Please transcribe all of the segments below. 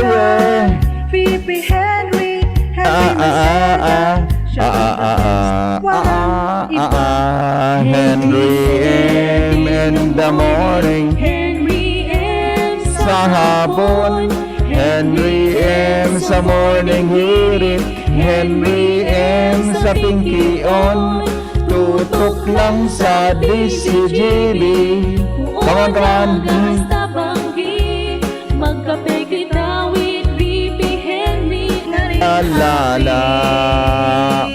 yeah. VP Henry Henry M in the morning, Henry M sa hapon, Henry M sa morning hirit, Henry M sa Pinky-on, tutok lang sa DCGB. Come on. Basta banggi, magkape kita with VP Henry. La.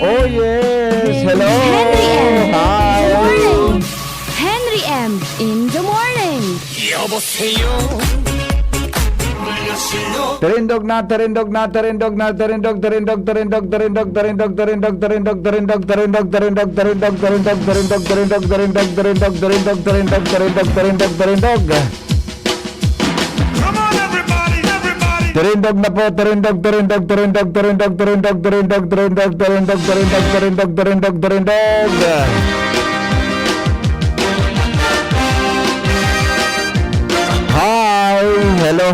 Oh yes, hello. Henry M. Hi. Good morning. Henry M. in the morning. Terindog na. Terindog na po, terindog. Hi, hello.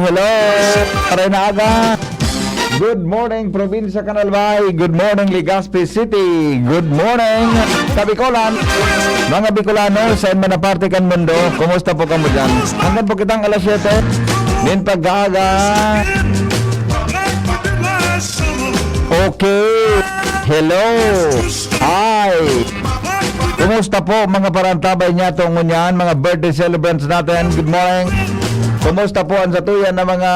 Parenaga. Good morning, Probinsya Canalbay. Good morning, Legazpi City. Good morning, Kabikolan. Mga Bicolano, saan man na parte kan mundo, kumusta po kamo dyan? Hanggang po kitang alas 7, din pag-aga. Okay, hello, hi. Kumusta po mga parantabay niya tungo niyan, mga birthday celebrants natin? Good morning. Kumusta po ang satuyan ng mga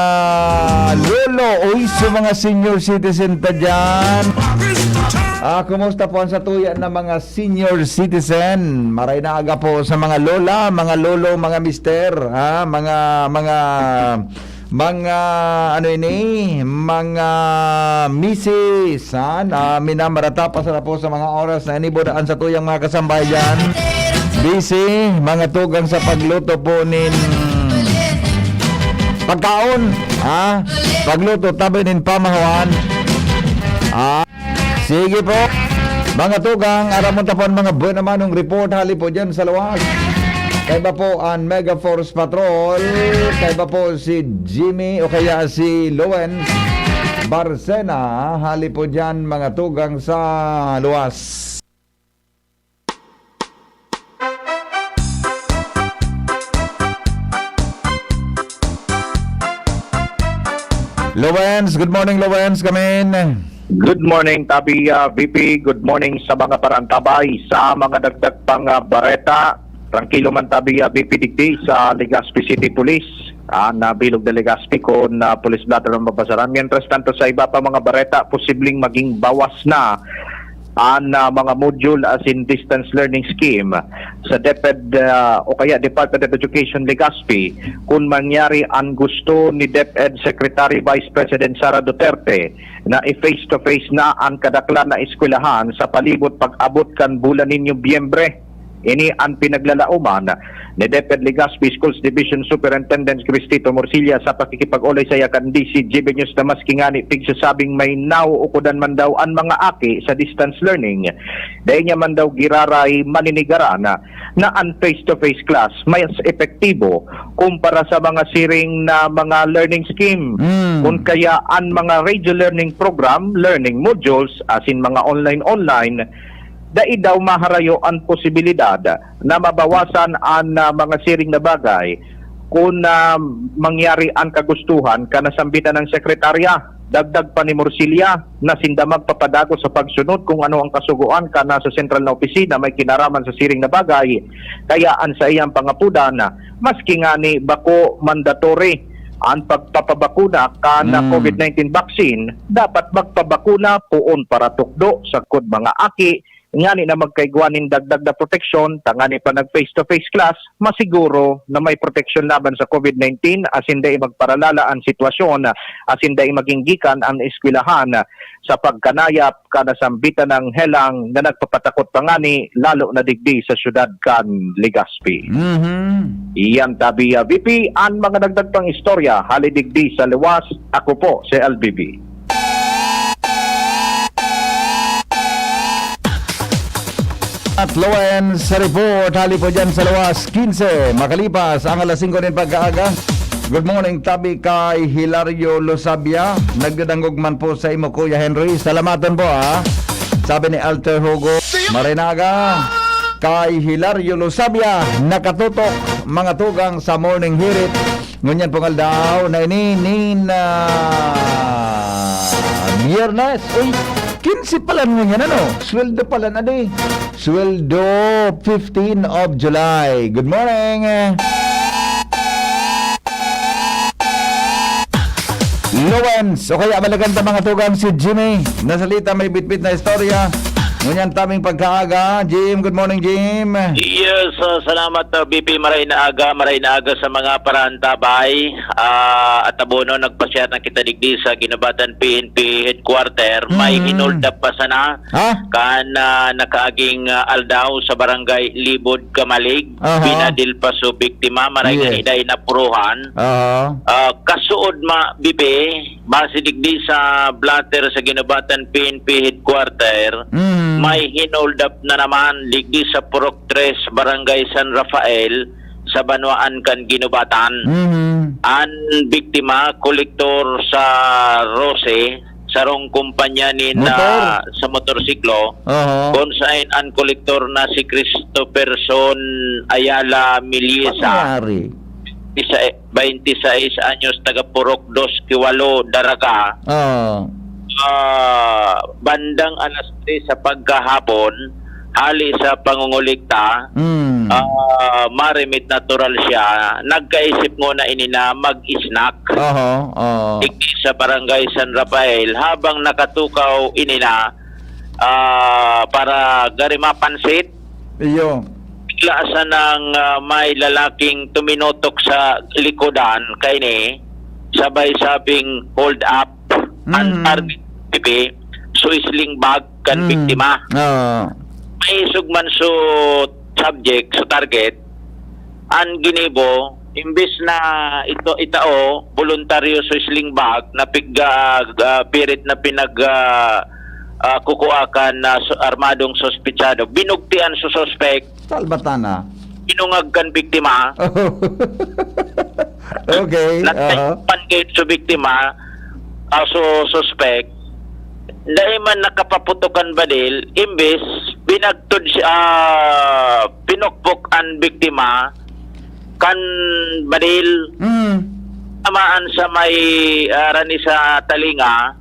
lolo o iso mga senior citizen ta dyan? Kumusta po ang satuyan ng mga senior citizen? Maray na aga po sa mga lola, mga lolo, mga mister, mga misis, minamarata pa sa po sa mga oras na inibodaan sa tuyang mga kasambay dyan. Busy, mga tugang sa pagluto po pagkaon, pagluto tabi nin pamahawan. Sige po, mga tugang, aramon tapon mga buwan naman ng report hali po dyan sa luwas. Kaya ba po ang Mega Force Patrol, kaya ba po si Jimmy o kaya si Lowen Barcena, hali po dyan mga tugang sa luwas. Lowens, good morning Lowens, come in. Good morning, Tabi VP. Good morning sa mga parantabay, sa mga dagdag pang bareta. Tranquilo man Tabi VP Digdi sa Legazpi City Police. Nabilog na Legazpi kung police blatter ng mabasaran. Mientras tanto sa iba pa mga bareta, posibleng maging bawas na ang mga module as in distance learning scheme sa DepEd o kaya Department of Education Legazpi kung mangyari ang gusto ni DepEd Secretary Vice President Sara Duterte na i-face-to-face na ang kadaklan na eskwelahan sa palibot pag-abot kan bulan ninyo Biyembre. Ini ang pinaglalauman ni DepEd Legazpi Schools Division Superintendent Cristito Morcilla sa pakikipag-ulay sa yakan DCGB News na maski nga ni pigsasabing may nauukudan man daw ang mga aki sa distance learning. Dahil niya man daw giraray maninigaran na ang face-to-face class mas epektibo kumpara sa mga siring na mga learning scheme. Kung kaya ang mga radio learning program, learning modules, as in mga online, dai daw maharayo ang posibilidad na mabawasan ang mga siring na bagay kung mangyari ang kagustuhan kanasambitan ng sekretarya. Dagdag pa ni Morcilla na sinda magpapadago sa pagsunod kung ano ang kasuguan kana sa sentral na opisina may kinaraman sa siring na bagay. Kaya ang sa iyang pangapudan, maski nga ni bako mandatory ang pagpapabakuna kana COVID-19 vaccine, dapat magpabakuna puon para tukdo sa kud mga aki ngani na magkaigwanin dagdag na proteksyon, tangani pa nag face-to-face class, masiguro na may proteksyon laban sa COVID-19 as hindi magparalala ang sitwasyon, as hindi maging gikan ang eskwelahan sa pagkanayap kanasambitan ng helang na nagpapatakot pangani lalo na digdi sa syudad kan Legazpi. Iyan Tabi VP ang mga dagdag pang istorya halidigdi sa luwas. Ako po si LBB. At Lowen sa report, hali po dyan sa luwas 15, makalipas ang alas 5 din pagkaaga. Good morning tabi kay Hilario Losabia. Nagdadangog man po sa imo Kuya Henry. Salamatan po ha. Sabi ni Alter Hugo Marinaga kay Hilario Losabia nakatutok mga tugang sa morning hirit. Ngunyan po daw na inin Biyernes. Uy, 15 pala ngunyan ano? Sweldo pala na di. Sweldo 15 of July. Good morning. Lowens, o kaya malaganda mga tugang si Jimmy. Nasalita may bitbit na istorya. Ngunyan taming pagkaaga. Jim, good morning Jim. Yes, salamat BP maray na aga sa mga parantabay at abono nagpasyar na kita digdi sa Ginubatan PNP headquarter. May hinold up pa sana Ha? kan nakaaging aldaw sa barangay Libod Kamalig. Aha. Binadil pa so biktima maray Yes. nga iday na puruhan. Kasuod BP base digdi sa blatter sa Ginubatan PNP headquarter. May hinold up na naman ligdi sa Purok 3 Barangay San Rafael sa Banwaan kan Ginubatan. Ang biktima kolektor sa Rose sarong kumpanya ni na Motor. sa motorsiklo kung saan ang kolektor na si Christopherson Ayala Miliesa Pangyari. 26 anyos taga Purok 2 Kiwalo Daraga. Bandang alas 3 sa pagkahapon, hali sa pangungulikta, marimit natural siya, nagkaisip muna ini na mag-snack. Digdi sa barangay San Rafael, habang nakatukaw ini na para gari mapansit, Iyo. bigla sa nang may lalaking tuminotok sa likodan kay ni, sabay sabing hold up, ang target suisling bag kan biktima. May sugman so subject so target an ginibo imbis na itao voluntaryo suisling bag na pirit na kukuakan na armadong sospechado binugtian so suspect Talbatana. binungag kan biktima. Okay. Nagtaypan so biktima so suspect dahil man nakapaputukan badil, imbes binagtod siya, pinukpok ang biktima, kan badil, tamaan sa may rani sa talinga,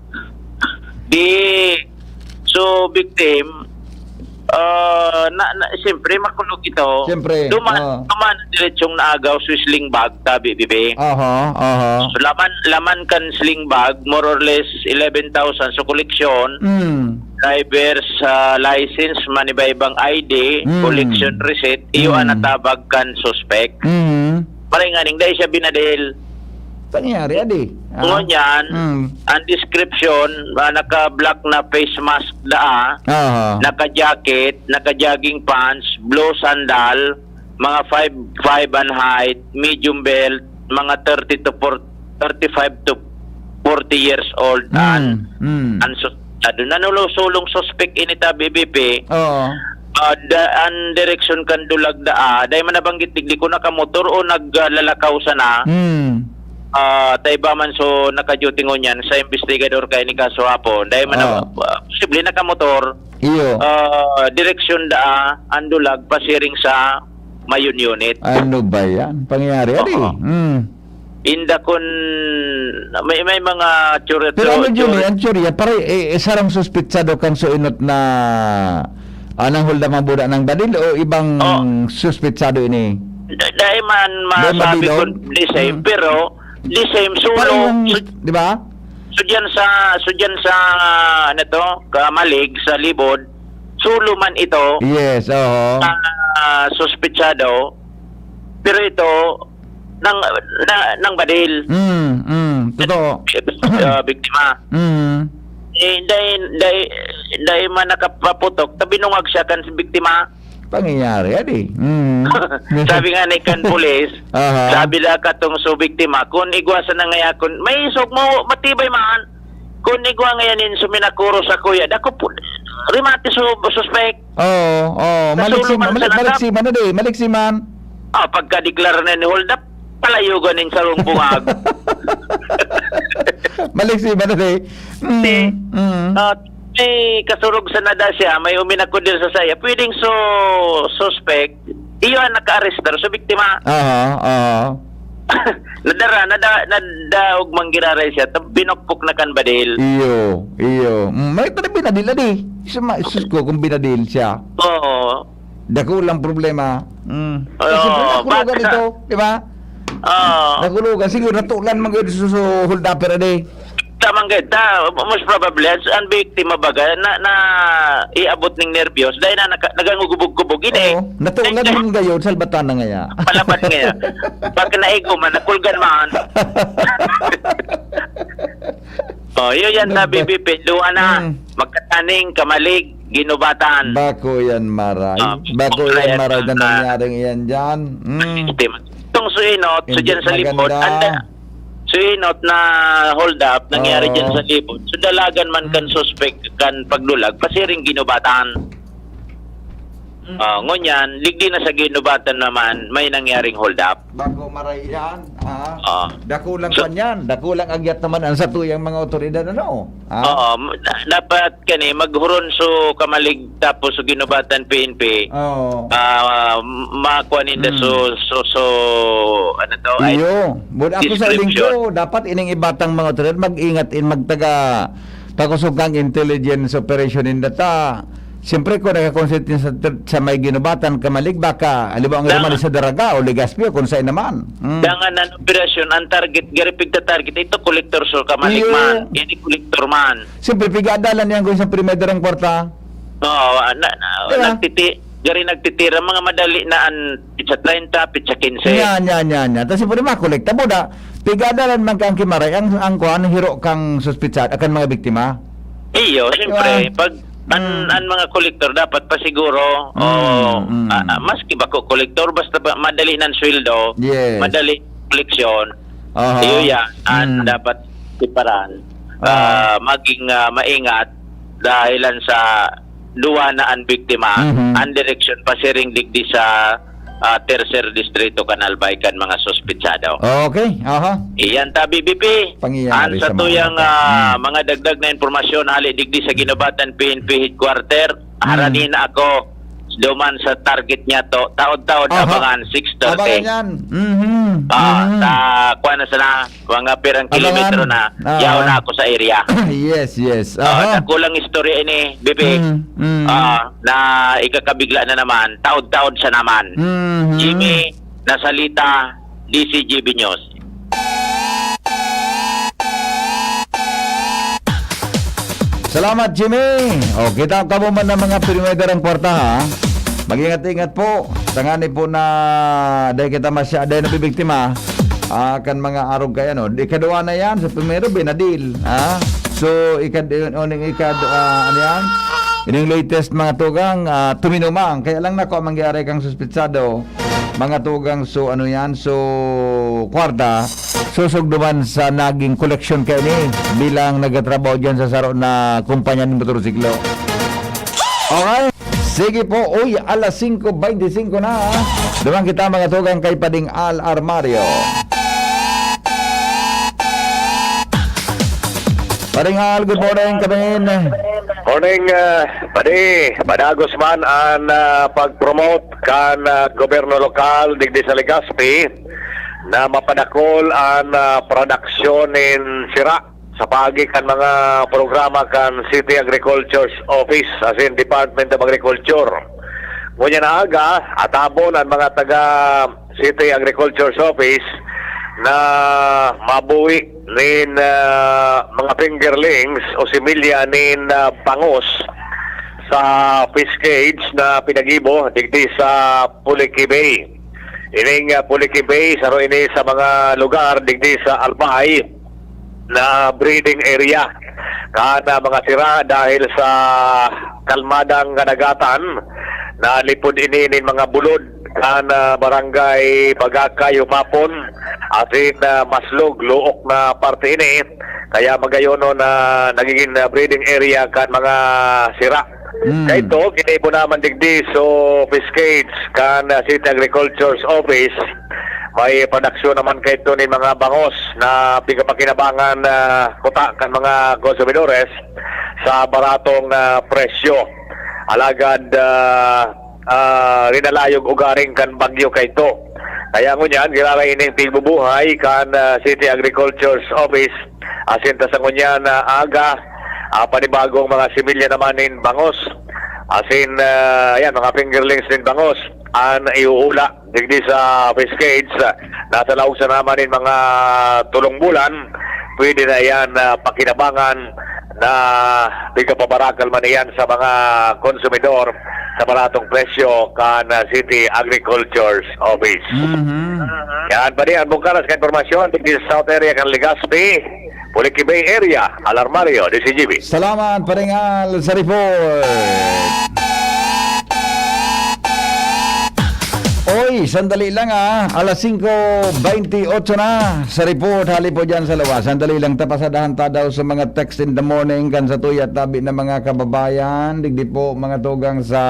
so victim, siyempre makulog ito, Siyempre, duman diretsong naagaw sa sling bag, tabi, bibi. So, laman kan sling bag, more or less 11,000 so koleksyon, driver's license, manibaybang ID, collection receipt, iyo ang natabag kan suspect. Maringaning dahil siya binadil. Pangyari, adi. Ngunyan, ang description, naka-black na face mask naka-jacket, naka-jogging pants, blue sandal, mga 5'5" and height, medium belt, mga 35 to 40 years old, and nanulosulong suspect inita BBP, ang direksyon kan dulag dahil man nabanggit digdi ko nakamotor o naglalakaw sana, tayo ba man so naka-duty ngunyan sa investigador kay ni kaso hapon dahil man posible nakamotor Iyo. direksyon andulag pasiring sa mayon unit. Ano ba yan? Pangyari, adi. Inda kun may mga churret. Pero ano yun ang churya? Para sarang suspitsado kan so inot na anang hulda mabuda ng badil o ibang suspitsado ini? Dahil man masabi ko the same, pero the same sulong, di ba? so dyan sa Kamalig sa Libod, sulo man ito. Yes, Suspetsado, pero ito nang badil. Totoo. Biktima. Dahil man nakapaputok, tabinungag siya kan si biktima. Pangyayari, adi. Sabi nga ni kan pulis, sabi la katong so biktima, kung igwasan na ngaya, kung may isog mo, matibay man, kung igwa ngayanin suminakuro sa kuya, dako po, rimati suspect. Maliksiman, adi, maliksiman. Pagka-declare na ni hold up, palayugan ning sarong bungag. Maliksi ba na day? May kasurog sa nada siya, may uminakudir sa saya. Pwedeng suspect, iyon naka-arrestar sa biktima. Aha. Nadaog manggiraray siya, binokpok na kan badil. Iyo. May tadi binadil na di. Isus ko kung binadil siya. Oo. Dako lang problema. Kasi nakulugan baka- ito, di ba? Oo. Nakulugan. Siguro natulan mga hold upper na di. Tamang ganda, most probably ang biktima baga na iabot ning nervyos dahil na nagangugubog-gubog ini. Oo. Natulan mo gayon, salbatan na ngaya. Palabat nga. Pag naigo man, nakulgan man. Yun yan sabi, BP. Luwa na. Magkataning, kamalig, ginubatan. Bako yan maray. Bako yan maray na nangyaring yan dyan. Itong suinot, so Hindi dyan sa libot, maganda. suinot na hold up, nangyari Oo. dyan sa libot. So dalagan man kan suspect kan pagdulag, pasiring ginubatan. Ngunyan, ligdi na sa ginubatan naman, may nangyaring hold up. Bako maray yan. Dako lang So- kan yan. Dako lang agyat naman ang sa tuyang mga otoridad ano. Oo, dapat kani maghuron so kamalig tapos so ginubatan PNP. Oo. Makuha ninda so ano to ay Iyo. Bud ako sa description. lingko, dapat ining ibatang mga otoridad mag-ingat magtaga takusugang intelligence operation in data. Siyempre ko nagka-consent sa may ginubatan kamalig baka alibaw ang Tama. rumali sa Daraga o Legazpi o kung saan naman. dangan ang operasyon ang target garipig ta target ito collector so kamalig Iyo. man ini collector man. Siyempre pigadalan niyan kung sa primerang kwarta. Oo, Diba? nagtitira mga madali na an pizza 30, pizza 15. Yan. Tapos siyempre makolekta mo da. Pigadalan man kang kimaray ang kuhan hiro kang suspitsat akan mga biktima. Iyo, siyempre, Diba? pag ang mga kolektor dapat pa siguro maski ba ko kolektor basta ba, madali ng sweldo, Yes. madali koleksyon. Aha. Iyo yan, dapat siparan. Maging maingat dahilan sa duwa na ang biktima, ang direksyon pasiring digdi sa tercer distrito Kanalbay kan mga suspitsado. Okay. Aha. Iyan ta BBP. Pangyayari Sa sa mga tuyang bata. mga dagdag na impormasyon hali digdi sa ginubatan PNP headquarter. Haranin na ako duman sa target niya to. Taod-taod Aha. abangan Abangan 6:30. yan. Sa kuha na sana mga pirang Abangan. kilometro na. Yaw na ako sa area. Yes. Aha. Kulang istorya ini, BP. Na ikakabigla na naman. Taod-taod sa naman. Jimmy Nasalita, DCGB News. Salamat, Jimmy. O, kita ka mo man ng mga primerang kwarta, ha? Mag-ingat-ingat po. Tangani po na dahil kita dahil nabibiktima, kan mga arog kaya, no? Ikaduwa na yan. Sa primero, binadil, ha? So, ano yan? Yung latest mga tugang, tuminumang. Kaya lang nako, mangyari kang suspitsado. Mga tugang, so ano yan? So, kwarta, susugduman sa naging koleksyon kayo ni bilang nagatrabaho dyan sa saro na kumpanya ng motorsiklo. Okay. Sige po. Uy, alas 5:25 na. Duman kita mga tugang kay Pading Al Armario. Pading Al, good morning. Kamin. Morning, Padagos man ang pag-promote kan gobyerno lokal digdi sa Legazpi na mapadakol ang produksyon in sira sa pagi kan mga programa kan City Agriculture Office as in Department of Agriculture. Ngunyan na aga, atabon ang mga taga City Agriculture Office na mabuhi nin mga fingerlings o similya nin bangus sa fish cage na pinagibo digdi sa Puliki Bay. Ining Puliki Bay saro ini sa mga lugar digdi sa Albay na breeding area kana mga sira dahil sa kalmadang kanagatan na lipod ini nin mga bulod kana barangay Bagakay Umapon asin Maslog Luok na parte ini kaya magayono na nagiging breeding area kan mga sira. Kaya ito kinibo naman digdi so fish cage kan City Agriculture's Office may produksyon naman kay ito ni mga bangos na bigapakinabangan kuta kan mga konsumidores sa baratong presyo. Alagad rinalayog ugaring kan bagyo kay ito. Kaya ngunyan, gilalay ining tigbubuhay kan City Agriculture's Office asin ta sa ngunyan aga panibagong mga similya naman in bangos. Asin yan mga fingerlings din bangos an iuula digdi sa Fiscades nasa lausa naman in mga tulong bulan pwede na yan pakinabangan na bigapabarakal man yan sa mga konsumidor sa baratong presyo kan City Agriculture's Office. Yan pa rin ang bungkaras ka informasyon digdi sa South Area kan Legazpi, Puliki Bay Area, Alarmario, DCGB. Salamat paringal sa report. Oy, sandali lang alas 5:28 na sa report hali po dyan sa lawas. Sandali lang tapasadahan ta daw sa mga text in the morning kan sa tuyat tabi na mga kababayan. Digdi po mga tugang sa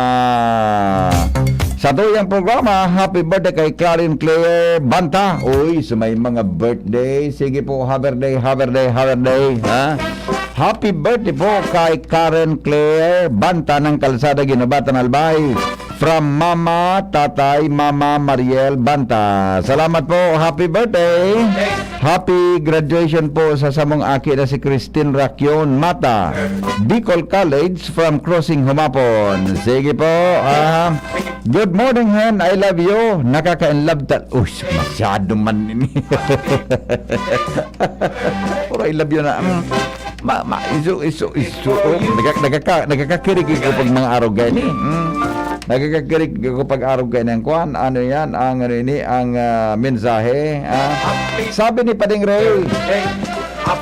tuyang programa. Happy birthday kay Clarin Claire Banta. Uy, sa may mga birthday. Sige po, happy birthday. Ha? Happy birthday po kay Karen Claire Banta ng Kalsada Ginobatan Albay. From Mama, Tatay, Mama Mariel Banta. Salamat po. Happy birthday. Happy graduation po sa samong aki na si Christine Racion Mata, Bicol College from Crossing Humapon. Sige po. Good morning, Hen. I love you. Nakaka-inlove Uy, masyado man ini. Puro I love you na. Iso. Nagkakakirig ko pag mga araw ganyan. Nagkakakirig ko pag araw ganyan. Kuan, ano yan? Ang mensahe. Sabi ni Pading Ray.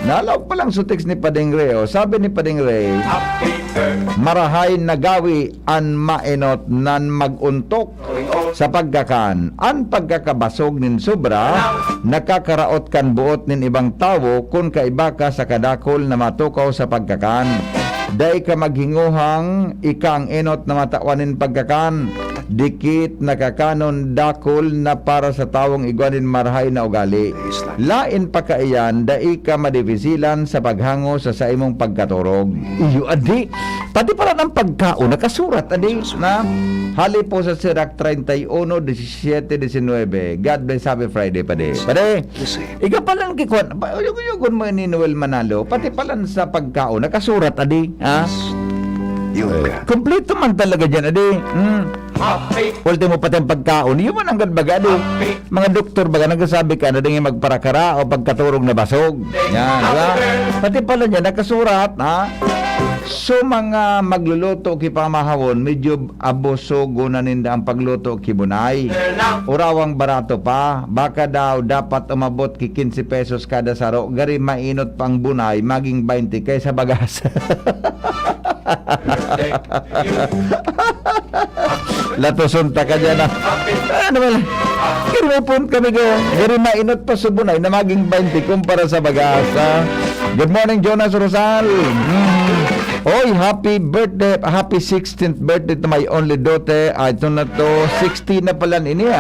Nalaw pa lang sutex ni Pading Ray. Sabi ni Pading Ray, marahay nagawi an mainot nan maguntok sa pagkakan. An pagkakabasog nin sobra, nakakaraot kan buot nin ibang tawo kung kaiba ka sa kadakol na matukaw sa pagkakan. Day ka maghinguhang ikang enot na matawanin pagkakan. Dikit nakakanon dakol na para sa tawong igwanin marahay na ugali. Lain pa kaiyan, dai ka madivisilan sa paghango sa imong pagkaturog. Iyo, adi. Pati pala ng pagkaon, nakasurat, adi. Na, hali po sa Sirach 31, 17, 19. God bless, happy Friday, pade. Pade, ika palang kikuan, yugun mo ni Noel Manalo, pati pala sa pagkaon, nakasurat, adi. Ha? Kompleto man talaga dyan, adi. Ultimo pati ang pagkaon. Yung man ang gadbaga, adi. Mga doktor baga nagsasabi ka na din magparakara o pagkaturog na basog. Yan, diba? Pati pala niya, nakasurat, ha? So mga magluluto ki pamahawon, medyo aboso gunaninda ang pagluto ki bunay. Urawang barato pa, baka daw dapat umabot ki 15 pesos kada saro, gari mainot pang bunay, maging 20 kaysa bagas. Latosunta ka dyan ano ba? Kirupon kami ko, gari mainot pa sa bunay na maging 20 kumpara sa bagas. Good morning, Jonas Rosal. Oy, happy birthday, happy 16th birthday to my only daughter. Ito na to, 16 na pala ini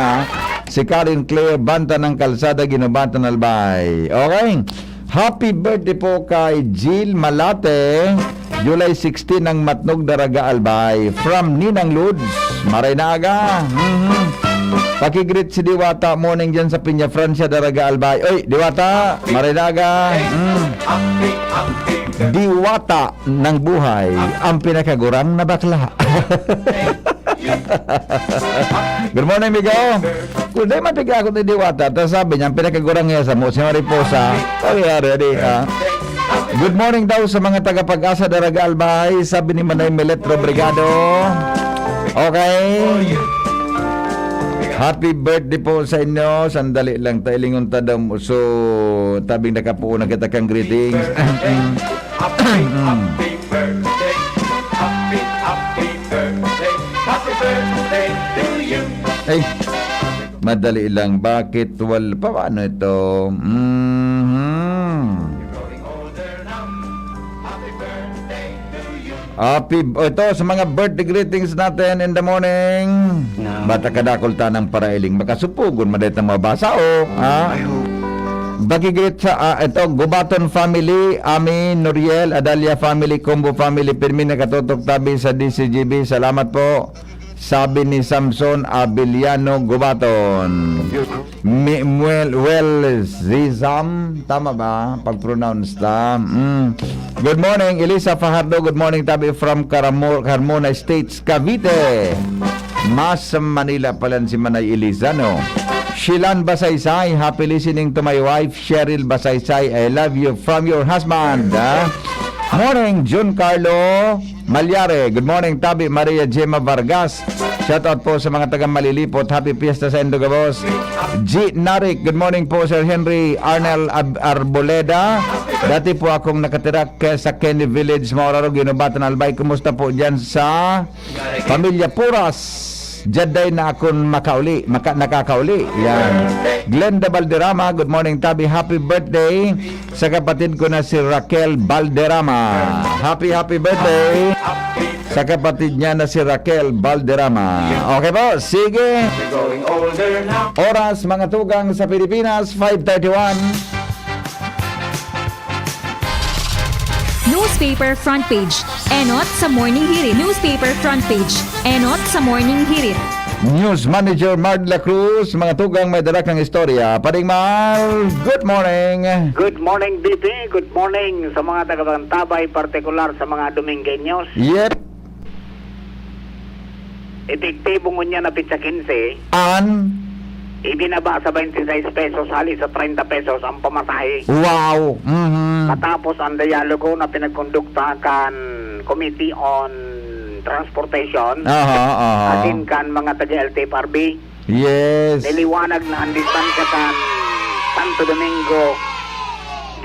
si Karen Claire Banta ng Kalsada Ginobatan Albay. Okay, happy birthday po kay Jill Malate, July 16 ng Matnog Daraga Albay. From Ninang Lods, Maray na aga. Pakigreet si Diwata morning dyan sa Piña Francia Daraga Albay. Oy, Diwata, Maray na aga. Diwata ng buhay, ang pinakagurang na bakla. Good morning, Migo. Kung di matiga ako ni Diwata, tapos sabi niya, ang pinakagurang niya sa mo, si Mariposa. Good morning daw sa mga tagapag-asa Daraga Albay, sabi ni Manay Meletro Brigado. Okay. Happy birthday po sa inyo. Sandali lang tayo lingon tadam. So, tabing nakapuo na kita kang greetings. Happy birthday, happy birthday to you. Ay, madali lang. Bakit paano ito? Ito sa mga birthday greetings natin in the morning. Bata kadakol tanang parailing makasupugon madayt ang mabasa o. Bagigit sa ito Gubaton family, Ami, Noriel, Adalia family, Combo family, pirmi na katutok tabi sa DCGB. Salamat po. Sabi ni Samson Abiliano Gubaton. Zizam, tama ba pag-pronounce ta? Good morning Elisa Fajardo. Good morning tabi from Carmona Estates, Cavite. Mas Manila pala si Manay Elisa, no? Shilan Basaysay, happy listening to my wife Cheryl Basaysay. I love you from your husband. Morning Jun Carlo Malyare. Good morning Tabi Maria Gemma Vargas. Shout out po sa mga taga Malilipot. Happy Fiesta sa Endogabos. G. Narik. Good morning po Sir Henry Arnel Arboleda. Dati po akong nakatira sa Kenny Village, Mauraro, Ginobatan, Albay. Kumusta po dyan sa Pamilya Puras? Jaday na akong nakakauli. Yan. Glenda Balderrama, good morning Tabi. Happy birthday sa kapatid ko na si Raquel Balderrama. Happy birthday sa kapatid niya na si Raquel Balderrama. Okay po, sige. Growing older now. Oras mga tugang sa Pilipinas, 5:31. Newspaper front page. Enot sa morning hirit. Newspaper front page. Enot sa morning hirit. News Manager Mardla Cruz, mga tugang may dala kang istorya. Paring Mar, good morning. Good morning, BP. Good morning sa mga taga-Bantabay, partikular sa mga Domingueños. Yep. Epektibo niya na pizza 15, ibinaba sa 26 pesos, hali sa 30 pesos ang pamasahe. Wow. Matapos ang dialogo na pinagkondukta kan Committee on Transportation, atin kan mga taga-LTFRB, Yes. niliwanag na ang distansya kan Santo Domingo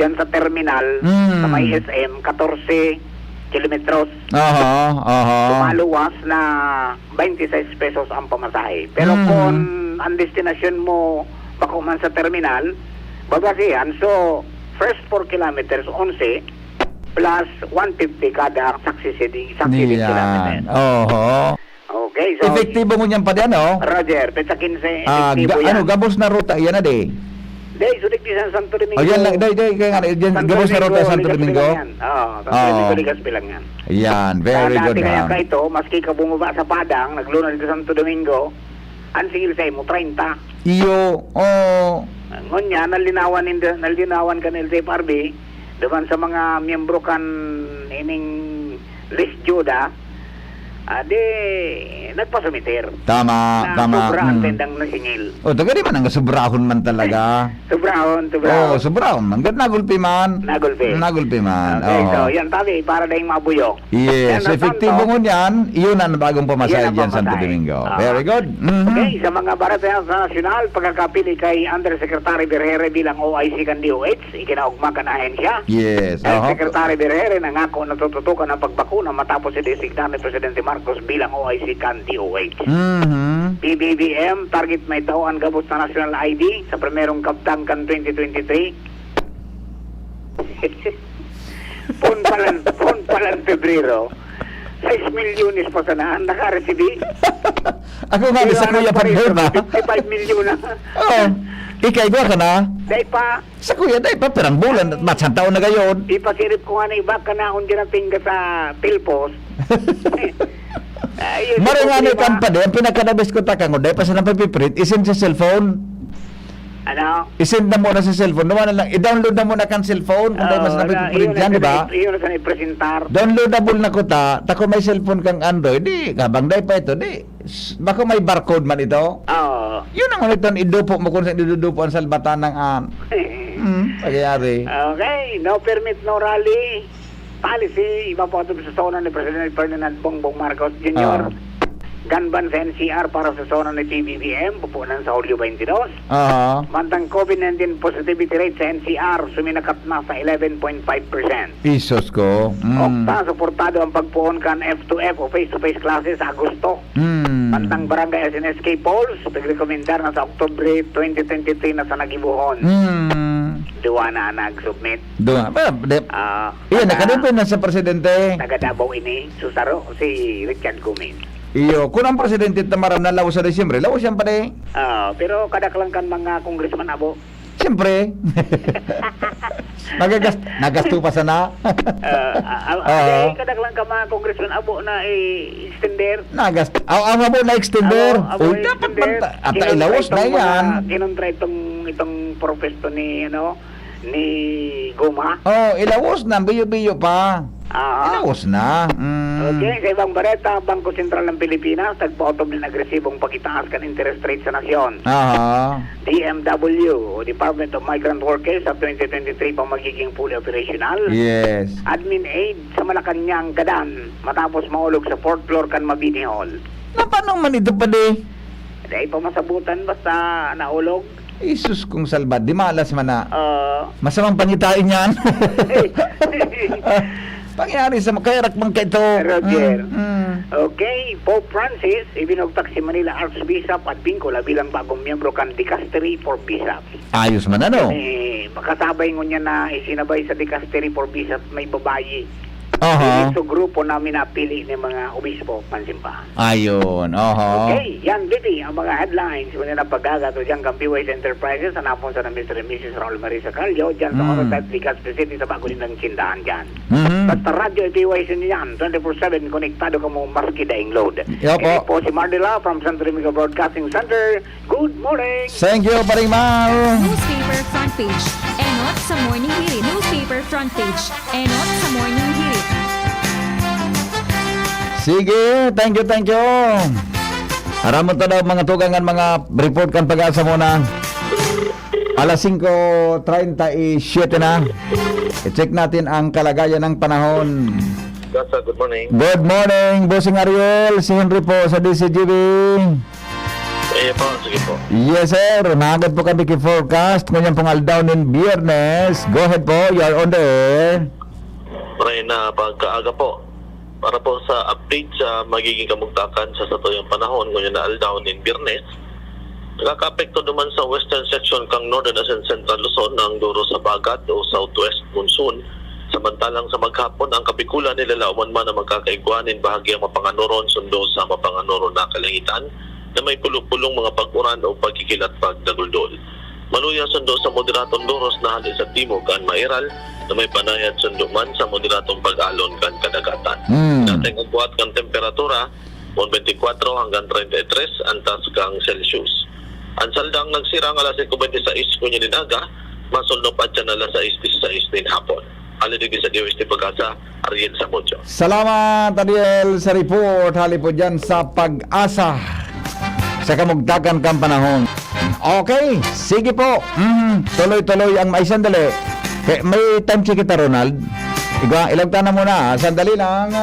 dyan sa terminal sa may SM 14 kilometros. Maluwas na 26 pesos ang pamasahe. Pero kung ang destinasyon mo bako man sa terminal, babasihan, so first 4 kilometers 11 plus 150 kada succeeding kilometer. Okay, so Epektibo mo niyan pa din, no? Roger, pesa 15 efektibo yan. Gabos na ruta, yan na di. Day, sulit di sa Santo Domingo. Yan lang, day, kaya nga, gabos na ruta Santo Domingo. Santo Domingo, Legazpi lang yan. Yan, very good. Dati kaya ka ito, maski ka bumaba sa Padang, naglunod ka sa Santo Domingo, ang singil sa'yo mo, 30. Iyo, Ngunya, nalinawan ka ng LTFRB, doon sa mga miyembro kan ining list Juda, nagpasumitir. Tama. Sobra ang tendang na singil. Taga di man ang sobrahon man talaga. Sobrahon. Sobrahon man. Nagulpi man. Nagulpi man. Okay, so yan tabi, para dahing mabuyok. Yes, efektibo mo yan, iyon ang bagong pamasahe dyan Santo Domingo. Very good. Okay, sa mga barata sa nasyonal, pagkakapili kay Undersecretary Berhere bilang OIC kan DOH, ikinaugma ka na ahensya. Yes. Secretary Berhere nangako na tututukan ang pagbakuna matapos i-designa ni Presidente Marcos bilang OIC kan DOH. PBBM, target may tauan gabos na national ID sa primerong kaptang kan 2023. Pon palan Pebrero. 6 milyones pa sanaan naka-receive. Ako nga sa kuya Pandorma. 55 milyon na. Ikay gwa ka na? Dahil pa, Sa kuya, dahil pa perang bulan at matsan taon na gayon. ipasirip ko nga na iba ka na kung dinating ka sa Pilpos. Marangani kan pa din, pinakadabes ko takang dahil pa sa napapiprint, isend sa cellphone. Ano? Isend na mo na sa cellphone. Naman na lang, i-download na mo na kan cellphone kung dahil pa sa napapiprint yan, di ba? Iyon na sa ipresentar. Downloadable na ko ta, tako may cellphone kang Android, di, kabang dahil pa ito, di. Bako may barcode man ito. Oo. Yun ang ulit idupo mo kung saan idudupo ang salbatan ng pagyayari. Okay, no permit, no rally. Policy, iba po ito sa zona ni President Ferdinand Bongbong Marcos Jr. Ganban sa NCR para sa zona ni PBBM, pupunan sa Hulyo 22. Mantang COVID-19 positivity rate sa NCR, suminakat na sa 11.5%. Isos ko. Okta, suportado ang pagpuon kan F2F o face-to-face classes sa Agosto. Mantang barangay SNSK polls, nagrekomendar na sa Oktubre 2023 na sa Nagibuhon. Duwa na nag-submit. Doon. Iyan, nakadipin na sa presidente. Taga Davao ini, susaro, si Richard Gomez. Iyo, kung ang presidente tamaram na lawas sa Disyembre, lawas yan pa de. Pero kadaklang kan mga congressman abo. Siyempre. Nagasto pa sana. Kadaklang ka mga congressman abo na extender. Nagasto. Ang abo na extender. Abo Uy, dapat extender. at ilawas na yan. Kinontra itong propesto ni Goma. Ilawas na. Biyo-biyo pa. Ilawas na. Okay, sa ibang bareta, Bangko Sentral ng Pilipinas, nagpa-autob ng agresibong pagitaas kan interest rate sa nasyon. DMW, o Department of Migrant Workers, sa 2023 pa magiging fully operational. Yes. Admin aid sa Malacanang Gadan, matapos maulog sa 4th floor kan Mabini Hall. Paano man ito pa de? Dahil pa masabutan basta naulog. Isus kong salbad, di malas man na. Masamang pangitain yan. Pangyari sa makayarak man ka ito. Roger. Okay, Pope Francis, ibinugtak si Manila Archbishop at Bingcola bilang bagong miyembro kan Dicastery for Bishops. Ayos man ano? Makasabay ngun niya na isinabay sa Dicastery for Bishops may babayi. Oho. Ito grupo namin napili ng mga obispo pansimbahan. Ayun, oho. Okay, yan Bibi, ang mga headlines muna na pagkagato dyan kang Biways Enterprises, hanapon sa Mr. and Mrs. Raul Marisa Calio, dyan sa Orotat Ligaspi City sa bago din ng tindahan dyan. Basta radyo Biways yan, 24/7 konektado ka mo maski daing load. Yopo. Po si Mardila from San Domingo Broadcasting Center. Good morning! Thank you, Paring Mar. Newspaper front page. Enot sa morning hirit. Newspaper front page. Enot sa morning hirit. Sige, thank you. Haramon to daw mga tugangan, mga report kan pag-asa muna. Alas 5:37 na. I-check natin ang kalagayan ng panahon. Good morning. Good morning, Bossing Ariel. Si Henry po sa DCGB. Sige po. Yes, sir. Nagad po kami ki-forecast. Ngayon pong aldaw ng Biyernes. Go ahead po. You are on the air. Maray na pagkaaga po. Para po sa update sa magiging kamugtakan sa satuyang panahon ngayon na aldaw ng Biyernes. Nakaka-apekto naman sa western section kang northern and central Luzon ang duro sa bagat o southwest monsoon. Samantalang sa maghapon ang kapikulan nilalauman man na magkakaigwanin bahagyang mapanganuron sundo sa mapanganuron na kalangitan na may pulong-pulong mga pag-uran o pagkikilat pagdaguldol. Maluya sundo sa moderatong doros na halin sa timog kan mairal na may panayad sundo man sa moderatong pag-alon kan kadagatan. Dating ang buhat kan temperatura 24 hanggang 33 antas kang Celsius. Ang saldang nagsirang alas 5:26 kunya din aga, masulno pa dyan alas 6:16 din hapon. Alidig sa DOST Pag-asa, Ariel Samudyo. Salamat, Ariel, sa report. Hali po dyan sa pag-asa sa kamugtakan kang panahon. Okay, sige po. Tuloy-tuloy ang may sandali. May time check kita, Ronald. Ilagta na muna. Sandali lang.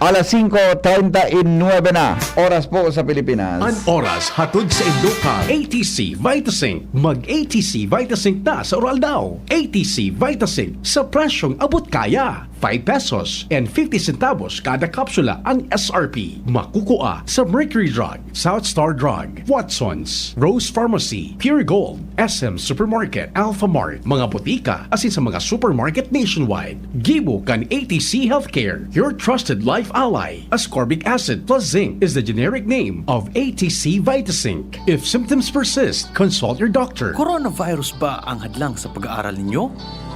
Alas 5:39 na. Oras po sa Pilipinas. An oras hatod sa Induka. ATC Vitasync. Mag-ATC Vitasync na sa oral daw. ATC Vitasync sa presyong abot kaya. 5 pesos and 50 centavos kada kapsula ang SRP. Makukuha sa Mercury Drug, South Star Drug, Watson's, Rose Pharmacy, Pure Gold, SM Supermarket, Alpha Mart, mga botika asin sa mga supermarket nationwide. Gibo kan ATC Healthcare, your trusted life ally. Ascorbic acid plus zinc is the generic name of ATC Vitasync. If symptoms persist, consult your doctor. Coronavirus ba ang hadlang sa pag-aaral ninyo?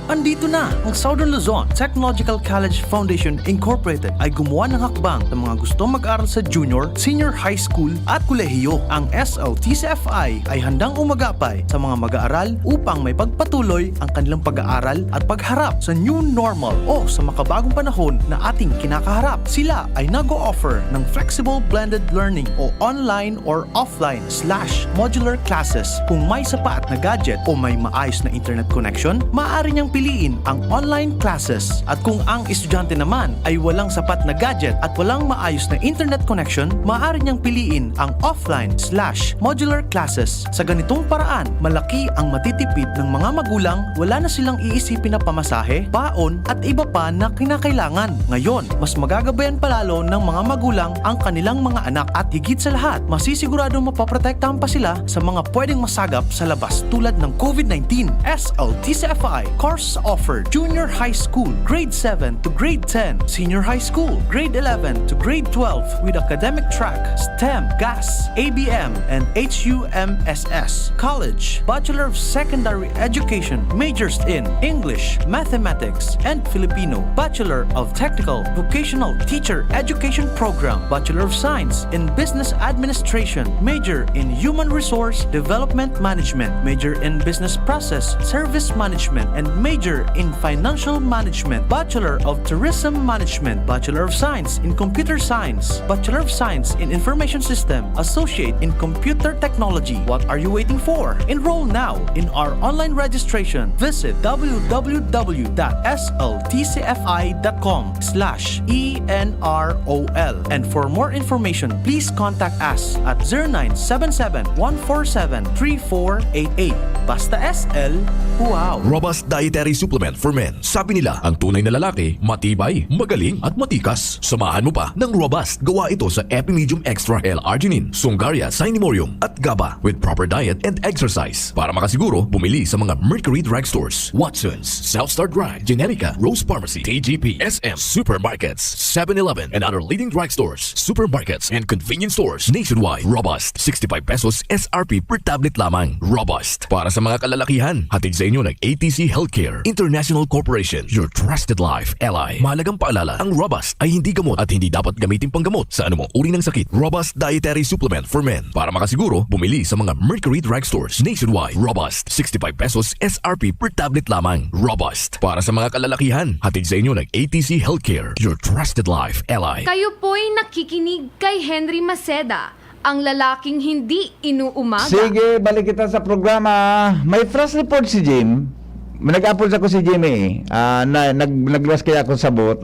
Andito na ang Southern Luzon Technological College Foundation Incorporated ay gumawa ng hakbang sa mga gustong mag-aral sa junior, senior high school at kolehiyo. Ang SLTCFI ay handang umagapay sa mga mag-aaral upang may pagpatuloy ang kanilang pag-aaral at pagharap sa new normal o sa makabagong panahon na ating kinakaharap. Sila ay nag-o-offer ng flexible blended learning o online or offline/modular classes. Kung may sapat na gadget o may maayos na internet connection, maaari niyang piliin ang online classes. At kung ang estudyante naman ay walang sapat na gadget at walang maayos na internet connection, maaari niyang piliin ang offline/modular classes. Sa ganitong paraan, malaki ang matitipid ng mga magulang, wala na silang iisipin na pamasahe, baon at iba pa na kinakailangan. Ngayon, mas magagabayan palalo ng mga magulang ang kanilang mga anak at higit sa lahat, masisiguradong mapaprotektahan pa sila sa mga pwedeng masagap sa labas tulad ng COVID-19. SLTCFI course offered Junior High School, Grade 7 to Grade 10, Senior High School, Grade 11 to Grade 12 with academic track, STEM, GAS, ABM, and HUMSS. College, Bachelor of Secondary Education, majors in English, Mathematics, and Filipino. Bachelor of Technical Vocational Teacher Education Program, Bachelor of Science in Business Administration, major in Human Resource Development Management, major in Business Process Service Management, and major in Financial Management, Bachelor of Tourism Management, Bachelor of Science in Computer Science, Bachelor of Science in Information System, Associate in Computer Technology. What are you waiting for? Enroll now in our online registration. Visit www.sltcfi.com/ENROL. And for more information, please contact us at 0977-147-3488. Basta SL, wow! Robust Dietary Supplement for Men. Sabi nila, ang tunay na lalaki, matibay, magaling at matikas. Samahan mo pa ng Robust. Gawa ito sa Epimedium Extra L-Arginine, Sungaria Sinimorium at GABA with proper diet and exercise. Para makasiguro, bumili sa mga Mercury Drugstores, Watson's, Southstar Drug, Generica, Rose Pharmacy, TGP, SM, Supermarkets, 7-Eleven, and other leading drugstores, supermarkets, and convenience stores nationwide. Robust, 65 pesos SRP per tablet lamang. Robust. Para sa mga kalalakihan, hatid sa inyo ng ATC Healthcare International Corporation, your trusted life ally. Mahalagang paalala, ang Robust ay hindi gamot at hindi dapat gamitin panggamot sa anumang uri ng sakit. Robust Dietary Supplement for Men. Para makasiguro, bumili sa mga Mercury Drugstores nationwide. Robust, 65 pesos SRP per tablet lamang. Robust. Para sa mga kalalakihan, hatid sa inyo ng ATC Healthcare, your trusted life ally. Kayo po'y nakikinig kay Henry Maceda, ang lalaking hindi inuumaga. Sige, balik kita sa programa. May flash report si Jim. Nag-upload ako si Jimmy. Nag-lwas kaya ako sa bot.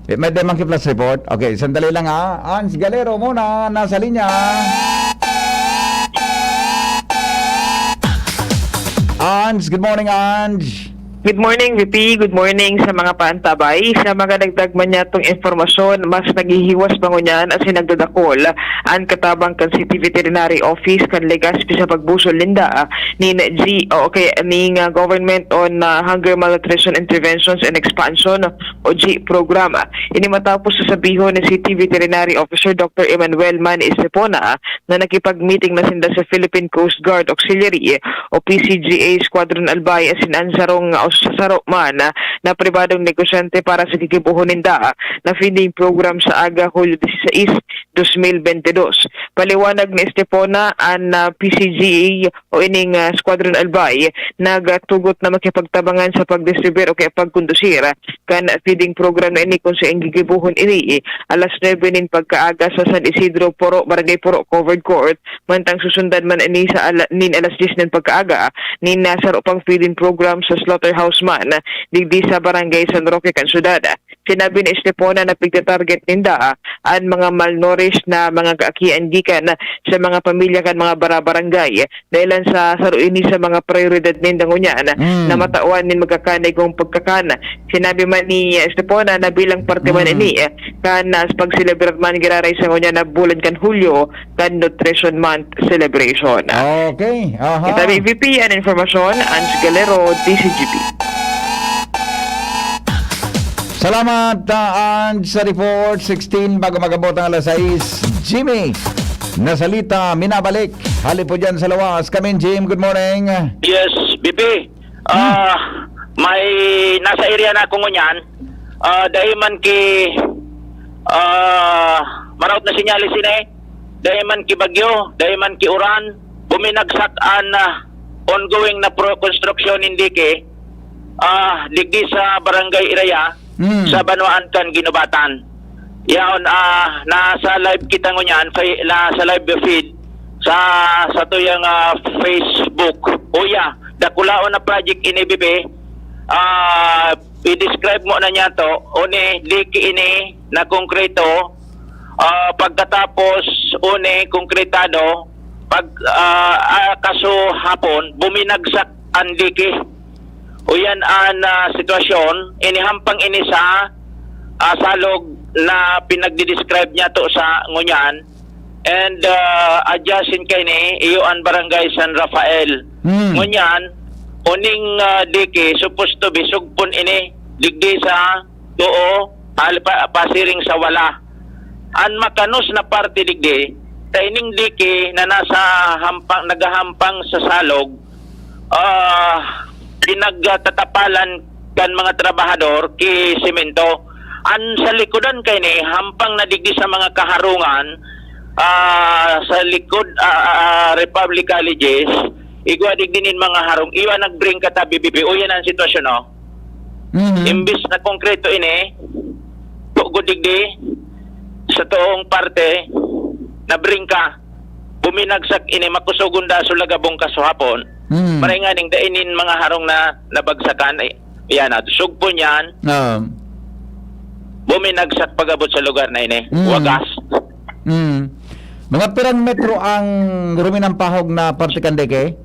May demang flash report. Okay, sandali lang Ans Galero muna, nasa linya. Ans, good morning, Ans. Good morning, VP. Good morning sa mga paantabay. Sa mga dagdag man niya itong informasyon, mas naghihiwas bango niyan as nagdadakol ang katabang kan City Veterinary Office kan Legazpi sa pagbusol linda ni Government on Hunger Malnutrition Interventions and Expansion o G program. Ini matapos sasabihin ni City Veterinary Officer Dr. Emmanuel Man Estepona na nakipag-meeting na sinda sa Philippine Coast Guard Auxiliary o PCGA Squadron Albay asin ansarong sa Sarokman na pribadong negosyante para sa kikibuhon ninda na feeding program sa aga Hulyo 16, 2022. Paliwanag ni Estepona ang PCGA o ining Squadron Albay nagtugot na makipagtabangan sa pagdistribute o kaya pagkondusir kan feeding program na ini kung sa kikibuhon ini alas 9 nin pagkaaga sa San Isidro Poro, Barangay Poro, Covered Court mantang susundan man ini sa alas 10 nin pagkaaga nin nasa pang feeding program sa Slaughterhouse Man digdi sa Barangay San Roque kan syudad. Sinabi ni Estepona na pigta-target ninda ang mga malnourished na mga kaakian gikan sa mga pamilya kan mga barangay dahilan sa saruini sa mga prioridad ninda ngunyan na matawan nin magkakanay kung pagkakana. Sinabi man ni Estepona na bilang parte man ini kan pag-celebrate man giraray sa ngunyan na bulan kan Hulyo kan Nutrition Month celebration. Okay. Kita VP ang informasyon, Ans Galero, DCGP. Salamat Ans sa report. 16 bago magabot ang alas 6. Jimmy, nasalita, minabalik. Hali po dyan sa lawas. Come in, Jim. Good morning. Yes, BP. May nasa area na ako ngunyan. Dahil man ki maraot na sinyalis ini. Dahil man ki bagyo, dahil man ki uran, buminagsak an ongoing na construction hindi ki digdi sa Barangay Iraya. Sa Banuan kan Ginubatan. Yaon nasa live kita ngunyan, sa live feed sa tuyang Facebook. Dakulaon na project ini BP i-describe mo na niya to, une, diki ini na konkreto, pagkatapos, une, konkretado, kaso hapon, buminagsak ang diki. O yan ang sitwasyon, inihampang ini sa salog na pinagdi-describe niya to sa ngunyan, and adjacent kay ni, iyo ang barangay San Rafael. Ngunyan, uning diki, supposed to be sugpon ini, digdi sa tuo, pasiring sa wala. Ang makanos na parte digdi, taining diki na nagahampang sa salog, pinagtatapalan kan mga trabahador ki semento. An sa likodan kay ni, hampang na digdi sa mga kaharungan, sa likod Republic Colleges, igwa digdinin mga harong, iwa nag-bring ka ta BBB. O yan ang sitwasyon, no? Imbis na konkreto ini, pugod digdi, sa toong parte, na-bring ka, buminagsak ini, makusugon da so lagabong kasuhapon, maringaning dainin mga harong na nabagsakan, yan, sugpon yan, buminagsak pagabot sa lugar na ini, wagas. Mga pirang metro ang ruminampahog na partikan deke?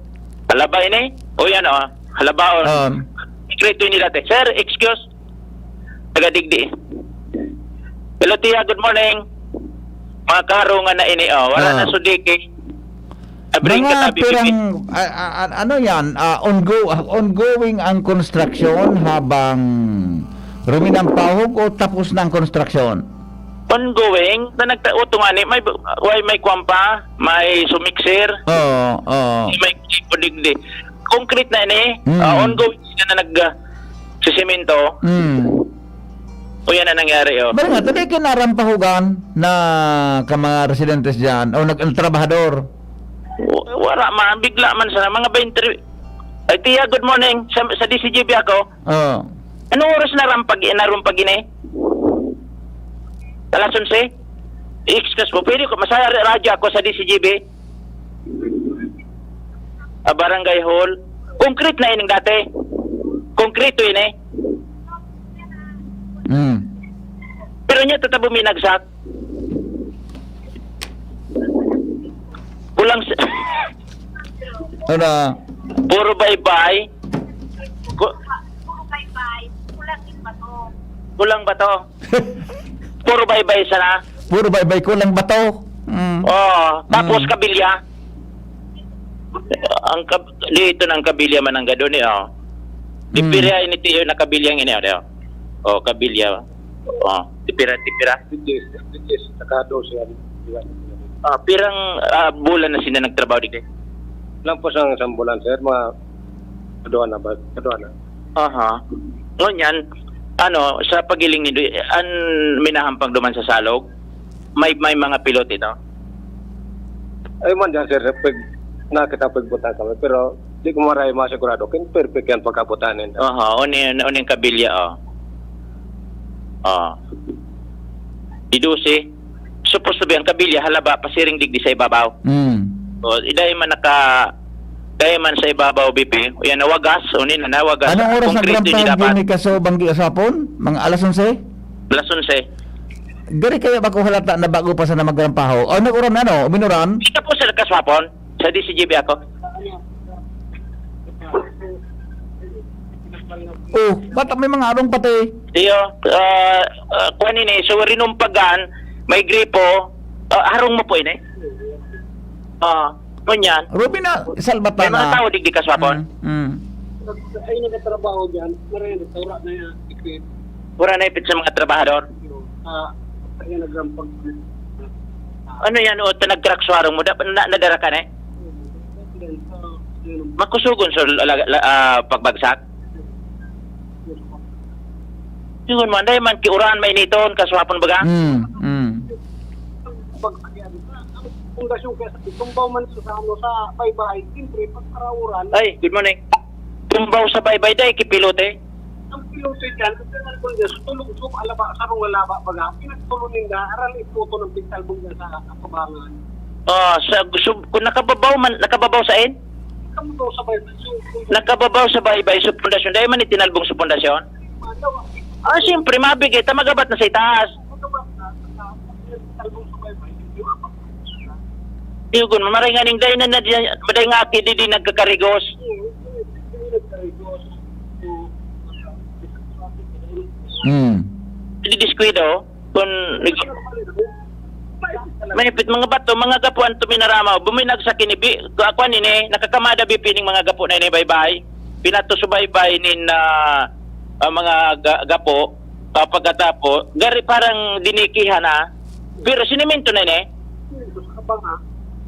Halaba ini? O yan o. Halaba o. Sekreto ini dati. Sir, excuse. Tagadigdi. Hello, Tia. Good morning. Mga kaharungan na ini o. Wala na sudiki. Mga pirang, ano yan, ongoing ang construction habang ruminampahog o tapos na ang construction? Ongoing na nagtautungani, may kwampa, may sumixer, may kudigdi. Concrete na ini, ongoing na nagsisimento. O yan na nangyari, Bali nga, tadi kinarampahugan na ka mga residentes dyan o nag-trabahador? Wala man, bigla man sa mga 20. Ay, Tia, good morning. Sa DCGB ako. Anong oras narumpag ini? Alas 11? Excuse po, pwede ko, masaya radyo ako sa DCGB. Barangay Hall. Concrete na ining dati. Konkreto yun eh. Pero niya tatabo minagsak. Kulang sa... Puro bye-bye. Kulang ba to? Puro bye-bye sana. Puro bye-bye, kulang bato. Tapos kabilya. Dito ng kabilya man ang gadon niya. Tipira ini tiyo na kabilyang ini. Kabilya. Tipira. Pirang bulan na sila nagtrabaho dito? Lang po sa isang bulan, sir. Mga kaduana ba? Kaduana. Ngunyan, sa pagiling nito, ang minahampang duman sa salog, may mga pilot ito? Ay man dyan, sir. Nakita pagbutan kami. Pero di ko maray masigurado. Kaya perfect yan pagkabutanin. Unin kabilya, Idusi. Supposed to be ang kabilya, halaba, pasiring digdi sa ibabaw. Dahil man sa ibabaw, BP. Yan, nawagas. Unin na nawagas. Anong oras nagrampa yung kaso banggi asapon? Mga alas 11? Alas 11. Gari kaya ba ko halata na bago pa sa na magrampaho? O nag-uran na, Minuran? Ika po sa kaswapon. Sa DCGB ako. Ba't may mga arong pati? Iyo, kuhanin so rinumpagan, may gripo, harong mo po yun ngunyan. Ruby na, salbata na. May mga tao digdi kaswapon. Ay nagtatrabaho dyan. Maray nagtawra na yan. Pura na ipit sa mga trabahador. Ay nagrampag. Ano yan nagkrakswarong mo? Nadara ka na makusugon sa pagbagsak. Yun man, dahil man kiuraan may niton, kaswapon baga? Pundasyon kaya sa tumbaw man sa baybay, siyempre, pagkarawuran. Ay, good morning. Tumbaw sa baybay dahil kipilote? Ang pilote dyan, kasi ang pundasyon, tulog-suk, alaba, sarong alaba baga, pinagtulunin na, aral ipoto ng pintalbong dyan sa kapabangan. Kung nakababaw sa in? Nakababaw sa baybay sa pundasyon. Dahil man itinalbong sa pundasyon. Siyempre, mabigay. Tamagabat na sa itaas. Yugon, maray nga ning dahil na dahil nga aki di nagkakarigos. Di diskwido. Kung manipit mga bato, mga gapuan tuminaramaw, buminag sa kinibi, kuan ini, nakakamada bipining mga gapo na ini baybay. Pinato sa baybay nin mga gapo, pagkatapo, gari parang dinikihan na, pero sinimento na ini.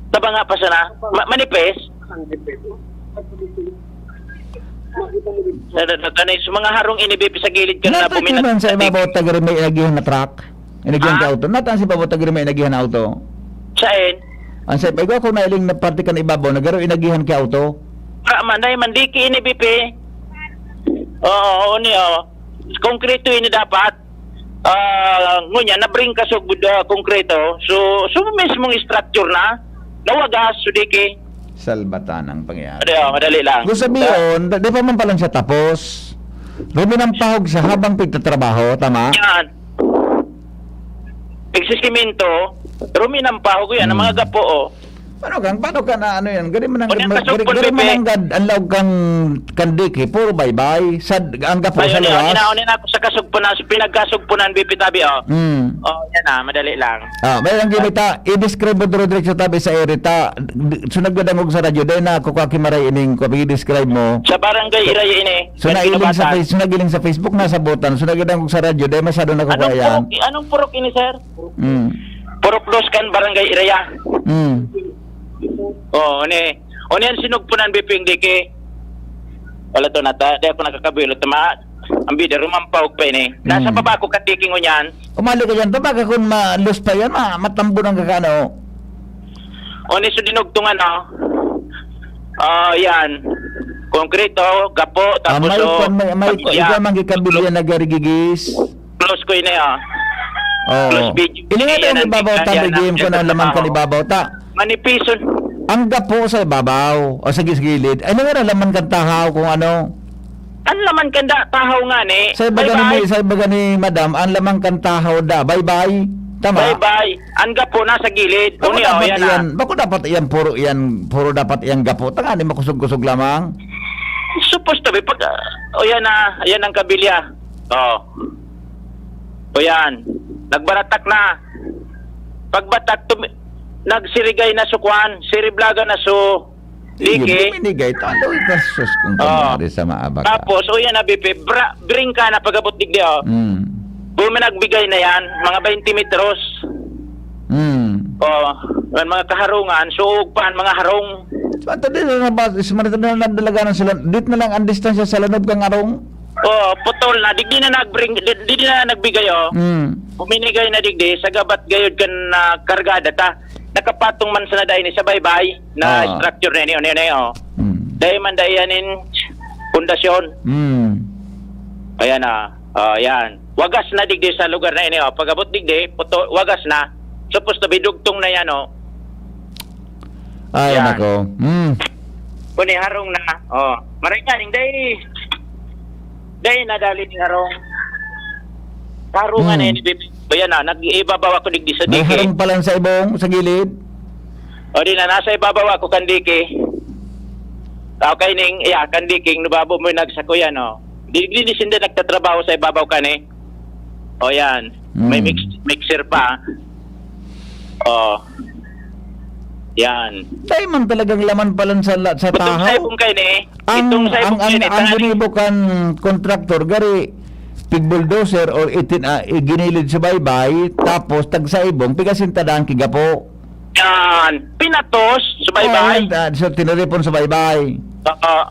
Tabanga pa sana, manipis. Mga harong inibipi sa gilid ka na buminag. Natan sa ibabaw tagari may inagihan na truck. Inagihan ka auto. Natan sa ibabaw tagari may inagihan na auto. Saan? Ang sa ibabaw ko na iling na parte ka na ibabaw, nagaro inagihan ka auto. Manday, mandiki inibipi. Oo, ni konkreto ini dapat. Ngunya, nabring ka sa konkreto. So mismong structure na. Nawagas, sudiki. Salbatan ang pangyayari. Madali lang. Gusto sabihin, di pa man palang siya tapos. Rumi ng pahog sa habang pagtatrabaho, tama? Yan. Pagsisimento, rumi ng pahog yan, ang mga gapo, Paano ka na ano yan? Gari man ang Kasupon, anlaw kang kandiki, puro baybay. Ang gapo sa ayun, luwas. inaunin ako sa kasugpunan, pinagkasugpunan, bipitabi, yan madali lang. May lang gimita, i-describe mo Rodrick sa tabi sa erita. Sunagdadangog sa radyo, dahil na ako kakimaray ining, i-describe mo. Sa barangay Iraya ini. Sunagiling sa Facebook, nasa botan. Sunagdadangog sa radyo, dahil masyado na kukayan. Anong purok ini, sir? Purok Loscan, barangay Iraya. Oni yan sinugpunan biping diki. Wala to nata, di ako nakakabilo tama. Ang bida rumampaw pa ini. Nasa baba ko katiking o niyan. Umali ka dyan, tabaga kung malus pa yan, matambo ng kakano. Oni so dinugtungan yan. Konkreto, gapo, tapos may ikaw manggikabili yan nagarigigis. Close ko ini Close video. Ilingan na yung ibabaw ta, may game ko na laman ka ni babaw ta. Manipison. Ang gapo sa ibabaw o sa gilid. Ano nga laman kang tahaw kung ano? Ang laman kanda tahaw nga ni. Sa ibaga ni madam, ang laman kang tahaw da. Bye-bye. Tama? Bye-bye. Ang gapo nasa gilid. Bako dapat iyan, puro dapat iyan gapo. Tangani makusog-kusog lamang. Supposed to be. Yan ang kabilya. Yan. Nagbaratak na. Pagbatak, nagsirigay na sukwan, siriblaga na so liki. Minigay to. Ano ikasos kung kumari sa maabaka. Tapos, yan na bipi, bring ka na pagabot digdi nagbigay na yan, mga 20 metros. Mga kaharungan, suugpan, mga harong. Bato dito na ba, na nadalaga ng sila, dito na lang ang distansya sa lanob kang arong. Putol na, digdi na nagbigay Puminigay na digdi, sa gabat gayod kan kargada ta. Nakapatong man sa nadain sa baybay na structure na yun. Dahil man dayanin pundasyon. Ayan yan. Wagas na digdi sa lugar na yun. Pagabot digdi, wagas na. Supposed to be dugtong na yan. Ay, nako. Kuni harong na. Maringaning, dahil nadali ni harong. Harungan na yun. Bayan na, nag-ibabaw ako digdi sa diki. May harong palang sa ibong, sa gilid? Di na, nasa ibabaw ako kandiki. Okay ning, kandiking, nababo mo nagsakuyan, Di sinda nagtatrabaho sa ibabaw ka ni. Yan. May mixer pa. Yan. Dahil man talagang laman palang sa tahaw. Itong saibong kayo ni. Ang ginibukan kontraktor, gari, pig-bulldozer or ginilid sa baybay, tapos tagsaibong, pigasintadaan kigapo. Yan. Pinatos sa baybay. So, tinuripon sa baybay.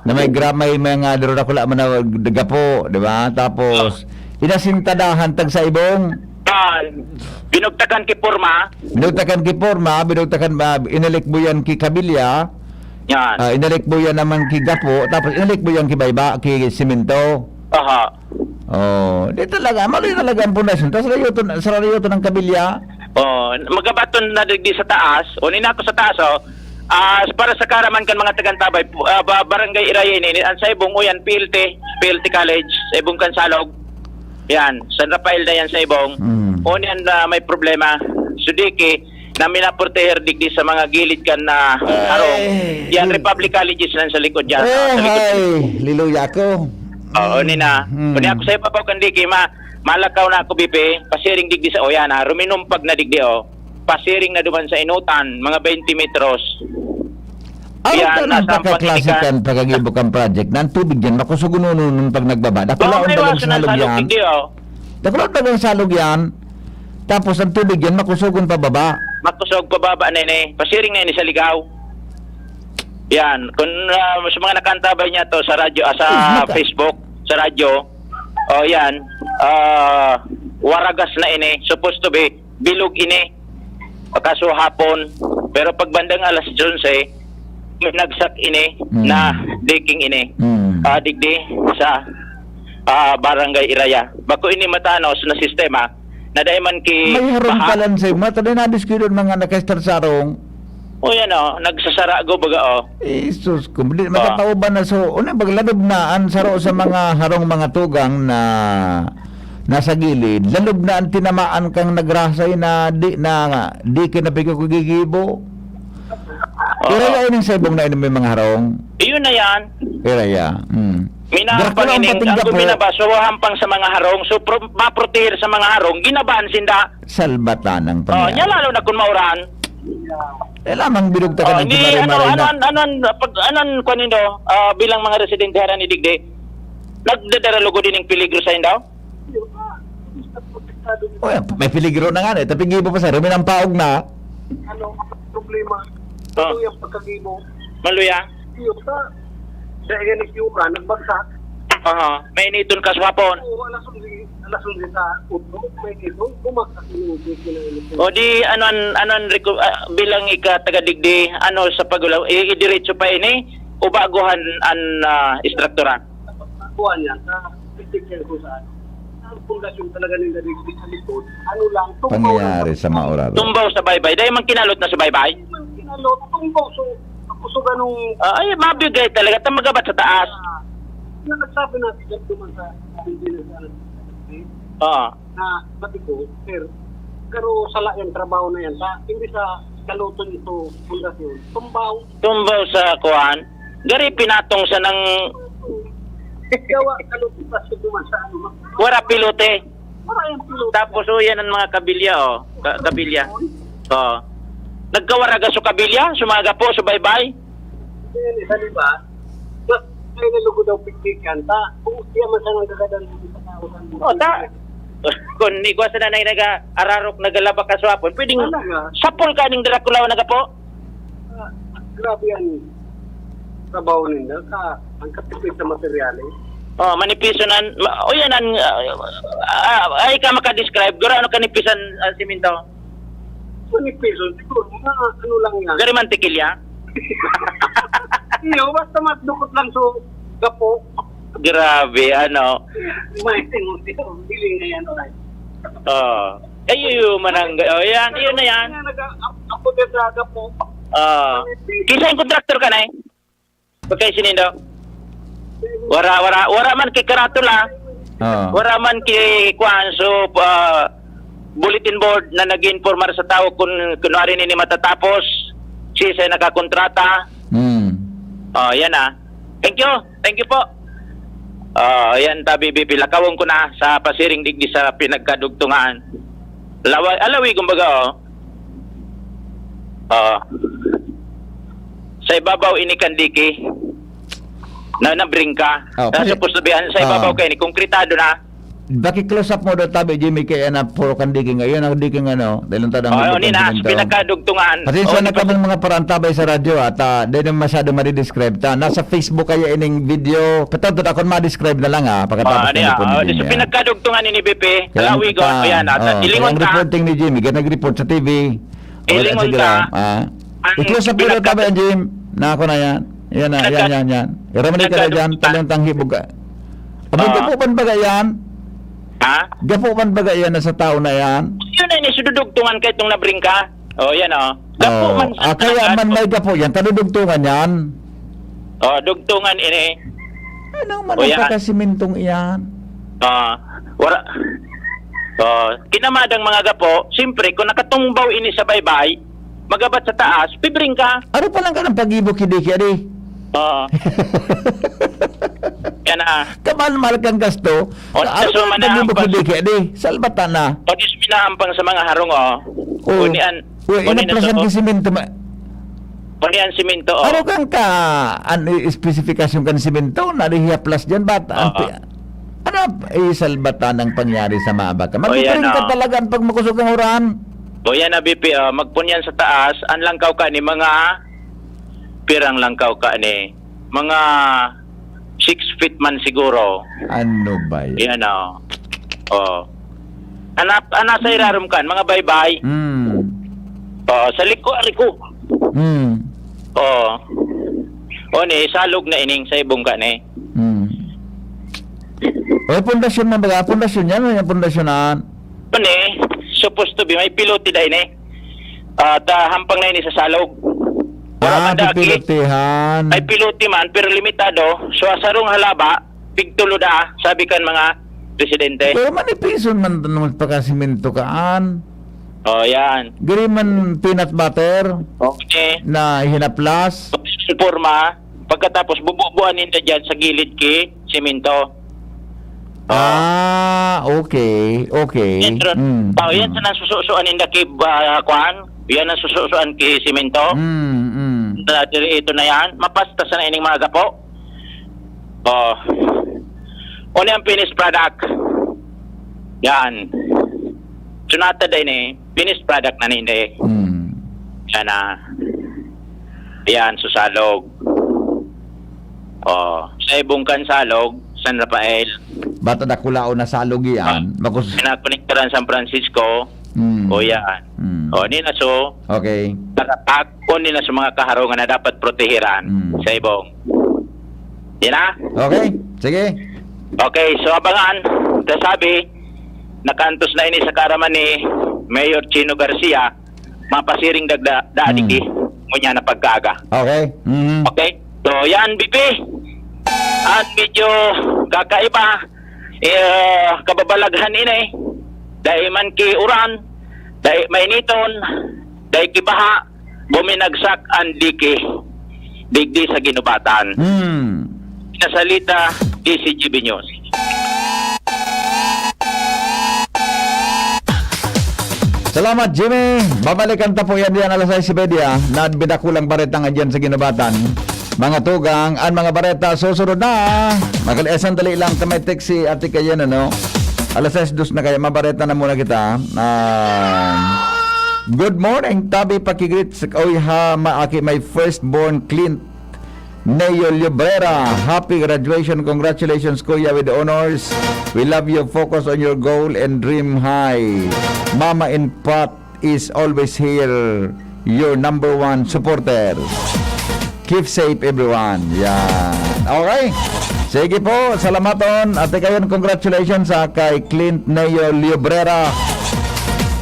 Na may mga darurakula man na gapo, di ba? Tapos, inasintadahan tagsaibong. Binugtakan ki porma, inalikbuyan ki kabilya. Yan. Inalikbuyan naman ki gapo, tapos inalikbuyan ki bayba, ki simento. Di talaga, mali talaga ang pundasyon. Tapos sarayuto ng kabilya. Magabaton na digdi sa taas, nina ko sa taas, Para sa karaman kan mga tagantabay, Barangay Iraya ini, ang sa ibong uyan, PLT College, sa ibong Kansalog. Yan, San Rafael na yan sa ibong. O niyan na may problema. Sudiki, na minaporteher digdi sa mga gilid kan na harong. Yan, Republic Colleges lang sa likod yan. Sa likod. Ay, liluya ko. Oo, nina. Kung ako sa ipapaw kan diki, malakaw na ako, BP, pasiring digdi sa oyan, ruminumpag na digdi, pasiring na duman sa inutan, mga 20 metros. Ano Yan, ka ng nasa pagkaklasikan pagkagibukang project? Nang tubig yan, makusugununo nung pag nagbaba. Dakulaon may tagang waso ng salog salog yan. digdi, Dakulaon tagang salog yan. Tapos ang tubig yan, makusugon pababa. Makusog pababa na ini, pasiring na ini sa ligaw. Yan, kung sa mga nakantabay niya to sa radyo, sa Facebook, sa radyo, yan, waragas na ini, supposed to be, bilog ini, kaso hapon, pero pag bandang alas 11, may nagsak ini, na diking ini, digdi sa Barangay Iraya. Bako ini matanos na sistema, na dahil man ki... May harong palan sa'yo. Matali na diskudon mga nakastar sarong. O yan nagsasara go baga Jesus ko, makatao ba na so, una bagladob na ang saro sa mga harong mga tugang na nasa gilid, lalob na ang tinamaan kang nagrasay na di kinapiko gigibo. Iraya yun sa ibong na inom yung mga harong. Iyon na yan. Iraya. Minahampang ining ang guminaba, so hampang sa mga harong, so maprotehir sa mga harong, ginabaan sinda. Salbatan ang pangyari. Nya lalo na kung mauran. Lamang binugta ka ng anon kanindo, bilang mga residente haran ni Digde, nagdadaralugo din ng peligro sa indaw? May peligro na nga tapi gibo pa sa rumi ng paog na. Ano problema? Ano yung pagkagibo? Maluya? Yung dahil ganit yung nagbagsak. May initon ka sa hapon. Oo, alas 11 sa utro, may ito, bumaksak yung O di, bilang taga Digdi, sa pagulaw, idiretso pa ini, o baguhan ang istruktura? Baguhan yan, sa picture ko saan. Ang pundasyon talaga nila Digdi sa likod, lang, pangyayari sa maurado. Tumbaw sa baybay, dahil man kinalot na sa baybay? Kinalot, tumbaw, so, ako ganung... ay, mabigay talaga, magabat sa taas. Nagsabi natin duman sa na pati ko, sir, pero sala yung trabaho na yan, hindi sa kaluton ito, pundasyon, tumbaw sa kuhan, gari pinatong sa ng... Gawa, kaluton pa siya duman sa wala pilote. Wala yung pilote. Tapos yan ang mga kabilya, kabilya. Nagkawaraga sa kabilya, sumaga po, subaybay. Isa diba, mas may nalugo daw piktikan, kung siya man sa nagkakadan sa tao. Kung ni ko sa nanay nag-ararok, nagalaba ka sa hapon, pwedeng sapol ka ning Dracula na po? Grabe yan. Trabaho nila, ang katipid sa materyales. Manipiso na, yan ay ka makadescribe, gura ano kanipisan siminto? Manipiso, siguro, lang yan. Gari man tikilya? Iyo, basta matdukot lang so gapo. Grabe, May tingong biling na yan. Yan, yun na yan. Ako din sa gapo. Kisa yung kontraktor ka na eh? Pagkay sinindo? Wara man kay karatula. Wara man kay kwan, so bulletin board na nag-informar sa tao kung kunwari ni matatapos, siya nakakontrata. Yan Thank you po. Yan tabi lakawon ko na sa pasiring digdi sa pinagkadugtungan. Alawi kumbaga sa ibabaw ini kandiki na nabringka. Supposed to be sa ibabaw kay ni konkretado na. Baki close up mo daw tabi Jimmy kay puro kandiki ngayon ang diking dahil tadang nina pinagkadugtungan. Pasensya na kaming mga parantabay sa radyo at di na masyado ma-describe nasa Facebook kaya ining video patutod ako ma-describe na lang pagkatapos so pinagkadugtungan ni BP alawi ko yan ilingon ka reporting ni Jimmy nag-report sa TV ilingon ka i-close up mo daw tabi Jim na ako na yan yan iramani ka na dyan talang tanghibog ka gapupan ba yan? Gapupan ba yan na sa tao na yan? Yun ay nisududugtungan kay itong nabringka. Oh, yan Gapo man sa kaya man may gapo yan, tanudugtungan yan. Dugtungan ini. Anong manapakasimintong iyan? Wala. Kinamadang mga gapo, siyempre, kung nakatungbaw ini sa baybay, magabat sa taas, pibring ka. Ano pa lang ka ng pag-ibok hindi? Yan Kamal kang gasto. Ano so, pa lang pag-ibok hindi? Salbatan na. Dis minahampang sa mga harong, Unian. Inaplasan ka simento. Unian simento, Ano kang specifikasyon kan simento? Narihiya plus dyan, ba't? Ano salbatan ang pangyari sa maabaka? Magpipiring ka talaga pag makusog ang uran. O yan na, BP, magpunyan sa taas, ang langkaw ka ni mga pirang langkaw ka ni mga 6 feet man siguro. Ano ba yan? Yan sa irarum kan, mga baybay. Sa liko. Ni, salog na ining sa ibong ka ni. Pundasyon man ba? Pundasyon yan? May pundasyonan? Supposed to be, may pilote da ini. Hampang na ini sa salog. Pilotihan. Ay pilote man, pero limitado. So, asarong halaba, pigtulo da, sabi kan mga presidente. Pero manipison man pagkasiminto kaan. Yan. Giri man peanut butter. Okay. Na hinaplas. Forma, pagkatapos bububuan nito dyan sa gilid ki, simento. Okay. Yan sa nasusuan in the cave, kwan. Yan ang susuan ki simento. Ito na yan. Mapasta sa na ining mga gapo. Ano ang finished product? Yan. Sunata din finished product na hindi. Yan Yan, susalog. Sa ibong kansalog, San Rafael. Bata na kulao na salog yan. Pinakonektaran San Francisco. Yan. Nina so. Okay. Nakatak nila sa mga kaharungan na dapat protehiran sa ibong. Yan na? Okay. Sige. Okay, so abangan. Sabi, nakantos na ini sa karaman ni Mayor Chino Garcia, mapasiring daadiki ngunya na pagkaga. Okay. Okay? So, yan, BP. At medyo kakaiba, kababalaghan ini. Dahil man ki uran, dahil mainiton, dahil ki baha, buminagsak ang diki. Digdi sa ginubatan. Nasalita, DCGB News. Salamat, Jimmy. Babalikan ta po yan alas 6:30. Nadbidakulang bareta nga dyan sa ginubatan. Mga tugang, ang mga bareta, susunod na. Sandali lang, may text si ate kayan, Alas 6:02 na kaya, mabareta na muna kita. Good morning, Tabi Pakigrit. My firstborn Clint Neo Librera. Happy graduation. Congratulations, Kuya, with the honors. We love you. Focus on your goal and dream high. Mama and Pat is always here. Your number one supporter. Keep safe, everyone. Yan. Okay. Sige po. Salamaton. At kayon, congratulations kay Clint Neo Librera.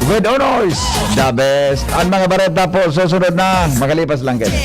With honors. The best. Ang mga bareta po, susunod na. Makalipas lang kayo.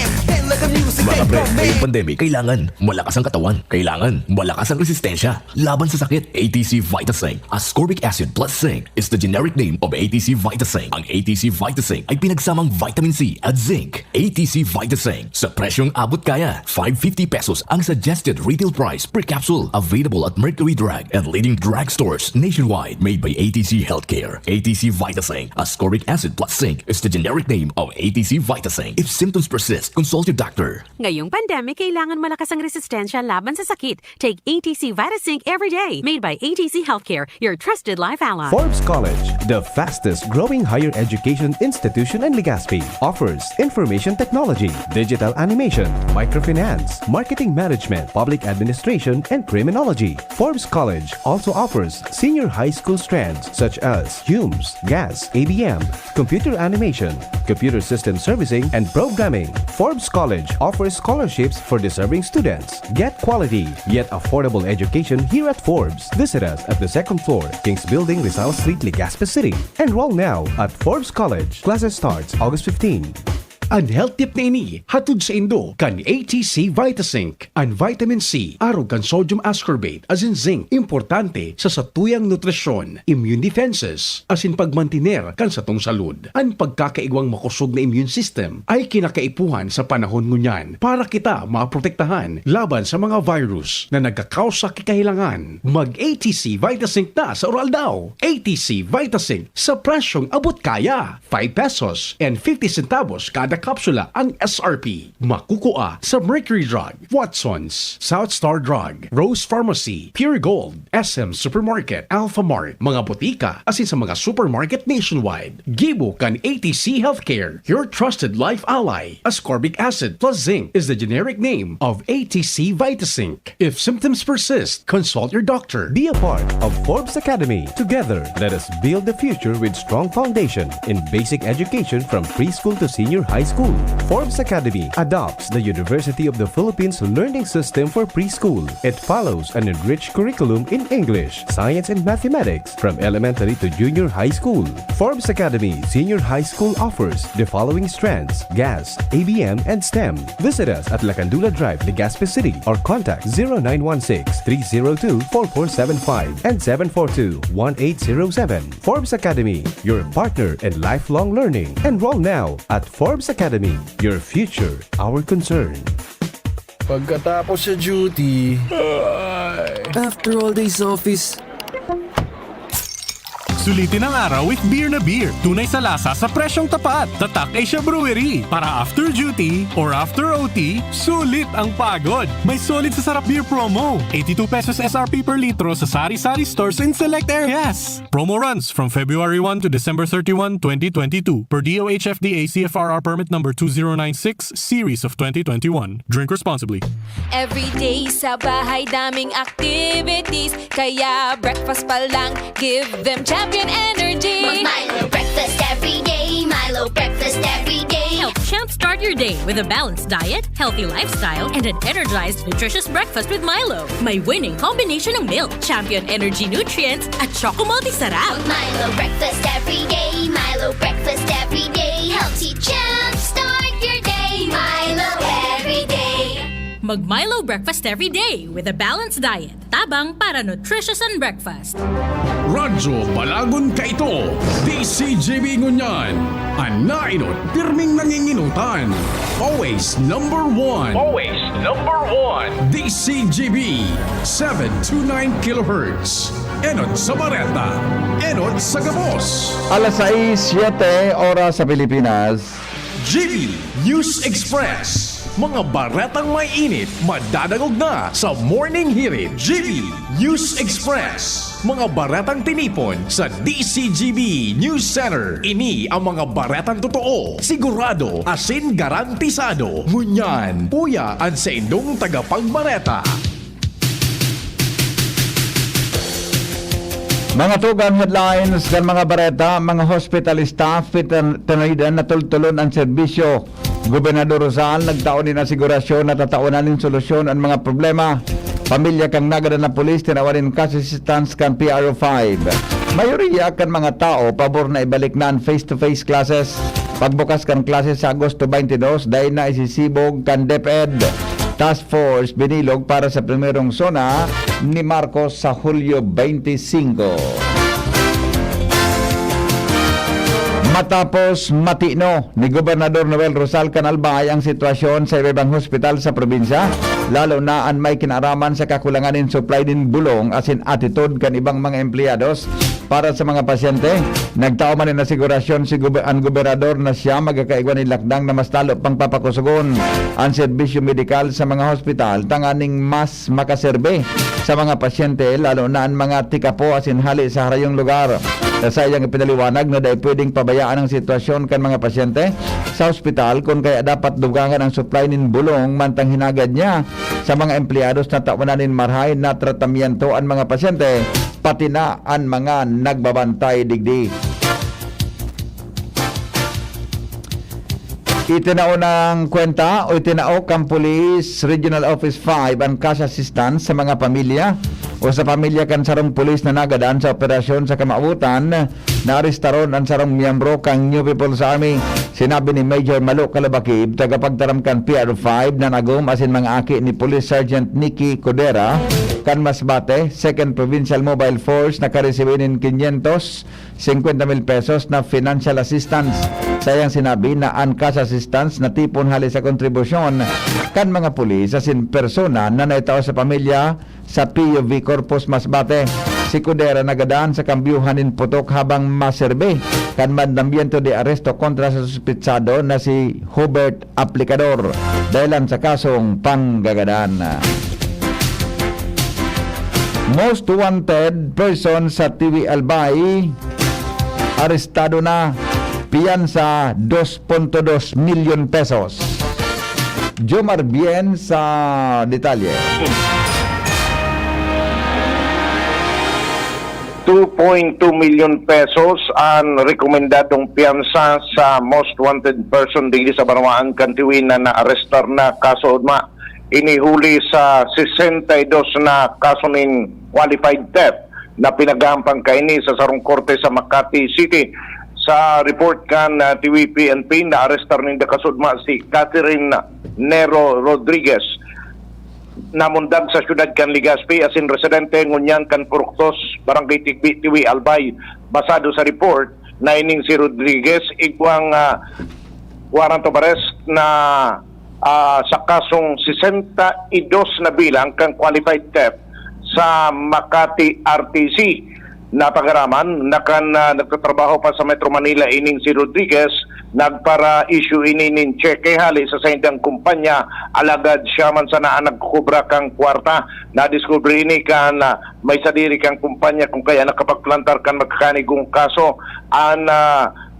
Mga pre, ngayong pandemic, kailangan malakas ang katawan. Kailangan malakas ang resistensya laban sa sakit. ATC VitaSync Ascorbic Acid plus Zinc is the generic name of ATC VitaSync. Ang ATC VitaSync ay pinagsamang vitamin C at zinc. ATC VitaSync sa presyong abot kaya. 550 pesos ang suggested retail price per capsule. Available at Mercury Drug and leading drugstores nationwide. Made by ATC Healthcare. ATC VitaSync Ascorbic Acid plus Zinc is the generic name of ATC VitaSync. If symptoms persist, consult your doctor. Ngayong pandemic, kailangan malakas ang resistensya laban sa sakit. Take ATC VitaSync every day. Made by ATC Healthcare, your trusted life ally. Forbes College, the fastest growing higher education institution in Legazpi, offers information technology, digital animation, microfinance, marketing management, public administration, and criminology. Forbes College also offers senior high school strands such as HUMS, GAS, ABM, computer animation, computer system servicing, and programming. Forbes College offers numerous scholarships for deserving students. Get quality yet affordable education here at Forbes. Visit us at the second floor, Kings Building, Rizal Street, Legazpi City. Enroll now at Forbes College. Classes starts August 15. Ang health tip na ini, hatod sa Indo, kan ATC Vitasync. Ang vitamin C, arog kan sodium ascorbate, as in zinc, importante sa satuyang nutrisyon, immune defenses, as in pagmantiner kan sa tong salud. Ang pagkakaigwang makusog na immune system ay kinakaipuhan sa panahon ngunyan para kita maprotektahan laban sa mga virus na nagkakausa kikahilangan. Mag-ATC Vitasync na sa oral daw. ATC Vitasync sa presyong abot kaya. 5 pesos and 50 centavos kada kapsula ang SRP. Makukuha sa Mercury Drug, Watsons, South Star Drug, Rose Pharmacy, Pure Gold, SM Supermarket, Alpha Mart, mga botika, asin sa mga supermarket nationwide. Gibo kan ATC Healthcare, your trusted life ally. Ascorbic acid plus zinc is the generic name of ATC Vitasync. If symptoms persist, consult your doctor. Be a part of Forbes Academy. Together, let us build the future with strong foundation in basic education from preschool to senior high school. Forbes Academy adopts the University of the Philippines learning system for preschool. It follows an enriched curriculum in English, science, and mathematics from elementary to junior high school. Forbes Academy Senior High School offers the following strands: GAS, ABM, and STEM. Visit us at Lacandula Drive, Legazpi City, or contact 0916-302-4475 and 742-1807. Forbes Academy, your partner in lifelong learning. Enroll now at Forbes Academy. Your future, our concern. Pagkatapos sa duty, after all days office, sulitin ang araw with beer na beer. Tunay sa lasa sa presyong tapat. Tatak Asia Brewery. Para after duty or after OT, sulit ang pagod. May solid sa sarap beer promo. 82 pesos SRP per litro sa sari-sari stores in select areas. Promo runs from February 1 to December 31, 2022 per DOH FDA CFRR permit number 2096 series of 2021. Drink responsibly. Every day sa bahay daming activities, kaya breakfast pa lang give them champion energy. Milo breakfast every day. Milo breakfast every day. Help champ start your day with a balanced diet, healthy lifestyle, and an energized, nutritious breakfast with Milo. May winning combination ng milk, champion energy nutrients, at Choco Multi-Sarap. Milo breakfast every day. Milo breakfast every day. Healthy champ start your day. Milo every day. Mag-Milo breakfast every day with a balanced diet. Tabang para nutritious and breakfast. Radyo Balagon ka ito. DCGB Ngunyan. Anainot, pirming nanginginutan. Always number one. Always number one. DCGB 729 kHz. Enot sa Bareta. Enot sa Gabos. Alas 6:07 oras sa Pilipinas. GB News Express. Mga baretang may init, madadagog na sa Morning Hirit. GB News Express. Mga baretang tinipon sa DCGB News Center. Ini ang mga baretang totoo, sigurado, asin garantisado. Ngunyan, puya ang sa indong tagapagbareta. Mga tugang headlines kan mga bareta, mga hospital staff tanahidan na tultulon ang serbisyo. Gobernador Rizal nagtaon din asigurasyon na tataunan din solusyon ang mga problema. Pamilya kang nagada na pulis tinawarin assistance kan PRO5. Mayoriya kan mga tao pabor na ibalik na ang face-to-face classes. Pagbukas kan classes sa Agosto 22, dahil na isisibog kan DepEd. Task Force binilog para sa primerong zona ni Marcos sa Hulyo 25. Matapos matino ni Gobernador Noel Rosal Canalbay ang sitwasyon sa ibang hospital sa probinsya, lalo na ang may kinaraman sa kakulangan in supply din bulong asin attitude kan ibang mga empleyados para sa mga pasyente. Nagtao man na sigurasyon si ang gobernador na siya magkakaigwan ni lakdang na mas talo pang papakusugon ang serbisyo medikal sa mga hospital tanganing mas makaserbe sa mga pasyente, lalo na ang mga tikapo asin hali sa harayong lugar. Sayang ipinaliwanag na dahil pwedeng pabayaan ang sitwasyon kan mga pasyente sa ospital kung kaya dapat dugangan ang supply nin bulong mantang hinagad niya sa mga empleyados na tawanan nin marhay na tratamiento ang mga pasyente pati na ang mga nagbabantay digdi. Itinao ng kwenta o itinao kang Police Regional Office 5 ang cash assistance sa mga pamilya o sa pamilya kan sarong pulis na nagadaan sa operasyon sa kamautan na aristaron ang sarong miyembro kang New People's Army. Sinabi ni Major Malo Calabakib, tagapagtaram kan PR5 na nagum asin mga aki ni Police Sergeant Nicky Codera kan Masbate, 2nd Provincial Mobile Force na karesibinin 550,000 pesos na financial assistance. Sayang sinabi na ang cash assistance na tipon hali sa kontribusyon kan mga pulis asin persona na naitaw sa pamilya sa PUV Corpus Masbate. Si Codera nagadaan sa kambyuhanin putok habang maserbe kan mandambiento de aresto kontra sa suspitsado na si Hubert Aplicador dahilan sa kasong panggagadaan. Most wanted person sa TV Albay arestado na, piyansa 2.2 million pesos. Jomar Bien sa detalye. 2.2 million pesos ang rekomendadong piyansa sa most wanted person dili sa Banawaan Kantiwin na naarestar na kaso ma inihuli sa 62 na kaso ning qualified theft na pinagampang kaini sa sarong korte sa Makati City. Sa report kan TVPNP na arestar ning kasudma si Catherine Nero Rodriguez namundag sa syudad kan Legazpi asin residente ngunyan kan Puruktos, Barangay Tigbi, Tiwi, Albay. Basado sa report na ining si Rodriguez igwang warrant of arrest na sa kasong 62 na bilang kang qualified theft sa Makati RTC. Napagaraman na kan nagtatrabaho pa sa Metro Manila ining si Rodriguez nagpara issue ini nin cheque hali sa saindang kumpanya alagad siya man sana nagkubra kang kwarta na discover ini kan may sadiri kang kumpanya kung kaya nakapagplantar kan magkakanigong kaso an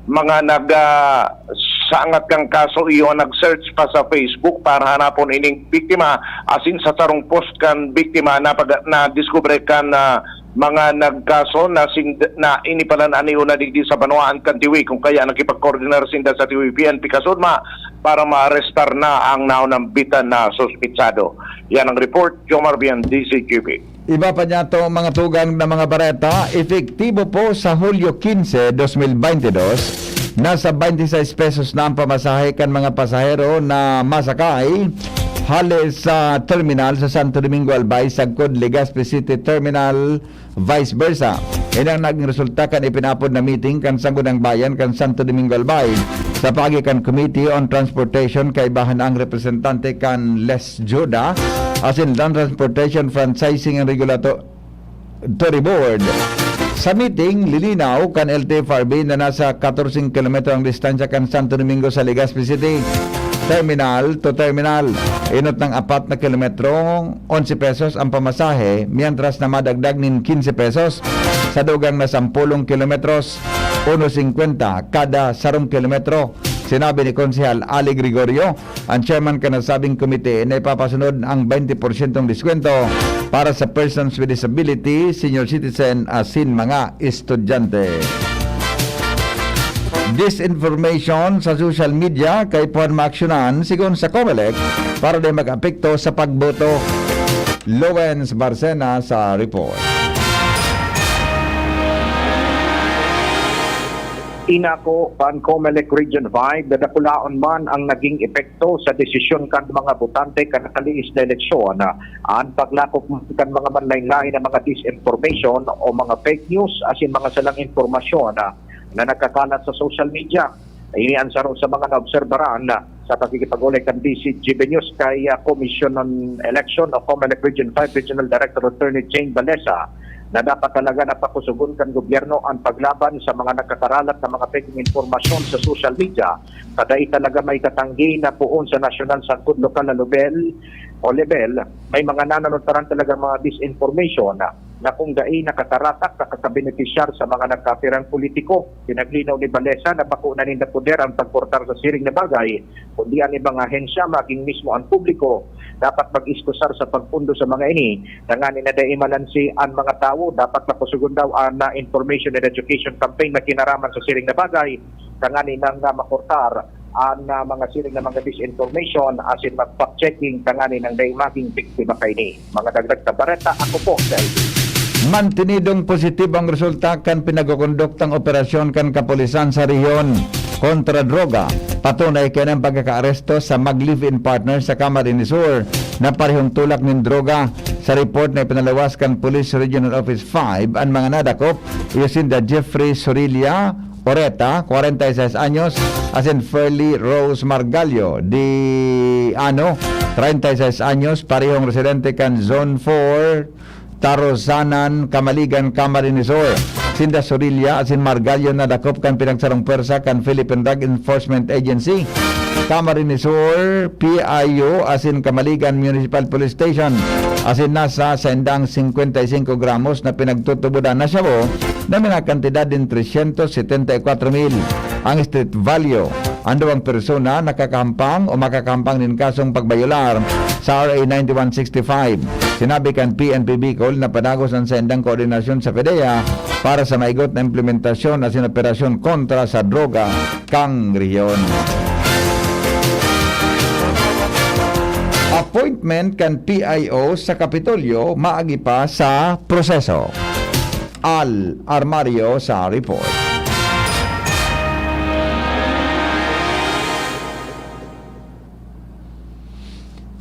mga nagsaangat kang kaso iyo nag-search pa sa Facebook para hanapon ining biktima asin sa tarong post kan biktima na discover kan mga nagkaso na inipalan aniyo na digdi sa Banawaan Kantiwi kung kaya nakipag-coordinar sinda sa TVPNP kasudma para ma-arrestar na ang naunang bitan na suspitsado. Yan ang report, Jomar Bian, DCQP. Iba pa niya to mga tugang na mga bareta, efektibo po sa Hulyo 15, 2022, nasa 26 pesos na ang pamasahe kan mga pasahero na masakay hali sa terminal sa Santo Domingo Albay, Sagkod, Legazpi City Terminal, vice versa. Inang naging resulta kan ipinapod na meeting kan Sangguniang Bayan kan Santo Domingo Albay sa pagikan Committee on Transportation kay bahan ang representante kan Les Joda asin Land Transportation Franchising and Regulatory Board. Sa meeting, lilinaw kan LTFRB na nasa 14 km ang distansya kan Santo Domingo sa Legazpi City terminal to terminal. Inot ng 4 na kilometro, 11 pesos ang pamasahe, mientras na madagdag nin 15 pesos sa dugang na 10 kilometros, 1.50 kada 10 kilometro. Sinabi ni Konsehal Ali Gregorio, ang chairman ka nasabing komite na ipapasunod ang 20% diskwento para sa persons with disability, senior citizen, asin mga estudyante. Disinformation sa social media kay puan maaksyonan sigon sa COMELEC para di mag-apekto sa pagboto. Lowens Barcena sa report. Inako pan COMELEC Region 5 dadakulaon man ang naging epekto sa desisyon kan mga botante kan nakaliis na eleksyon ang paglakop kan mga manlain-lain na mga disinformation o mga fake news asin mga salang informasyon na nakakalat sa social media. Inian sa mga naobserbaran sa pagkikipag-ulit kan DCGB News kay Commission on Election of COMELEC Region 5 Regional Director Attorney Jane Balesa na dapat talaga napakusugon kan gobyerno ang paglaban sa mga nakakaralat na mga fake informasyon sa social media. Kadai talaga may katanggi na puon sa national sangkod lokal na level, may mga nananotaran talaga mga disinformation na kung dai nakataratak, nakakabenepisyar sa mga nagkapirang politiko. Pinaglinaw ni Balesa na bako na ninda poder ang pagportar sa siring na bagay, kundi ang ibang ahensya, maging mismo ang publiko, dapat mag-iskusar sa pagpundo sa mga ini. Nanganin na dai malansi ang mga tao, dapat mapusugon daw ang information and education campaign na kinaraman sa siring na bagay. Nanganin nang makortar ang mga siring na mga disinformation asin mag-fact-checking tangani ng daymaking biktima kay ni. Mga dagdag sa bareta, ako po sa LB. Mantinidong positibong resulta kan pinagkukonduktang operasyon kan kapulisan sa rehiyon kontra droga. Patunay kaya ng pagkakaaresto sa mag-live-in partner sa Camarines Sur na parehong tulak ng droga. Sa report na ipinalawas kan Police Regional Office 5, ang mga nadakop Yosinda Jeffrey Sorilla Oreta, 46 anyos, asin Ferly Rose Margallo di 36 anyos, parehong residente kan Zone 4 Tarozanan, Kamaligan, Camarines Sur. Sinda Sorilla asin Margallo na dakop kan pinagsarong pwersa kan Philippine Drug Enforcement Agency, Camarines Sur, PIO asin Kamaligan Municipal Police Station. Asin nasa sendang 55 gramos na pinagtutubudan na siya na may kantidad din 374,000. Ang street value. Ang duwang persona nakakampang o makakampang din kasong pagbayular sa RA 9165. Sinabi kan PNP Bicol na padagos ang sendang koordinasyon sa PDEA para sa maigot na implementasyon at operasyon kontra sa droga kang rehiyon. Appointment kan PIO sa Kapitolyo maagi pa sa proseso. Al Armario sa report.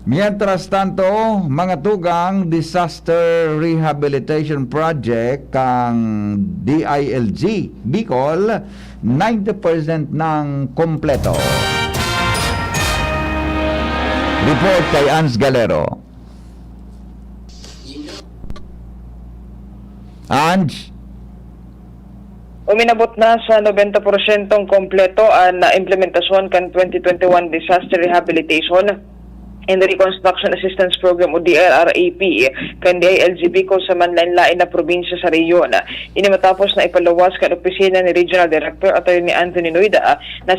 Mientras tanto, mga tugang Disaster Rehabilitation Project kang DILG Bicol 90% ng kompleto. Report kay Ans Galero. Ans? Uminabot na sa 90% kompleto ang implementasyon kan 2021 Disaster Rehabilitation and Reconstruction Assistance Program o DRRAP kan DILG Bicol sa manlain-lain na probinsya sa rehiyon. Ini matapos na ipalawas kan opisina ni Regional Director Attorney Anthony Noida na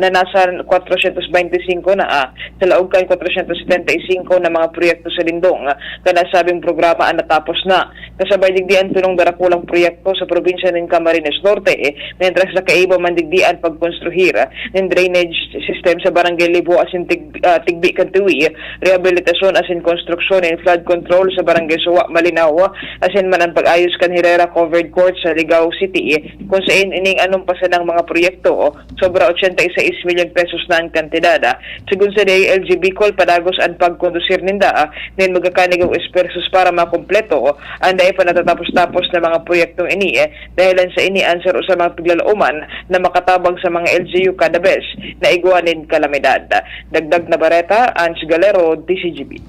nasa 425 na sa laog kan 475 na mga proyekto sa lindong kan nasabing programa ang natapos na. Kasabay digdian tunong darakulang proyekto sa probinsya ng Camarines Norte mientras nakaiba man digdian pagkonstruhir ng drainage system sa Barangay Libo asin Tigbi kan Tuwi, rehabilitasyon asin konstruksyon and flood control sa Barangay Suwa, Malinaw, asin man ang pag-ayos kan Herrera Covered Court sa Ligao City, kung saan ining anong pasa ng mga proyekto, sobra 86 million pesos na ang kantidad. Sigun sa DILG Bicol, padagos ang pagkondusir ninda, nin magkakanigaw espersos para makompleto, ang dahil pa natatapos-tapos na mga proyektong ini, dahilan sa ini answer sa mga paglalauman na makatabang sa mga LGU kada bes na iguanin kalamidad. Dagdag na bareta, Ans Galero, DCGB.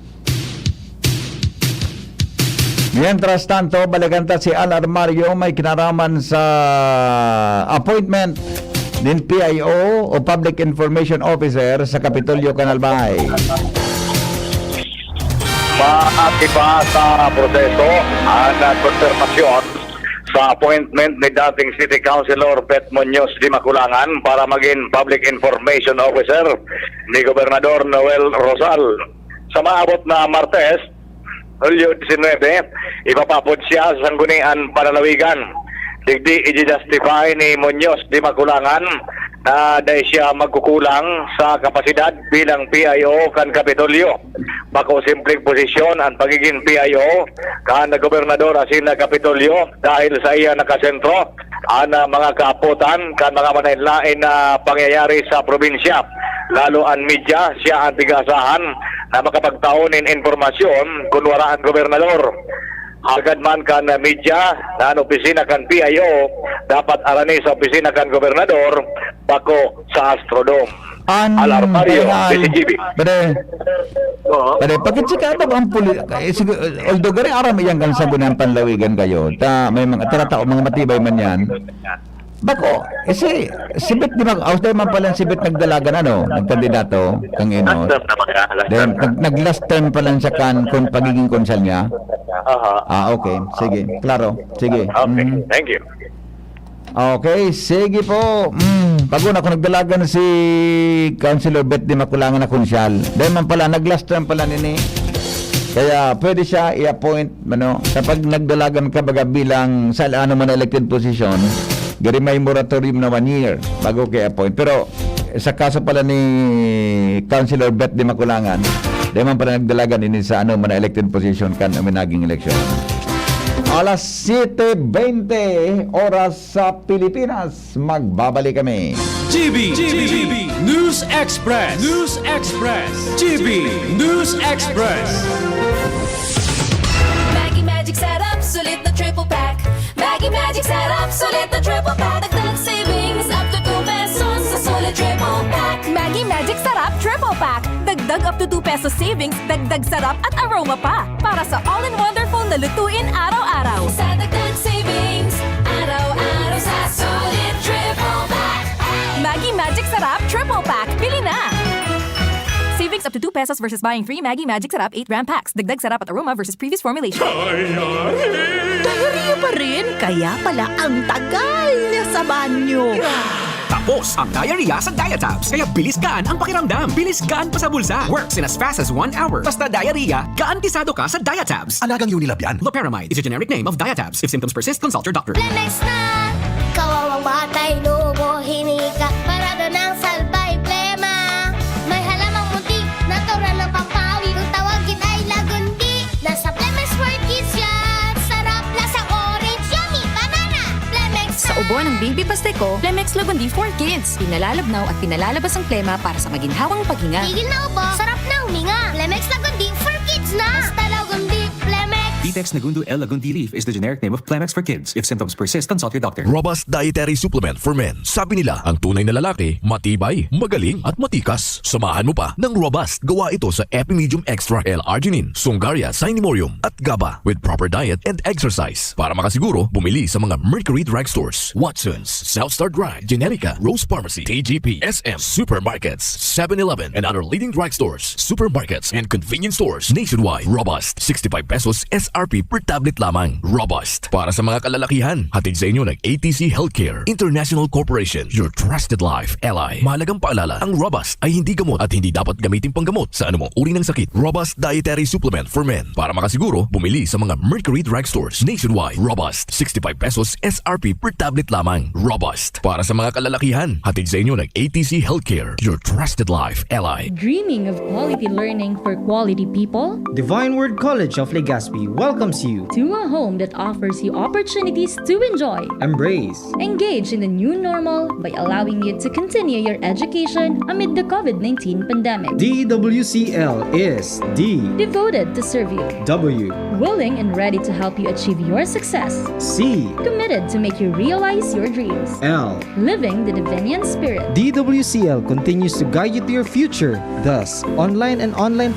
Mientras tanto, balikanta si Al Armario may kinaraman sa appointment ng PIO o Public Information Officer sa Kapitolyo, Canalbay. Maatiba sa proseso ang konfirmasyon sa appointment ni dating City Councilor Bet Muñoz di Maculangan para maging Public Information Officer ni Gobernador Noel Rosal. Sa maabot na Martes, Hulyo 19, ipapapod siya sa Sanggunian Panalawigan. Digdi i-justify ni Muñoz di Maculangan na dahil siya magkukulang sa kapasidad bilang PIO kan Kapitolyo. Bako simpleng posisyon ang pagiging PIO kan na gobernador asin na Kapitolyo dahil sa iya nakasentro ang mga kaaputan kan mga manlain na pangyayari sa probinsya. Lalo ang media, siya ang tigasahan na makapagtaunin informasyon kung wala ang gobernador. Agad man kan media na ang opisina kan PIO dapat arani sa opisina kan gobernador bako sa Astrodome. Al Armario, DCGB. Pare, pagkitsika ito ang although gari aram iyang kan Sanggunian Panlawigan kayo, may mga taratao, mga matibay man yan. Bako, sibit di ba, ausday man pala sibit nagdalagan nagkandidato, kang ino. Then, nag-last term pa lang siya kung pagiging konsal niya. Okay, sige, klaro, sige. Okay, thank you. Okay, sige po. Paguna ako nagdalagan si Councilor Bet di Maculangan na konsyal. Dahil man pala, nag-last term pala nini. Kaya pwede siya i-appoint, kapag nagdalagan ka baga bilang sa mo na elected position, gari may moratorium na 1 year bago kay appoint. Pero sa kaso pala ni Councilor Beth Di Maculangan, di man pala nagdalagan ini sa mana elected position kan naging eleksyon. Alas 7:20 oras sa Pilipinas. Magbabalik kami. GB News Express. GB News Express. Maggie Magic Setup, sulit na triple pack. Maggie Magic Setup, sulit na triple pack. Dagdag savings up to 2 pesos sa sulit triple pack. Maggie Magic Sarap Triple Pack. Dagdag up to 2 pesos savings, dagdag sarap at aroma pa. Para sa all-in-wonderful na lutuin araw-araw. Sa dagdag savings, araw-araw sa sulit triple pack. Maggie Magic Sarap Triple Pack. Pili na! Savings up to 2 pesos versus buying free Maggie Magic Sarap 8-gram packs. Dagdag sarap at aroma versus previous formulation. Diarrhea pa rin, kaya pala ang tagal niya sa banyo. Tapos ang diarrhea sa Diatabs. Kaya bilis gaan ang pakiramdam. Bilis gaan pa sa bulsa. Works in as fast as 1 hour. Basta diarrhea, garantisado ka sa Diatabs. Alagang Unilab yan. Loperamide is a generic name of Diatabs. If symptoms persist, consult your doctor. Plemex na! Kawawang batay, lumo, hinika. Parado ng salbay, plema. May halamang munti, natural ng pampawi. Kung tawagin ay lagundi. Nasa Plemex for Kids yan. Sarap, lasang orange, yummy, banana. Plemex Sa ubo ng baby pasteco, Plemex Lagundi for Kids. Pinalalabnaw at pinalalabas ang plema para sa maginhawang paghinga. Tigil na ubo, sarap na huminga. Plemex Lagundi for Kids na. Basta Lagundi, Plemex. Vitex Nagundo L. Lagundi Leaf is the generic name of Plemex for Kids. If symptoms persist, consult your doctor. Robust dietary supplement for men. Sabi nila, ang tunay na lalaki, matibay, magaling at matikas. Samahan mo pa ng Robust. Gawa ito sa Epimedium Extra L-Arginine, Songaria Cynemorium at GABA with proper diet and exercise. Para makasiguro, bumili sa mga Mercury Drugstores, Watson's, Southstar Drug, Generica, Rose Pharmacy, TGP, SM, Supermarkets, 7-Eleven, and other leading drugstores, supermarkets, and convenience stores nationwide. Robust, 65 pesos SRP per tablet lamang. Robust. Para sa mga kalalakihan, hatid sa inyo ng ATC Healthcare International Corporation, your trusted life ally. Mahalagang paalala, ang Robust ay hindi gamot at hindi dapat gamitin panggamot sa anumang uri ng sakit. Robust dietary supplement for men. Para makasiguro, bumili sa mga Mercury Drugstores nationwide. Robust, 65 pesos SRP per tablet lamang. Robust. Para sa mga kalalakihan, hatid sa inyo ng ATC Healthcare, your trusted life ally. Dreaming of quality learning for quality people? Divine Word College of Legazpi welcomes you To a home that offers you opportunities to enjoy, embrace, engage in the new normal by allowing you to continue your education amid the COVID-19 pandemic. DWCL is D, Devoted to serve you, W, willing and ready to help you achieve your success, C, committed to make you realize your dreams, L. living the Divinian spirit. DWCL continues to guide you to your future. Thus, online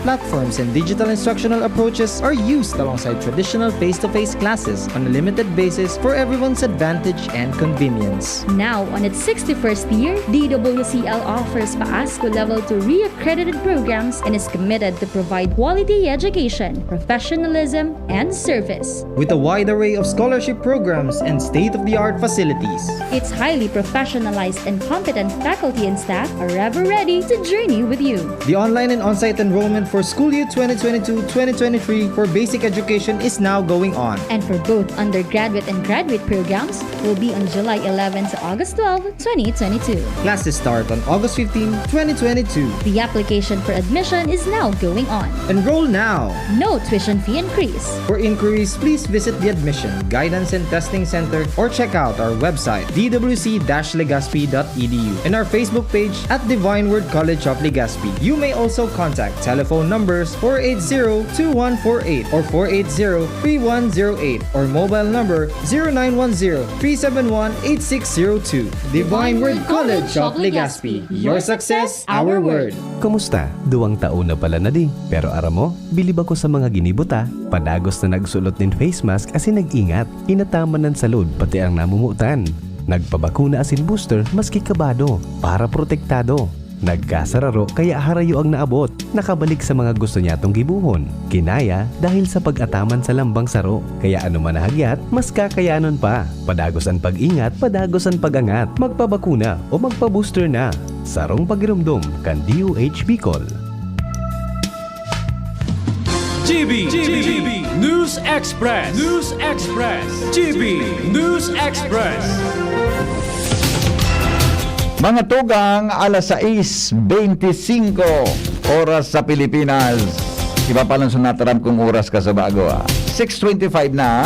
platforms and digital instructional approaches are used alongside traditional face-to-face classes on a limited basis for everyone's advantage and convenience. Now, on its 61st year, DWCL offers PAASCO Level 2 re-accredited programs and is committed to provide quality education, professionalism, and service. With a wide array of scholarship programs and state-of-the-art facilities. Its highly professionalized and competent faculty and staff are ever ready to journey with you. The online and on-site enrollment for school year 2022-2023 for basic education is now going on. And for both undergraduate and graduate programs will be on July 11 to August 12, 2022. Classes start on August 15, 2022. The application for admission is now going on. Enroll now. No tuition fee increase. For inquiries, please visit the Admission, Guidance and Testing Center or check out our website dwc-legazpi.edu and our Facebook page at Divine Word College of Legazpi. You may also contact telephone numbers 480-2148 or 480-3108 or mobile number 0910-371-8602. Divine Word College of Legazpi. Your success, our word. Kumusta? 2 taon na pala na di. Pero aram mo, bilib ako sa mga ginibuta. Padagos na nagsulot din face mask asin nag-ingat. Inataman ng salud pati ang namumutan. Nagpabakuna asin booster maski kabado para protektado. Nagkasararo kaya harayo ang naabot. Nakabalik sa mga gusto niya tong gibuhon. Kinaya dahil sa pag-ataman sa lambang saro. Kaya ano man nahagyat, mas kakayanon pa. Padagos ang pag-ingat, padagos ang pag-angat. Magpabakuna o magpa-booster na. Sarong pagirumdum kan DOH Bicol. GB News Express. GB News Express. Mga tugang, alas 6:25 oras sa Pilipinas. Iba pa lang sunataram kung oras ka sa bago. 6:25 na.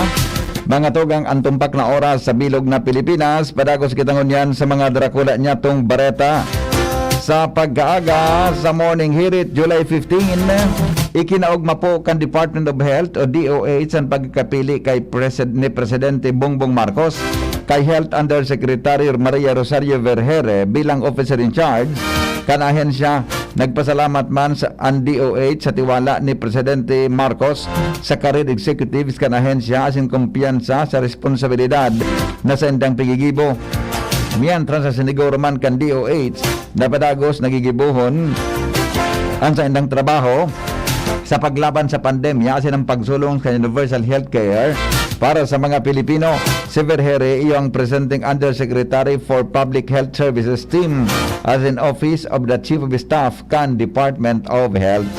Mga tugang, ang tumpak na oras sa bilog na Pilipinas. Padagos kitangon yan sa mga Dracula niya tong Bareta. Sa pagkaaga sa morning hirit, July 15, ikinaugma po kan Department of Health o DOH ang pagkapili kay ni Presidente Bongbong Marcos kay Health Undersecretary Maria Rosario Vergere bilang officer in charge. Kan ahensya, nagpasalamat man sa ang DOH sa tiwala ni Presidente Marcos sa career executives kan ahensya asin kumpiyansa sa responsibilidad na sa indang pigigibo. Mientras sa siniguro man kan DOH na padagos nagigibuhon ang sa indang trabaho sa paglaban sa pandemya asin ang pagsulong sa universal healthcare para sa mga Pilipino. Si Vergere iyong presenting Undersecretary for Public Health Services team as in Office of the Chief of Staff kan Department of Health.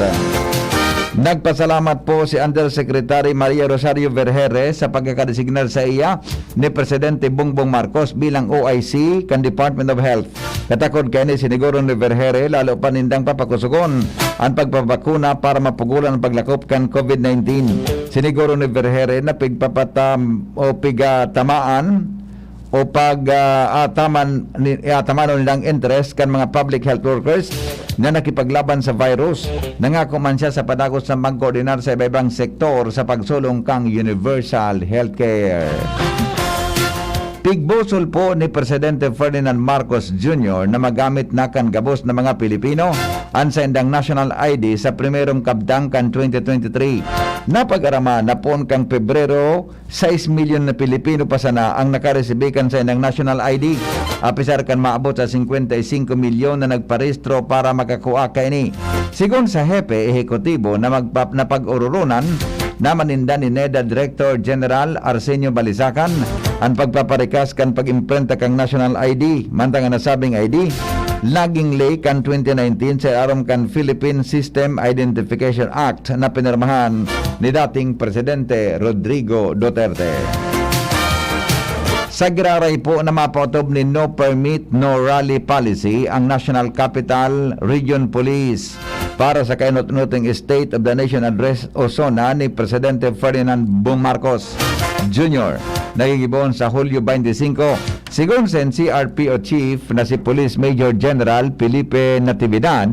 Nagpasalamat po si Undersecretary Maria Rosario Vergere sa pagkakadesignar sa iya ni Presidente Bongbong Marcos bilang OIC kan Department of Health. Katakod kay ni siniguro ni Vergere lalo pa nindang papakusugon ang pagpapakuna para mapugulan ang paglakop kan COVID-19. Siniguro ni Vergere na pigpapatam o pigatamaan o taman nilang interest kan mga public health workers na nakipaglaban sa virus. Nangako man siya sa padagos na magkoordinar sa iba-ibang sektor sa pagsulong kang universal healthcare. Pigbusol po ni Presidente Ferdinand Marcos Jr. na magamit na kan gabos na mga Pilipino ang sa indang national ID sa primerong kabdang kan 2023. Napag-arama na po kang Pebrero, 6 milyon na Pilipino pa sana ang nakaresibikan sa indang national ID. Apisar kan maabot sa 55 milyon na nagparehistro para makakuha kay ni. Sigon sa hepe ehekutibo na pag-ururunan na maninda ni NEDA Director General Arsenio Balisacan ang pagpaparikas kan pag-imprenta kang national ID. Mantang ang nasabing ID laging lay kan 2019 sa aram kan Philippine System Identification Act na pinirmahan ni dating Presidente Rodrigo Duterte. Sa giraray po na mapautob ni No Permit, No Rally Policy ang National Capital Region Police para sa kainot-nuting State of the Nation Address o SONA ni Presidente Ferdinand Marcos Jr. Nagigibon sa Hulyo 25. Sigon sa CRPO Chief na si Police Major General Felipe Natividad,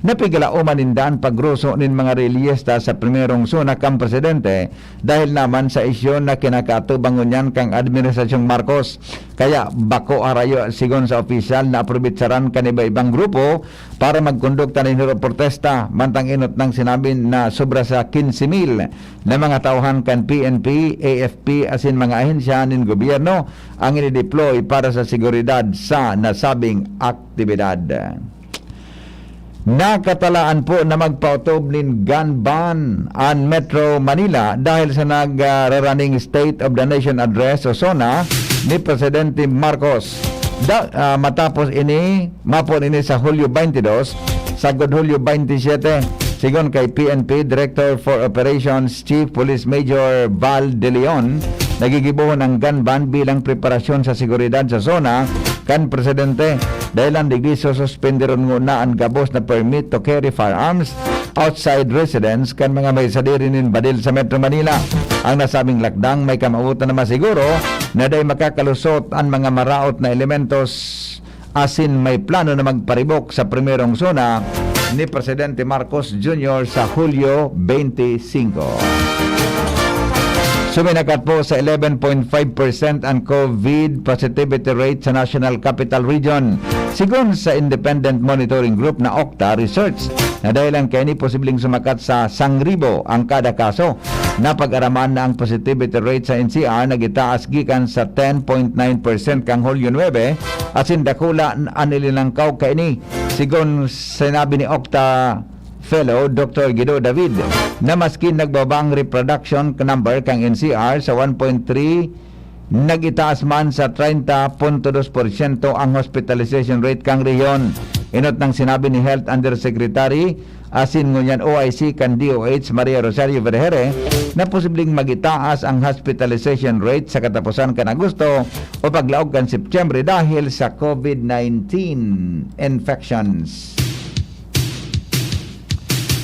napigala umanindan pagruso nin mga reliyesta sa primerong suna kang presidente dahil naman sa isyo na kinakatubangon yan kang Administrasyong Marcos. Kaya bako arayo sigon sa opisyal na aprobitsaran kan iba-ibang grupo para magkondukta ng protesta. Mantang inot ng sinabi na sobra sa 15,000 na mga tauhan kan PNP, AFP asin mga ahensya nin gobyerno ang ini-deploy para sa seguridad sa nasabing aktibidad. Nakatalaan po na magpautob nin gun ban ang Metro Manila dahil sa nagraraning State of the Nation Address o SONA ni Presidente Marcos. Matapos ini, mapon ini sa Hulyo 22, sagod Hulyo 27, sigon kay PNP Director for Operations Chief Police Major Val De Leon, nagigibuhon ang gun ban bilang preparasyon sa seguridad sa zona kan presidente dahil ang digdi suspenderon muna ang gabos na permit to carry firearms outside residence kan mga may sadirinin badil sa Metro Manila. Ang nasabing lakdang may kamautan na masiguro na day makakalusot ang mga maraot na elementos asin may plano na magparibok sa primerong zona ni Presidente Marcos Jr. sa Hulyo 25. Suminakat po sa 11.5% ang COVID positivity rate sa National Capital Region. Sigon sa Independent Monitoring Group na Okta Research, na dahilan kaya ni posibleng sumakat sa 1,000 ang kada kaso. Napag-araman na ang positivity rate sa NCR nagitaas gikan sa 10.9% kang Hulyo 9 at sindakula anilinangkaw kaya ni. Sigon sinabi ni Okta Fellow Dr. Guido David na maski nagbabang reproduction number kang NCR sa 1.3, nagitaas man sa 30.2% ang hospitalization rate kang rehiyon. Inot nang sinabi ni Health Undersecretary asin ngunyan OIC kan DOH Maria Rosario Vergere na posibleng magitaas ang hospitalization rate sa katapusan kan Agosto o paglaog kan Setyembre dahil sa COVID-19 infections.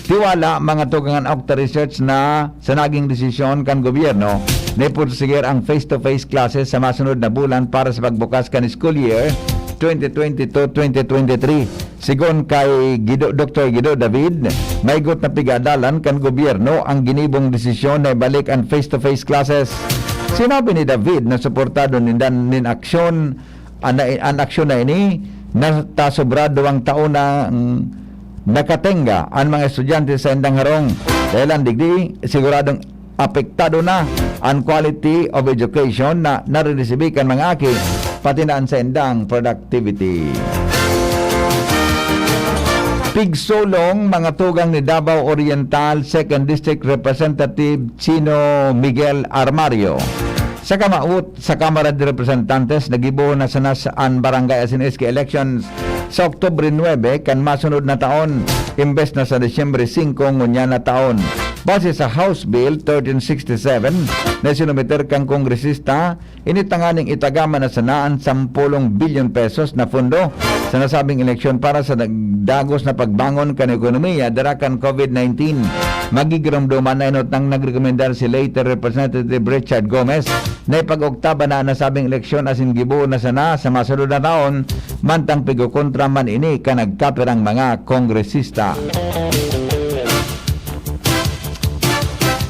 Tiwala mga tugangan Octa Research na sa naging desisyon kan gobyerno na ipursigir ang face-to-face classes sa masunod na bulan para sa pagbukas kan school year 2022-2023. Sigon kay Dr. Guido David, maygot na pigadalan kan gobyerno ang ginibong desisyon na ibalik ang face-to-face classes. Sinabi ni David na suportado nin aksyon ang aksyon na ini na tasobrado ang taon na nakatenga ang mga estudyante sa indang harong dahil ang digdi siguradong apektado na ang quality of education na nariresibikan mga aki pati na ang sa indang productivity. Pigsulong mga tugang ni Davao Oriental 2nd District Representative Chino Miguel Armario sa kamaut sa Kamara de Representantes nagibo na sana saan barangay SNSK elections sa Oktubre 9 kan masunod na taon imbes na sa Disyembre 5 ngunya na taon. Base sa House Bill 1367 na sinumiter kang kongresista, initanganing itagama na sanaan 10 bilyon pesos na pondo sa nasabing eleksyon para sa dagos na pagbangon kan ekonomiya dara kan COVID-19. Magigiramduman na inot nang nagrekomendar si later Representative Richard Gomez na ipag-oktaba na nasabing eleksyon asin gibuo na sana sa masunod na taon mantang pigukontra man ini ka nagkapirang mga kongresista.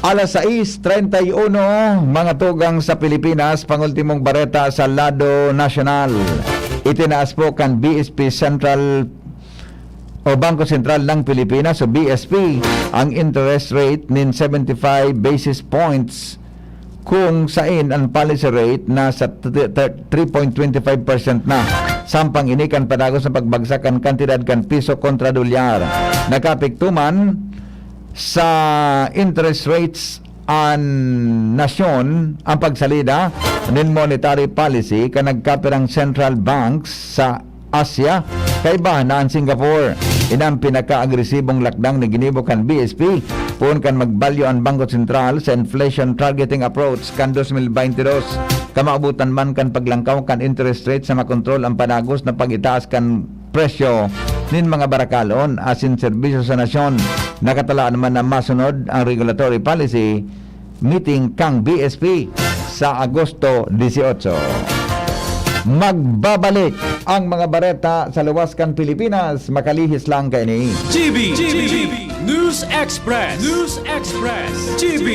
Alas 6:31 mga tugang sa Pilipinas, pangultimong bareta sa Lado Nacional. Itinaas po kan BSP Central o Bangko Sentral ng Pilipinas o BSP ang interest rate nin 75 basis points kung sain ang policy rate na sa 3.25% na. Sampang ini kan padagos sa pagbagsak kan kantidad kan piso kontra dolyar. Nakapiktuman sa interest rates ang nasyon ang pagsalida ng monetary policy ka nagkapirang central banks sa Asia kaiba na ang Singapore. Inang pinaka-agresibong lakdang na ginibo kan BSP pun kan magbalyo ang Bangko Sentral sa inflation targeting approach kan 2022 kamaabutan man kan paglangkaw kan interest rate sa makontrol ang panagos na pag-itaas kan presyo nin mga barakalon asin serbisyo sa nasyon. Nakatalaan naman na masunod ang regulatory policy meeting kang BSP sa Agosto 18. Magbabalik ang mga bareta sa luwas kan Pilipinas, makalihis lang kay ni GB News Express. GB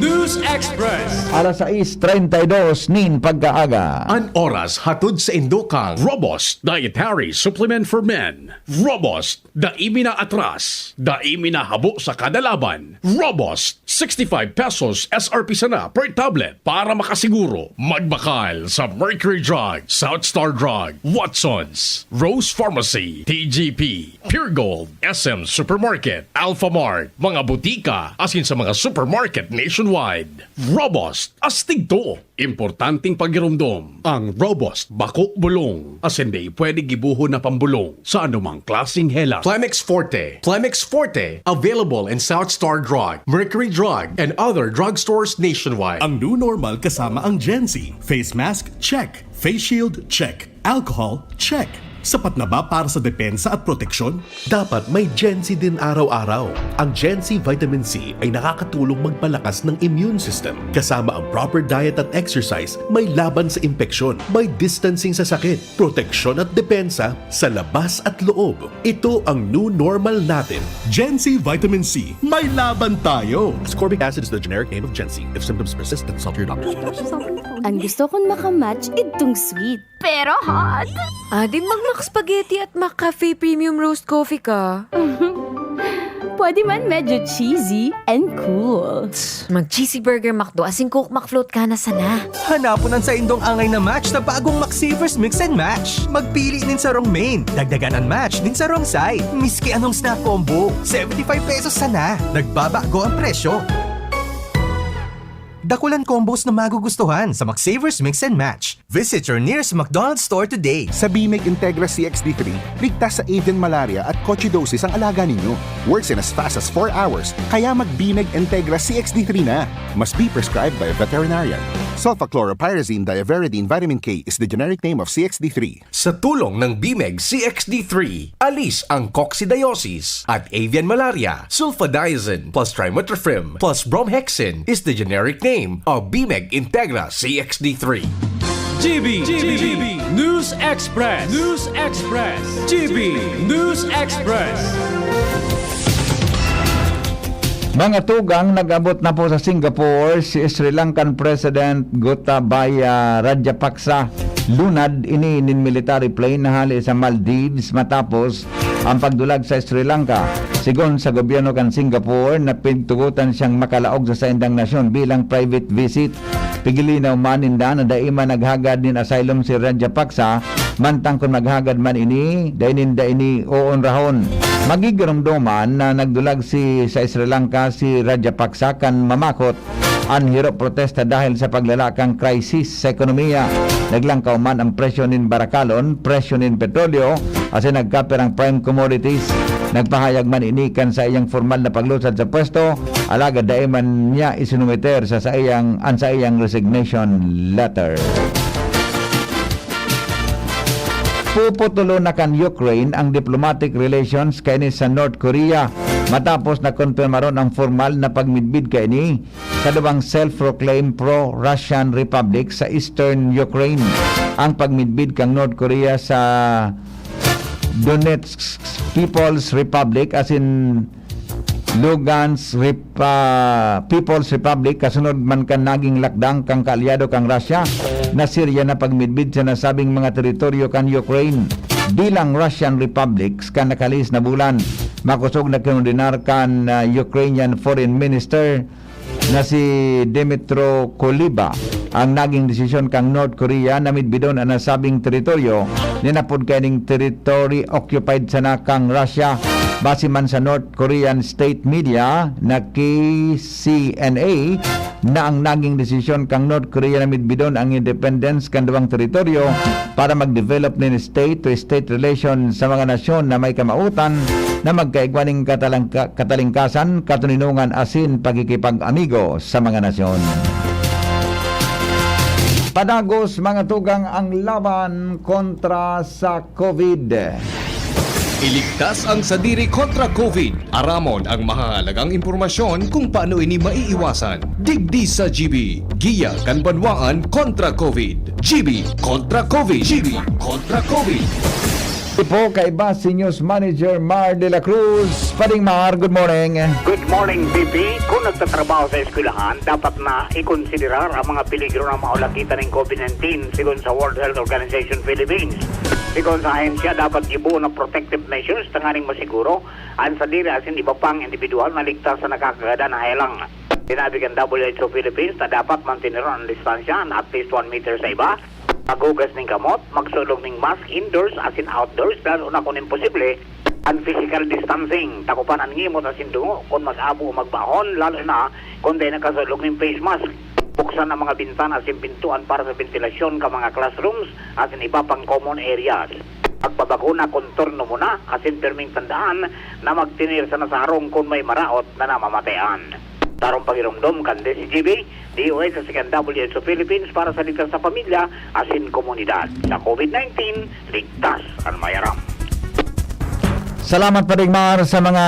News Express. Alas 6:32 nin pagkaaga. An oras hatod sa Indokang Robust Dietary Supplement for Men. Robust, daimi na atras, daimi na habo sa kada laban. Robust, 65 pesos SRP sana per tablet para makasiguro. Magbakal sa Mercury Drug, South Star Drug, Watsons, Rose Pharmacy, TGP, Pure Gold, SM Supermarket, Alpha Mart, mga butika, asin sa mga supermarket nationwide. Robust, astig to. Importanteng pagirumdom. Ang Robust Bako Bulong. Asin di pwede gibuho na pambulong sa anumang klaseng hela. Plemex Forte. Plemex Forte, available in South Star Drug, Mercury Drug, and other drugstores nationwide. Ang new normal kasama ang Gen-Z. Face mask, check. Face shield, check. Alcohol, check. Sapat na ba para sa depensa at proteksyon? Dapat may Gen-Z din araw-araw. Ang Gen-Z Vitamin C ay nakakatulong magpalakas ng immune system. Kasama ang proper diet at exercise, may laban sa impeksyon, may distancing sa sakit, proteksyon at depensa sa labas at loob. Ito ang new normal natin. Gen-Z Vitamin C. May laban tayo! Ascorbic acid is the generic name of Gen-Z. If symptoms persist, consult your doctor. Ang gusto kong makamatch itong sweet. Pero hot! Di mag-spaghetti at Cafe Premium Roast Coffee ka. Pwede man medyo cheesy and cool. Mag-cheesy burger McDo asing Coke McFloat ka na sana. Hanapunan sa indong angay na match na bagong McSavers Mix and Match. Magpili din sa wrong main, dagdagan ang match din sa wrong side. Miski anong snack combo, 75 pesos sana. Nagbabago ang presyo. Dakulan combos na magugustuhan sa McSavers Mix and Match. Visit your nearest McDonald's store today. Sa BMEG Integra CXD3, ligtas sa avian malaria at coccidiosis ang alaga ninyo. Works in as fast as 4 hours, kaya mag-BMEG Integra CXD3 na. Must be prescribed by a veterinarian. Sulfachloropyrazine diaveridine vitamin K is the generic name of CXD3. Sa tulong ng BMEG CXD3, alis ang coccidiosis at avian malaria. Sulfadiazine plus trimethoprim plus bromhexin is the generic name of BMEG Integra CXD3. GB News Express. GB News Express. Mga tugang, nag-abot na po sa Singapore si Sri Lankan President Gotabaya Rajapaksa. Lunad inin military plane na hali sa Maldives matapos ang pagdulag sa Sri Lanka. Sigon sa gobyerno kan Singapore, na pintugutan siyang makalaog sa saindang nasyon bilang private visit. Pigilinaw maninda na daima naghagad nin asylum si Rajapaksa, mantang kung maghagad man ini, dainin oon rahon. Magigirumduman na nagdulag sa Sri Lanka si Rajapaksa kan mamakot ang hirap protesta dahil sa paglalakang krisis sa ekonomiya. Naglangkaw man ang presyo nin barakalon, presyo nin petrolyo, kasi nagkaper ang prime commodities. Nagpahayag man inikan sa iyang formal na paglusad sa pwesto, alagad daiman niya isinumiter sa iyang resignation letter. Puputulo na kan Ukraine ang diplomatic relations kaini sa North Korea matapos na konfirmaron ang formal na pagmidbid kaini sa dubang self-proclaimed pro-Russian Republic sa Eastern Ukraine. Ang pagmidbid kang North Korea sa Donetsk People's Republic as in Lugansk People's Republic kasunod man kan naging lakdang kang kaalyado kang Russia na Syria na pagmidbid sa nasabing mga teritoryo kan Ukraine bilang Russian Republics kan nakalis na bulan. Makusog na kinundinar kan Ukrainian Foreign Minister na si Dmytro Kuleba ang naging desisyon kang North Korea na midbidon ang nasabing teritoryo ninapod kaning territory occupied sa nakang Russia. Base man sa North Korean state media na KCNA na ang naging desisyon kang North Korea na midbidon ang independence kan duwang teritoryo para mag-develop nin state-to-state relation sa mga nasyon na may kamautan na magkaigwaning katalingkasan, katuninungan asin pagkikipag-amigo sa mga nasyon. Padagos mga tugang ang laban kontra sa COVID. Iligtas ang sadiri kontra COVID. Aramon ang mahalagang impormasyon kung paano ini maiiwasan. Digdi sa GB. Giya kan banwaan kontra COVID. GB kontra COVID. GB kontra COVID. Po kay Basi News Manager Mar de la Cruz. Pading Mar, good morning. Good morning, BP. Kung nagtatrabaho sa eskwelahan, dapat na ikonsiderar ang mga peligro na maulakitan ng COVID-19 sigon sa World Health Organization Philippines. Sigon sa ahensya, dapat ibuo na protective measures tanganing masiguro ang sa diri asin iba pang individual na ligtas sa nakakagada na hayalang. Sinabi kan WHO Philippines na dapat mantineron ang distansya na at least 1 meter sa iba, maghugas ng kamot, magsulog ng mask indoors asin outdoors, lalo na kung imposible, ang physical distancing, takupan ang ngimot asin dungo kung mag-abo o magbahon, lalo na kung di nakasulog ng face mask. Buksan ang mga bintana asin pintuan para sa ventilasyon ka mga classrooms asin iba pang common areas. Pagpabakuna, kontorno muna asin perming tandaan na magtinir sa nasarong kung may maraot na namamatayan. Tarong pagirumdom kan DCGB, DOH sa second WHO Philippines para sa ligtas sa pamilya asin komunidad. Sa COVID-19, ligtas ang mayaram. Salamat pa rin Mar sa mga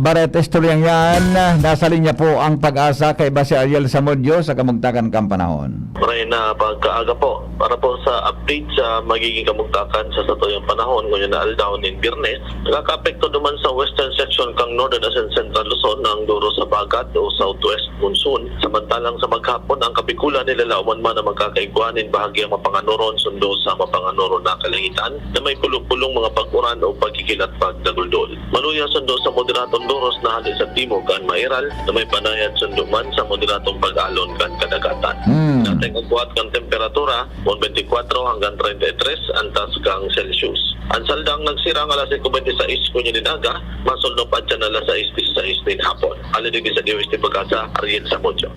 baret istoryang yan. Nasa linya po ang pag-asa kay Basi Ariel Samudyo sa kamugtakan kang panahon. Maray na pagkaaga po para po sa update sa magiging kamugtakan sa satuyang panahon kung yun na aldown in Biyernes. Nakaka-apekto naman sa western section kang northern and central Luzon ng duro sa bagat o southwest monsoon. Samantalang sa maghapon ang kabikulan nilalauman man na magkakaigwanin bahagyang mapanganuron sundo sa mapanganuron na kalangitan na may pulong-pulong mga pag-uran o pagkikilat pagdaguldol. Maluya sundo sa moderatong doros na hali sa timog kan mairal na may panayad sundo man sa moderatong pag-alon kan kadagatan. Nating agbuhat kang temperatura 24 hanggang 33 antas kang Celsius. Ang saldang nagsirang alas 26 kunya dinaga, masulno pa dyan alas 6 din hapon. Alinig sa DOST Pagkasa, Ariel Samudyo.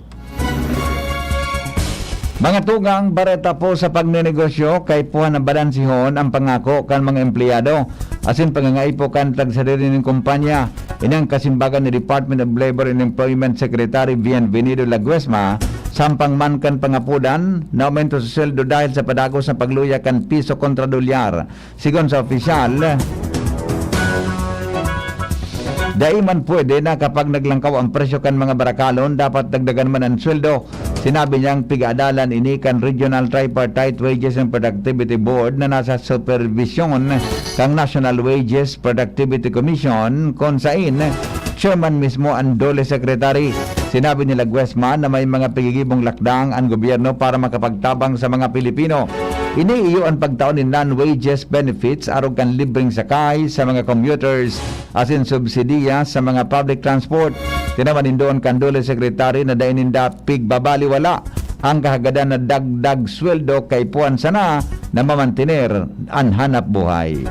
Mga tugang bareta po sa pagnenegosyo kay puhan na balansihon ang pangako kan mga empleyado. Asin pangangaipo kan tag sarili ng kumpanya. Inang kasimbagan ni Department of Labor and Employment Secretary Bienvenido Laguesma, sampang man kan pangapudan na aumento sa sweldo dahil sa padagos na pagluya kan piso kontra dolyar. Sigon sa opisyal, daiman pwede na kapag naglangkaw ang presyo kan mga barakalon, dapat dagdagan man ang sweldo. Sinabi niyang pigaadalan ini kan Regional Tripartite Wages and Productivity Board na nasa supervision kang National Wages Productivity Commission kung saan chairman mismo ang dole secretary. Sinabi ni Laguesma na may mga pigigibong lakdang ang gobyerno para makapagtabang sa mga Pilipino. Iniiyo ang pagtaon ni non-wages benefits arog kan libreng sakay sa mga commuters asin subsidiya sa mga public transport. Tinaman doon kan dole secretary na daininda pigbabaliwala ang kahagadan na dagdag sweldo kay puan sana na mamantiner ang hanap buhay.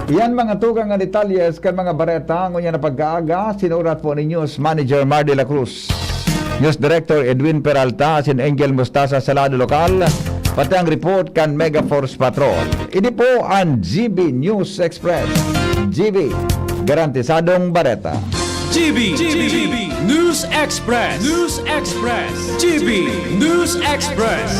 Iyan mga tugang nga detalyes kan mga bareta ngunya na pagkaaga sinurat po ni News Manager Mar de la Cruz, News Director Edwin Peralta asin Angel Mustasa sa lado lokal, pati ang report kan Mega Force Patrol. Ini po ang GB News Express. GB, garantisadong bareta. GB News Express. News Express. GB News Express.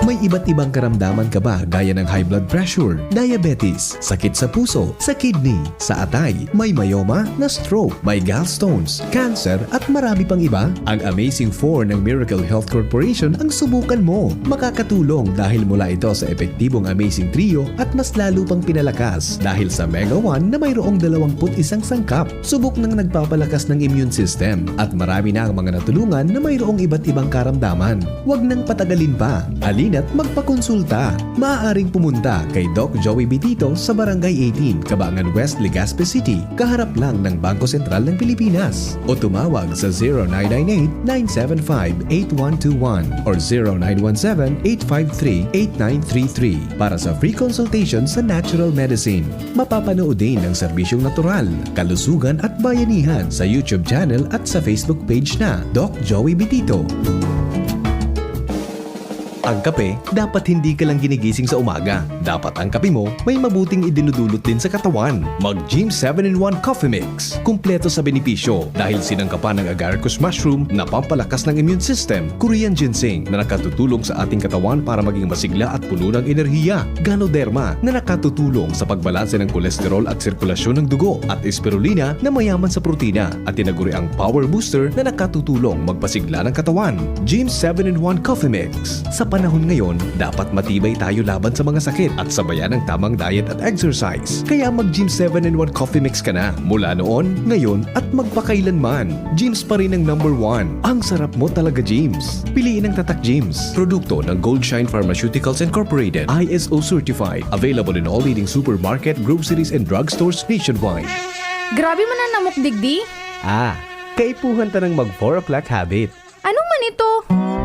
May iba't ibang karamdaman ka ba gaya ng high blood pressure, diabetes, sakit sa puso, sa kidney, sa atay, may myoma, na stroke, may gallstones, cancer at marami pang iba? Ang Amazing 4 ng Miracle Health Corporation ang subukan mo. Makakatulong dahil mula ito sa epektibong Amazing Trio at mas lalo pang pinalakas dahil sa Mega 1 na mayroong 21 sangkap. Subok ng nagpapalakas ng immune system at marami na ang mga natulungan na mayroong iba't ibang karamdaman. Huwag nang patagalin pa. At magpakonsulta. Maaaring pumunta kay Doc Joey Bitito sa Barangay 18, Cabangan West, Legazpi City, kaharap lang ng Bangko Sentral ng Pilipinas. O tumawag sa 0998-975-8121 or 0917-853-8933 para sa free consultation sa natural medicine. Mapapanood din ang serbisyong natural, kalusugan at bayanihan sa YouTube channel at sa Facebook page na Doc Joey Bitito. Ang kape, dapat hindi ka lang ginigising sa umaga. Dapat ang kape mo may mabuting idinudulot din sa katawan. Mag-Gym 7-in-1 Coffee Mix. Kumpleto sa benepisyo dahil sinangkapan ng agaricus mushroom na pampalakas ng immune system, Korean ginseng na nakatutulong sa ating katawan para maging masigla at puno ng enerhiya, Ganoderma na nakatutulong sa pagbalanse ng kolesterol at sirkulasyon ng dugo, at spirulina na mayaman sa protina at tinaguri ang Power Booster na nakatutulong magpasigla ng katawan. Gym 7-in-1 Coffee Mix. Sa panahon ngayon, dapat matibay tayo laban sa mga sakit at sabayan ng tamang diet at exercise. Kaya mag-Gym 7-in-1 Coffee Mix ka na. Mula noon, ngayon at magpakailanman. Gyms pa rin ang number 1. Ang sarap mo talaga, Gyms. Piliin ang Tatak Gyms. Produkto ng Goldshine Pharmaceuticals Incorporated. ISO certified. Available in all leading supermarket, groceries and drugstores nationwide. Grabe man ang namok digdi. Kaipuhan ta ng mag 4 o'clock habit. Anong man ito?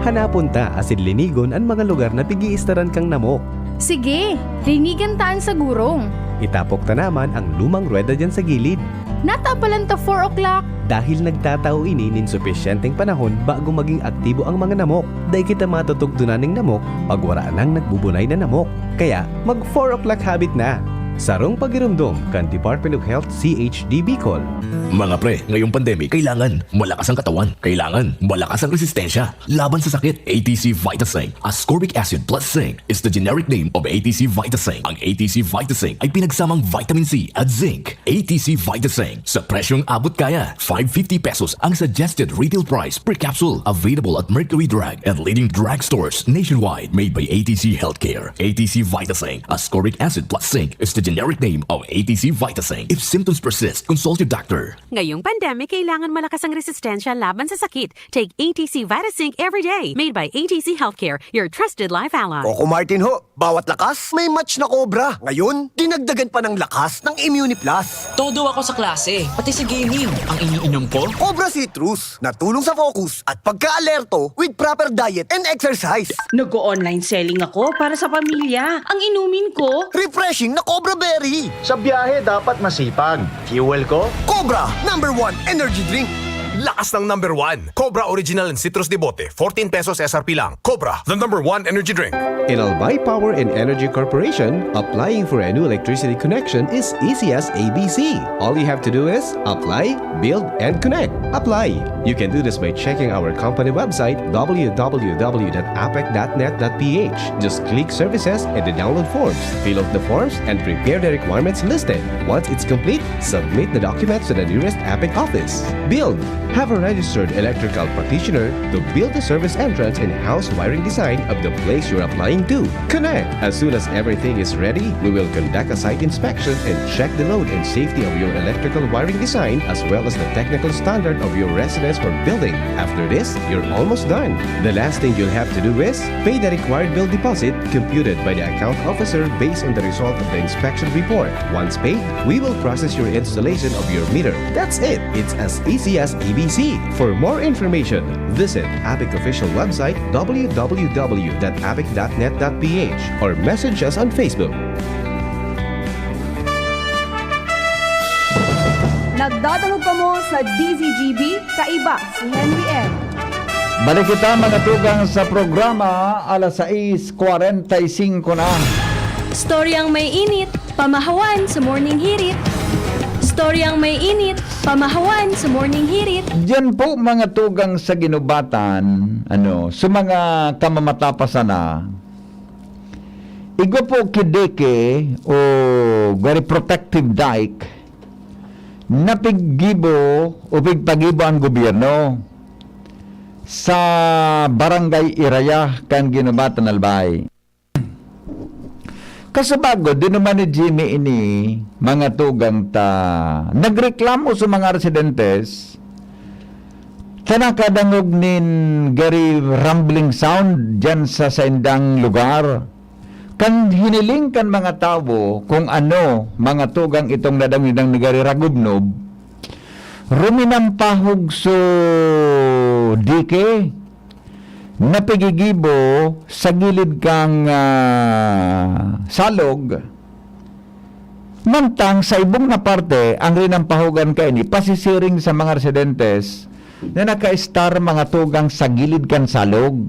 Hanapon ta asin linigon ang mga lugar na pigiistaran kang namok. Sige, linigan taan sa gurong. Itapok ta naman ang lumang rueda dyan sa gilid. Natapalan ta 4 o'clock. Dahil nagtatao ini nin supisyenteng panahon bago maging aktibo ang mga namok. Dahil kita matutugtunan ng namok pag wala nang nagbubunay na namok. Kaya mag 4 o'clock habit na. Sarong pagirumdom kan Department of Health CHD Bicol. Mga pre, ngayong pandemic, kailangan malakas ang katawan. Kailangan malakas ang resistensya laban sa sakit. ATC Vitasync, ascorbic acid plus zinc is the generic name of ATC Vitasync. Ang ATC Vitasync ay pinagsamang vitamin C at zinc. ATC Vitasync, sa presyong abot kaya. 550 pesos ang suggested retail price per capsule. Available at Mercury Drug and leading drugstores nationwide. Made by ATC Healthcare. ATC Vitasync, ascorbic acid plus zinc is the generic name of ATC Vitasync. If symptoms persist, consult your doctor. Ngayong pandemic, kailangan malakas ang resistensya laban sa sakit. Take ATC Vitasync every day. Made by ATC Healthcare, your trusted life ally. Coco Martin ho, bawat lakas may match na Cobra. Ngayon, dinagdagan pa ng lakas ng Immuniplus. Todo ako sa klase, pati sa gaming. Ang iniinom ko? Cobra Citrus, na tulong sa focus at pagka-alerto with proper diet and exercise. Nag-online selling ako para sa pamilya. Ang inumin ko? Refreshing na Cobra Berry. Sa biyahe dapat masipag. Fuel ko? Cobra, #1 energy drink. Lakas ng number 1. Cobra Original and Citrus de Bote. 14 pesos SRP lang. Cobra, the number 1 energy drink. In Albay Power and Energy Corporation, applying for a new electricity connection is easy as ABC. All you have to do is apply, build, and connect. Apply. You can do this by checking our company website www.apec.net.ph. Just click Services and the download forms. Fill out the forms and prepare the requirements listed. Once it's complete, submit the documents to the nearest APEC office. Build. Have a registered electrical practitioner to build the service entrance and house wiring design of the place you're applying to. Connect. As soon as everything is ready, we will conduct a site inspection and check the load and safety of your electrical wiring design as well as the technical standard of your residence or building. After this, you're almost done. The last thing you'll have to do is pay the required bill deposit computed by the account officer based on the result of the inspection report. Once paid, we will process your installation of your meter. That's it. It's as easy as ABC. For more information, visit APEC official website www.apec.net.ph or message us on Facebook. Nagdadalo pa mo sa DZGB, kaiba si Henry M. Balik kita mga tugang sa programa, alas 6:45 na. Storyang may init, pamahawan sa morning hirit. Storyang may init, pamahawan sa morning hirit. Diyan po mga tugang sa ginubatan, sa mga kamamatapasan na, igo po kideke o very protective dike, napiggibo o pigpagibo ang gobyerno sa barangay Iraya kan ginubatan Albay. Kasabago, din naman ni Jimmy ini, mga tugang nagreklamo sa mga residentes, kanakadangog nin gari rumbling sound dyan sa indang lugar. Kan hiniling kan mga tao kung ano, mga tugang itong nadang-idang nagari ragubnob, ruminampahog so dike, napigigibo sa gilid kang salog, mantang sa ibong na parte ang rinampahugan kaini pasisiring sa mga residentes na naka-star mga tugang sa gilid kang salog.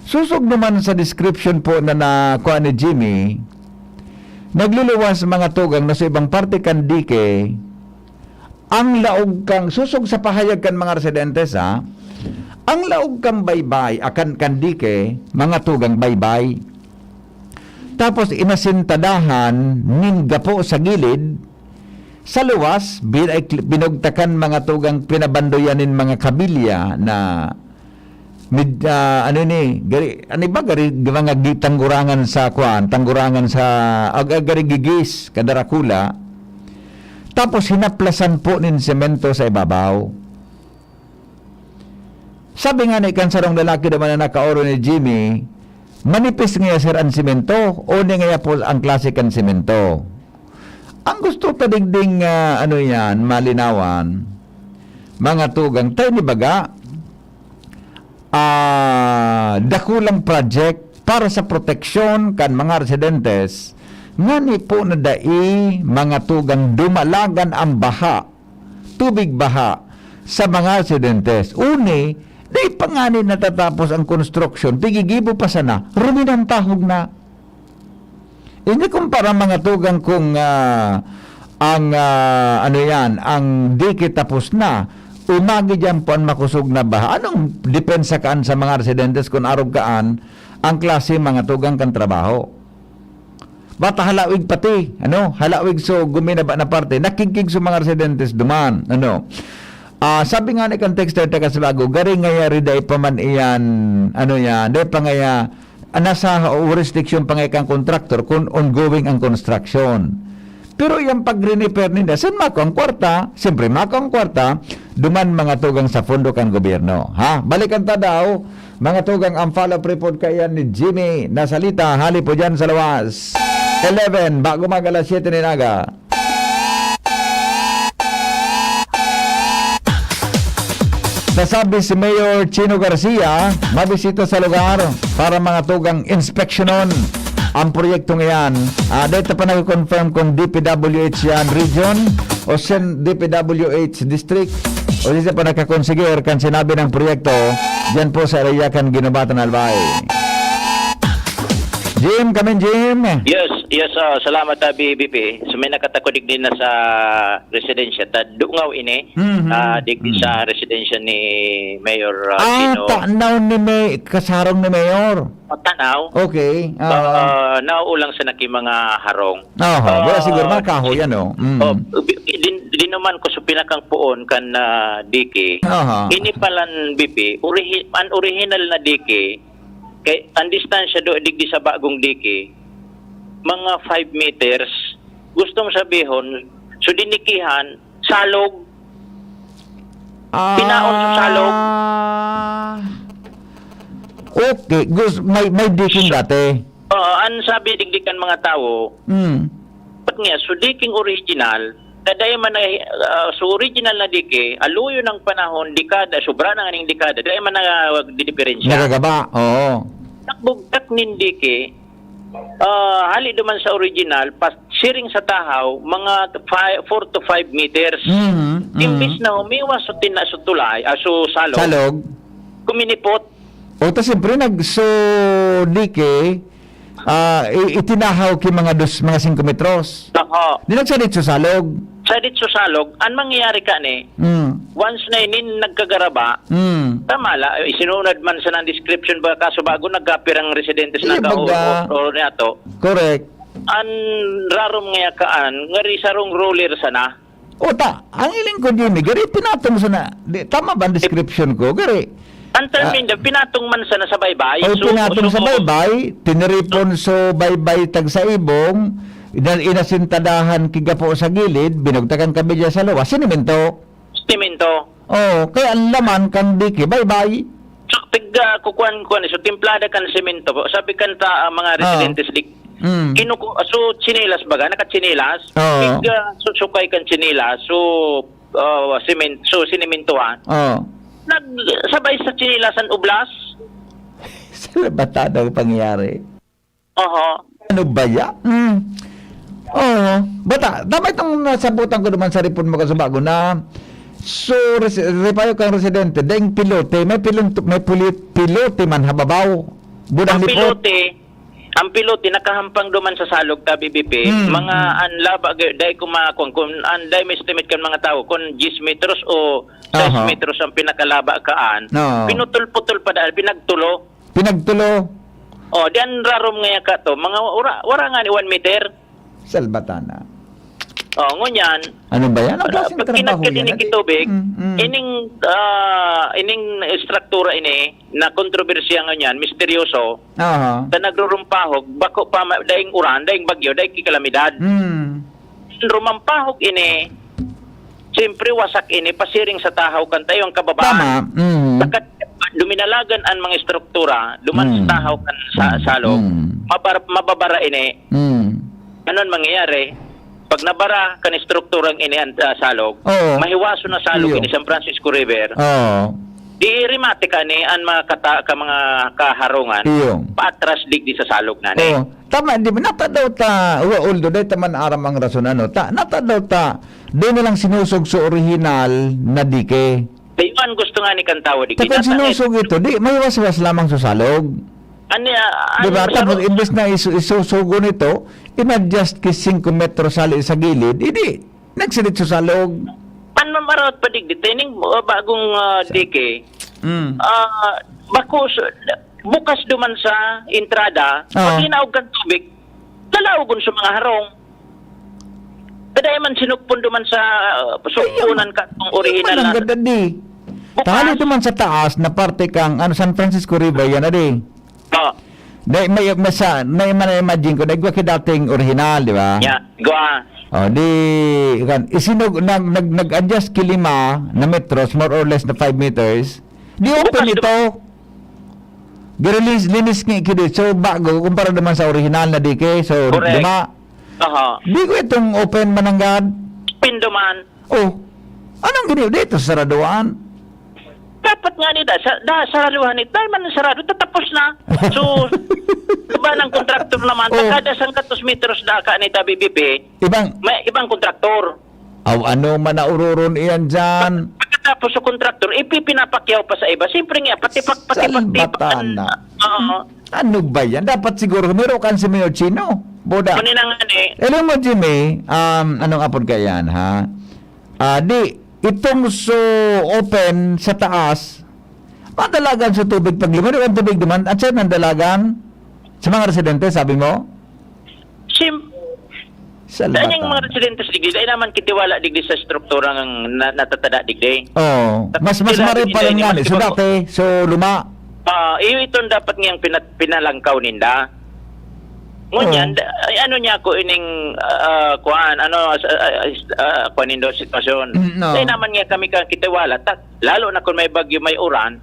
Susog naman sa description po na nakuha ni Jimmy, nagluluwas mga tugang na sa ibang parte kan dike, ang laog kang susog sa pahayag kan mga residentes ang laog kang baybay, akan kandike, mga tugang baybay. Tapos inasintadahan, ninga po sa gilid, sa luwas, binugtakan mga tugang pinabandoyanin mga kabilya na mga tanggurangan sa tanggurangan sa gari gigis, kadarakula. Tapos hinaplasan po nin semento sa ibabaw. Sabi nga ni kansarong lalaki naman na nakaoro ni Jimmy, manipis nga sir ang simento o ni nga po ang klasik ang simento. Ang gusto tadigding malinawan, mga tugang, tayo ni baga, dakulang project para sa proteksyon kan mga residentes, nga ni po na dai mga tugang dumalagan ang baha, tubig baha sa mga residentes. Uni, di pa nga ni natatapos ang construction, pigigibo pa sana, ruminantahog na. Hindi kumpara mga tugang kung ang dike tapos na, umagi dyan po ang makusog na baha. Anong depensa kaan sa mga residentes kung arog kaan ang klase mga tugang kan trabaho? Bata halawig pati, halawig so guminaba na parte, nakikig sa mga residentes duman, sabi nga ni kan texter taga Sabago, gari ngayari day pa man iyan, day pa ngaya, nasa jurisdiction pa ngaya kang kontraktor kung ongoing ang construction. Pero yung pag-repair nila, saan mako ang kwarta? Siyempre mako ang kwarta, duman mga tugang sa fondo kan gobyerno. Balikan ta daw, mga tugang ang follow-up report kayan ni Jimmy na salita, hali po dyan sa lawas. 11, bago magalas 7 ni Naga. Nasabi si Mayor Chino Garcia, mabisita sa lugar para mga tugang inspeksyonon ang proyektong iyan. Dito pa nag-confirm kung DPWH yan region o DPWH district o siya pa nagkakonsigir kan sinabi ng proyekto dyan po sa Arayakan, Ginobatan, Albay. Jim, come in, Jim. Yes, salamat BBP. So may nakatakodig din na sa residensya. Dungaw ini, digdi sa residensya ni Mayor Sino. Tanaw ni kasarong ni Mayor. Tanaw? Okay. Nauulang sa naki mga harong. Wala siguro makaho yan, oh. Di naman ko sa pinakang puon kan DK. Ini palan BP, an original na DK, kay ang distansya do digdi sa bagong DK, mga 5 meters. Gustong sabihon, so dinikihan, salog. Pinaon sa salog. Okay, may diking dati. An sabi digdikan mga tao, pat nga, so diking original, daday man so original na dike, aluyo ng panahon, dekada, sobra na nga ning dekada, daday man nagdidiferensya. Nagagaba, oo. Takbugtak nin dike, hali duman sa original, pas siring sa tahaw, mga 4 to 5 meters. Imbis na humiwas sa tulay, so salog. Kuminipot. O, ta siyempre, dike, itinahaw ki mga 5 metros. Di nagsadit sa salog. Sadit sa salog, an mangyayari ka ni, once na inin nagkagaraba, tama la, isinunod man sa ng description ba kaso bago nagkapirang residentes na o nato. Correct. An rarom nga kaan, ngari sarong roller sana. Ota, ang iling ko Jimmy, gari pinatong sana. Tama ba ang description ko? Gari. Ang termin pinatong man sana sa baybay. O pinatong sa baybay, tiniripon so baybay tag sa ibong, inasintadahan kigapo sa gilid, binugtakan kabilya sa luwas, sinimento. Oh, kaya ang laman kan diki, baybay. So, kukuan, so timplada kan semento. Sabi kan mga residentes dik. So, chinilas baga, nakatsinilas. Sukay kan chinilas, so, sinimentohan. Nagsabay sa chinilasan ublas. Sa batado ang pangyayari. Ano ba ya? Bata, dapat itong nasabutan ko naman sa ripon mo sa bago na so, repayo kang residente, daing pilote, may pilote man hababaw. Budang lipot. Ang pilote nakahampang duman sa salog ta BBP, mga anlaba dai kumakon kun anday may estimate kan mga tao kun 10 metros o 6 metros ang pinakalaba kaan. Pinutol-putol pa dahil pinagtulo. Diyan rarom nga ka to, mga wara nga ni 1 meter. Salbatana. Ngunyan. Ano ba yan? Pag kinagkadinig itubig, ining struktura ini na kontrobersiya ngunyan, misteryoso, na nagrurumpahog, bako pa daing uran, daing bagyo, daing kikalamidad. Rumampahog ini, siyempre wasak ini, pasiring sa tahaw kan tayo ang kababaan. Sakat duminalagan ang mga struktura, duman sa tahaw kan sa salog, mababara ini. Anon mangyayari? Pag nabara kan strukturang ini ang salog, mahiwaso na salog ini San Francisco River. Di rimate ka ni ang mga kaharungan, paatras digdi sa salog na ni. Tama, di ba? Natadaw ta, uldo, dahil taman aram ang rason, natadaw ta, doon na lang sinusog sa original na dike. Kayuan gusto nga ni kantawa di. Tapos sinusog ito, di, mahiwas-was lamang sa salog. Diba? Tapos, imbes na isusugo nito, in-adjust ki 5 metro sa gilid, hindi, nagsilit sa salog. Ano marawat pa digdi? Tining bagong dike, bukas duman sa entrada, pag inaog kang tubig, lalaogon sa mga harong. Kaday man sinugpon duman sa sugpunan ka itong original na. Tahali duman sa taas na parte kang San Francisco River, yan na di. Imagine ko, nagwa ki dating original, di ba? Nag-adjust ki 5 na metros, more or less na 5 meters. Di open ito. Linis nga ki so bago, kumpara naman sa original na dike, so lima. Di ko itong open mananggad. Pinduman. Anong ganito dito sa saraduan? Dapat nga nila, saraduhan nito, dahil man sarado, tatapos na. So, ba ng kontraktor kontraktor naman. Kada 100 metros na ka ni BBP, may ibang kontraktor. Ano man na ururon iyan dyan? Pagkatapos sa kontraktor, ipinapakyaw pa sa iba. Siyempre nga, pati Salbatana. Ano ba yan? Dapat siguro, meron kan si Mayor Chino. Boda. Alam mo, Jimmy, anong apod ka yan, ha? Itong so open sa taas, madalagan sa tubig paglima, ang tubig naman, at siya nandalagan sa mga residente, sabi mo? Dahil yung mga residente sa digdi, dahil naman kitiwala digdi sa struktura ng natatada digdi. Mas mari pa lang yan. So dati, so luma. Ito dapat ngayang pinalangkaw ninda. Ngunyan, ano niya ko ining kuan nindo sitwasyon. Dahil naman nga kami kang kitiwala, lalo na kung may bagyo, may uran,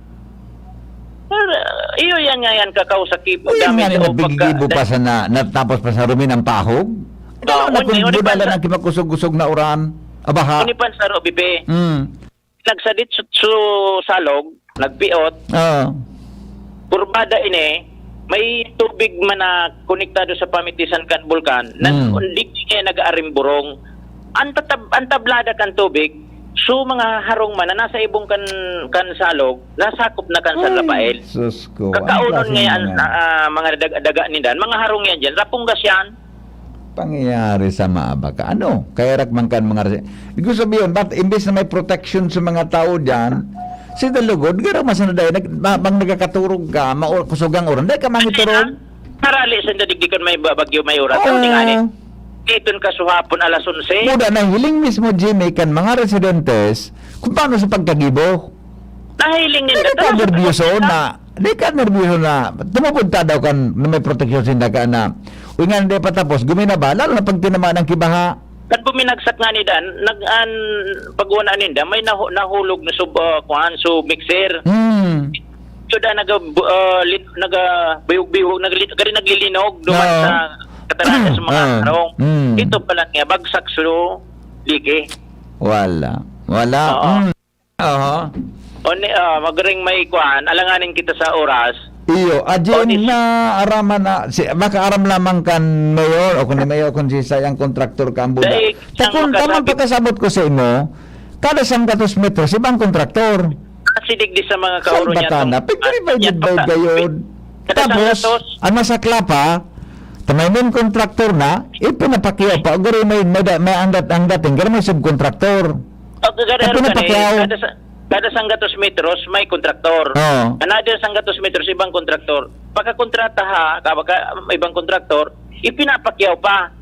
iyo yan nga yan kakausakip. Yan nga nabigibo pa sa natapos pa sa rumi ng pahog. Ano na kung budala ng kimakusog-kusog na uran? Abaha. Unipan sa Robipe. Nagsadit sa salog, nagpiot. Kurbada ini, may tubig man na konektado sa pamitisan kan bulkan, hindi niya nag-aarimburong. Ang tablada kan tubig, so mga harong man na nasa ibong kan salog, nasakop na kan San Rafael. Kakaunon ngayon mga daga nindan, mga harong yan dyan, rapunggas yan. Pangyayari sa maabaka. Ano? Kaya rakman kan mga Gusto sabihin, ba't imbes na may protection sa mga tao dyan, si dalugod, gano'n masanaday, bang nagkakaturog ka, kusugang oran, dahil ka mangiturog. Marali sa dadigdikan may bagyo, may oras. Iton ka suhapon alas 11. Muda na hiling mismo, Jimmy, kan mga residentes, kung paano sa pagkagibo. Nahiling nila. Di ka nervyoso na, tumupunta daw kan na may protection sinda ka na, uingan di patapos, guminaba, lalo na pag tinamaan ng kibaha. Kan buminagsak nga ni Dan, pag-una ninda, may nahulog na mixer. So da nagabiyog-biyog, naglilinog duman sa katarana sa mga harong. Ito pala nga, bagsak so liki. Wala. Magaring may kuhan, alanganin kita sa oras. Iyo, adyan na araman na, makaaram lamang kan mayor, o kung mayor, kung si sayang kontraktor ka ang buda. Takon, tamang pagkasabot ko sa imo, kada 100 metros, ibang kontraktor. Sidig di sa mga kauro niya. Salbatana, pag-divided by gayod. Tapos, ano sa klapa, tamay mo kontraktor na, ipinapakyaw pa, o gari may angdating, gari may subkontraktor. Ipinapakyaw. Kada 100 metros may kontraktor. Another 100 metros ibang kontraktor. Pagkakontrata ibang kontraktor, ipinapakyaw pa.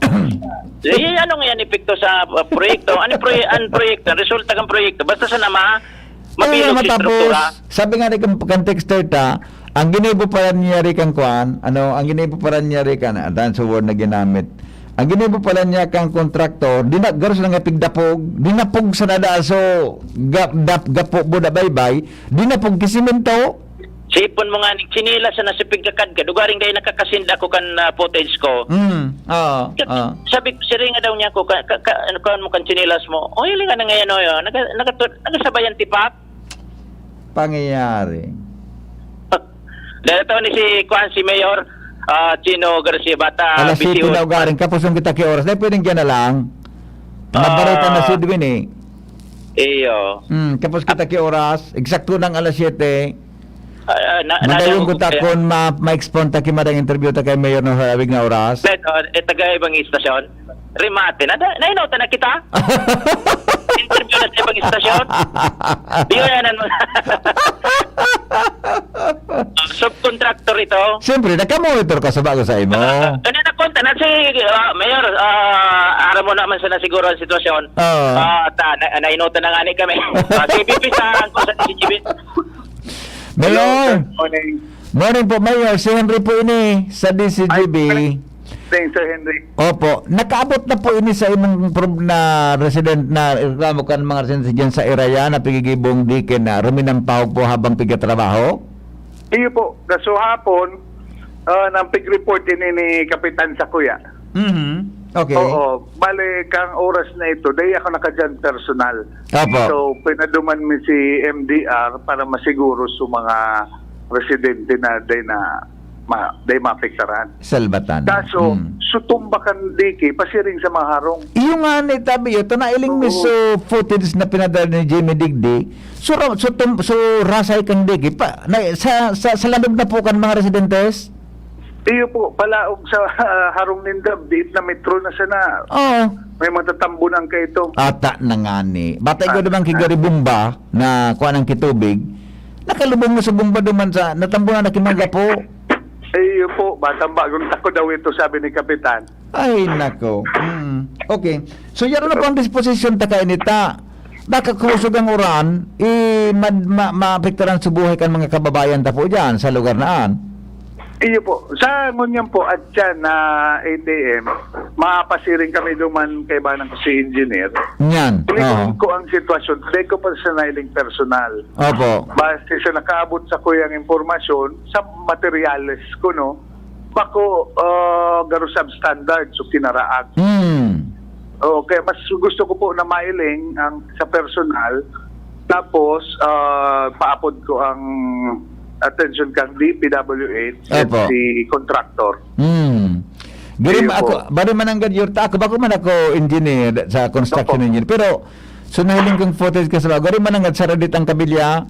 Ano nga yan epekto sa proyekto? Ano proyekto? Resulta ng proyekto. Basta sa mabilog si struktura. Sabi nga rin kang texter ta, ang ginibo para niya rin kang kuhan, ang ginibo para niya rin kang, dance word na ginamit, ang ginibo pala niya kang kontraktor, garos lang pigdapog, dinapog sa nadaso, gapo mo na baybay, dinapog kisimento. Sipon mo nga, sinila sa nasipig kakad ka, dugaring dahil nakakasinda ko kan footage ko. Sabi ko, siring nga daw niya ko, ano mo kan sinilas mo, o hili ka na ngayon, nagasabayan tipak. Pangyayari. Dahil ito ni si Mayor, Chino Garcia Bata. Alas 7 na ugaring, kapusong kita ki oras, dahil pwedeng dyan na lang. Nabarita na si Edwin Iyo. Kapos kita ki oras, eksakto ng alas 7. Madayong ko takon ma-expon ta ki madang interview ta kay Mayor ng harabig na oras. Taga ibang istasyon. Remate na. Nainota na kita. Interview na sa ibang istasyon. Biyanan mo. Subcontractor ito. Siyempre, nakamonitor ka sa bago sa imo. Ano na konta na si Mayor, aram mo naman sa nasiguro ang sitwasyon. Nainota na nga ni kami. Sige, pipisahan ko sa DCGB. Mayor! Morning po, Mayor. Si Henry po ini sa DCGB. Thanks, Sir Henry. Opo. Nakaabot na po ini sa imong na resident na reklamo kan mga residente dyan sa Iraya na pigigibong dikin na ruminang pahog po habang pigatrabaho? Iyo po. So hapon, nang pig-report din ni Kapitan Sakuya. Okay. Oo. Bale, kang oras na ito, dahil ako nakadyan personal. Opo. So, pinaduman mi si MDR para masiguro sa mga residente na dahil na mapektaran. Salbatan. Kaso, sutumbakan diki, pasiring sa maharong. Iyo nga ni tabi ito na iling miso footage na pinadala ni Jimmy Digdig. So rasay kang digi pa sa lanod na po kan mga residentes. Iyo po, palaog sa harong nindab, diit na metro na sana. Oo. May matatambunan ka ito. Ata na nga ni. Batay ko naman kigari bumba na kuha ng kitubig. Nakalubong na sa bumba duman sa natambunan na kimaga po. Iyo po, batang bagong tako daw ito, sabi ni Kapitan. Ay, nako. Okay. So, yaro na po ang disposition ta kay nita. Nakakusog ang uran, maapektaran sa buhay kan mga kababayan ta po dyan sa lugar naan. Iyo po, sa ngunyan po at dyan na ATM, mapasiring kami duman kay Banang si Engineer. Yan. Tulikon ko ang sitwasyon, tuloy ko pa sa nailing personal. Opo. Basta sa nakaabot sa kuyang informasyon, sa materials ko, no, bako garo substandard, so kinaraag. Okay, mas gusto ko po na mailing ang sa personal, tapos paapod ko ang attention kang DPWH at si contractor. Gari ako, bari man ang gadyurta ako, bako man ako engineer sa construction engineer, pero sunahiling kong footage ka sa gari man ang saradit ang kabilya.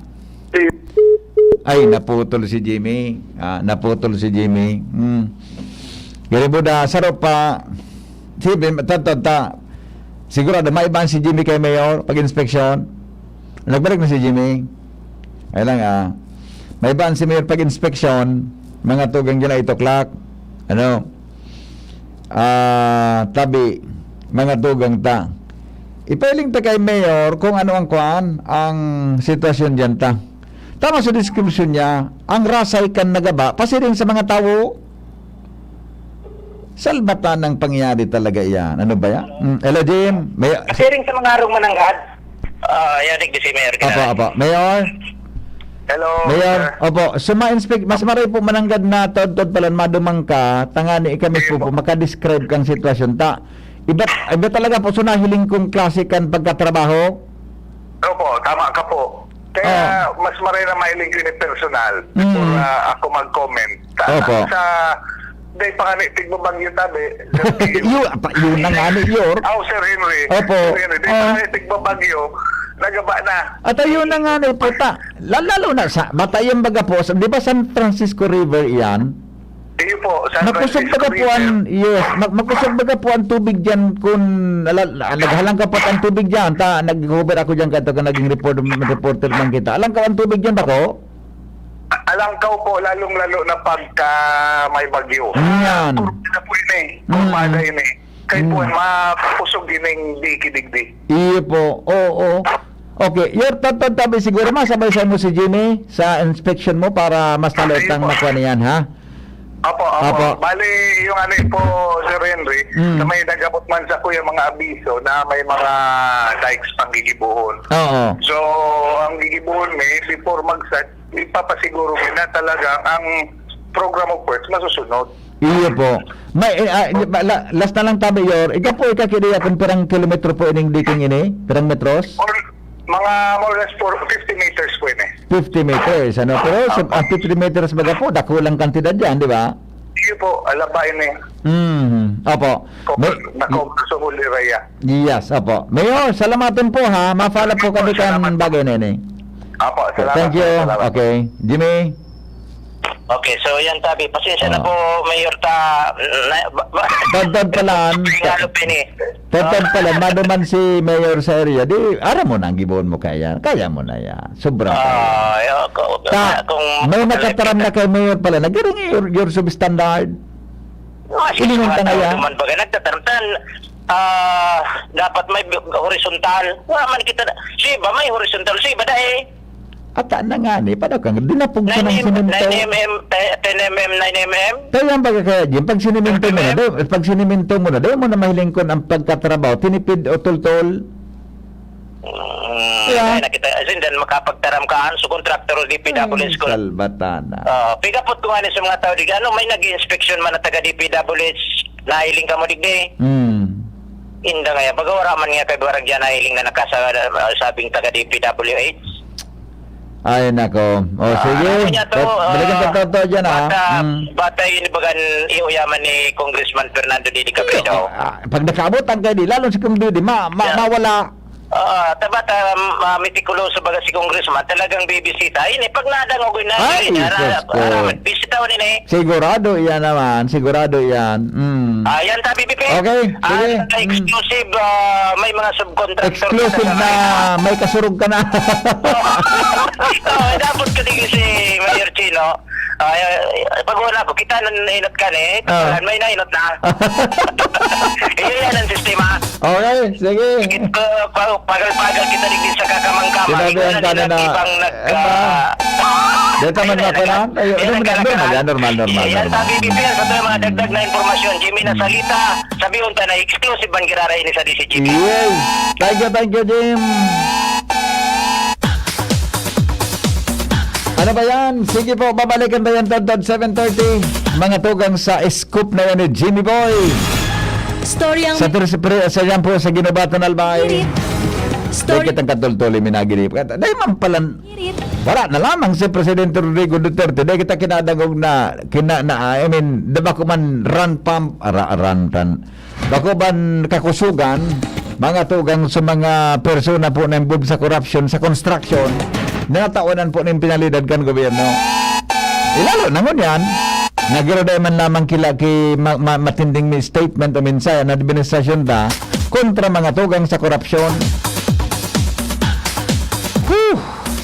Ay, naputol si Jimmy. Naputol si Jimmy. Gari buda, sarap pa. Sige, sigurado, maibaan si Jimmy kay Mayor pag-inspeksyon. Nagbalik na si Jimmy. Ay lang, may ban si Mayor pag-inspeksyon, mga tugang dyan na 8 o'clock. Tabi, mga tugang ta. Ipailing ta kay Mayor kung ano ang kuan, ang sitwasyon dyan ta. Tama sa description niya, ang rasay kan nagaba, pasiring sa mga tao. Salbatan ng pangyayari talaga yan. Ano ba yan? Hello, Jim. Pasiring sa mga arong mananggad. Yanig di si Mayor. Apo. Mayor? Hello. Mayor, opo, suma-inspect, mas maray po mananggad na tod pala madumang ka, tangani kami po makadescribe kang sitwasyon ta. Iba talaga po sunahiling kong klase kan pagkatrabaho? Opo, tama ka po. Kaya mas maray na mailing ko ni personal before ako mag-comment. Opo. Sa day pa kani tigbabagyo tabi. Yun na nga ni Yor. Sir Henry. Opo. Day pa kani tigbabagyo. Nagaba na. At ayun na nga na puta. Lalo na sa Batayang baga po, di ba San Francisco River yan? Iyo po, San Magkusog Francisco baga po ang, yes, magkusog baga po ang tubig dyan kung naghalang ka po ang tubig dyan. Nag-cover ako dyan kato ka naging reporter man kita. Alang ka ang tubig dyan ba ko? Alangkaw po, lalong-lalo na pagka may bagyo. Yan. Kurumada po yun Kurumada yun Kaya po, mapusog yun diki-digdi. Iyo po, oo. Okay, your tabi siguro masabay sa mo si Jimmy sa inspection mo para mas talot ang makuha niyan, ha? Apo. Bali, yung po, Sir Henry, na may nagabot man sa kuya mga abiso na may mga dikes pang gigibuhon. Oo. So, ang gigibuhon before mag-start, ipapasiguro na talaga ang program of works masusunod. Iyo po. Last na lang tabi, ikaw po ikakidaya kung pirang kilometro po ining diking ini? Pirang metros? Mga more or less 50 meters po yun 50 meters, ano? Pero ang 50 meters baga po, dakulang kantidad yan, di ba? Iyo po, alabain Opo. Na-cover sa huli raya. Yes, opo. Mayor, salamatin po ha. Ma-follow po kami kan bagay na ini. Apo, salamat. Thank you. Salamat. Okay. Jimmy? Okay, so yan tabi. Pasensya na po, Mayor ta. Tantad pala, maduman si Mayor sa area. Di, ara mo na ang gibuon mo kaya. Kaya mo na yan. Sobra kaya. May nakataram na kay Mayor pala. Nagkaroon your substandard. Ilingon ka nga yan. Nagtataramtan. Dapat may horizontal. Man kita. Siba, may horizontal. Siba dahil. At na nga ni, paano kang dinapog ka ng sinimento? 9mm, 10mm, 9mm? Kaya ang baga kaya, Jim, pag sinimento mo na, dahil mo na mahilingkon ang pagkatrabaho, tinipid o tultol? Kaya nakita, then makapagtaram kaan sa kontraktor o DPWH ko. Salbatana. Pigapot ko nga sa mga tao, may nag-inspection man na taga DPWH, nahiling ka mo digdi. Inda nga, pag wala man nga kay barang dyan nahiling na nakasabing taga DPWH. Ay, nako. O, sige. Ano niya to, Balikan to dyan, bata yun ibagan iuyaman ni Congressman Fernando Didi Cabredo. Pag nakaabot ang kayo, lalo si Kung Didi, mawala. Tabata mitikuloso baga si Congressman talagang bibisita. Ini pag nadangoy na Ay, Diyos ko. bisita ko nila Sigurado yan naman. Sigurado yan. Yan tabi BP. Okay, sige. Exclusive, may mga subcontractor. Exclusive na may kasurog ka na. Dapat ka din si Mayor Chino. Pag wala po, kita nainot ka ni. May nainot na. Yan ang sistema. Okay, sige. Pagal-pagal kita din sa kakamang-kamang. Sinabihan ka na dito man ako na. Normal. Yan sabi BPL sa mga dagdag na informasyon. Jimmy na salita. Sabihin ta na exclusive ban kiraray ni sa DCGP. Yes. Thank you, Jim. Ano ba yan? Sige po, babalikan ba yan tod 7:30? Mga tugang sa scoop na yan ni Jimmy Boy. Storyang Sa yan po sa Ginobatan Albay. Dahil kitang katultuli minagirip. Dahil man palan. Wala na lamang si Presidente Rodrigo Duterte. Dahil kita kinadangog bako man bako man kakusugan, mga tugang sa mga persona po na involved sa corruption, sa construction, nataonan po ng pinalidad kan gobyerno. Lalo nangon yan. Nagiroday man lamang matinding statement o minsaya na administrasyon ta kontra mga tugang sa korupsyon.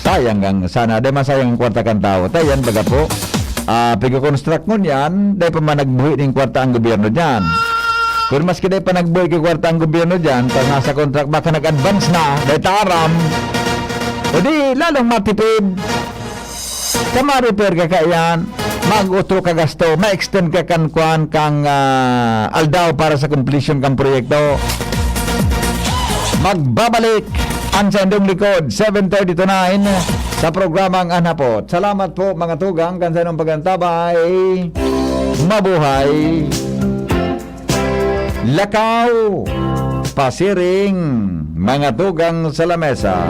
Sayang gang sana. Dahil masayang ang kwarta kang tao. Tayan baga po. Pag-construct mo yan, dahil pa man nagbuhi ng kwarta ang gobyerno dyan. Pero maski dahil pa nagbuhi ng kwarta ang gobyerno dyan, pag nasa contract, baka nag-advance na, dahil taram. O di, lalong matipid. Kama-repair ka yan, mag-utro ka gasto, ma-extend ka kang aldaw para sa completion kang proyekto. Magbabalik ang sendong likod 7:30 to 9 sa programang Anapot. Salamat po mga tugang kan sa inyong pagantabay. Mabuhay. Lakaw. Pasiring. Mga tugang sa lamesa.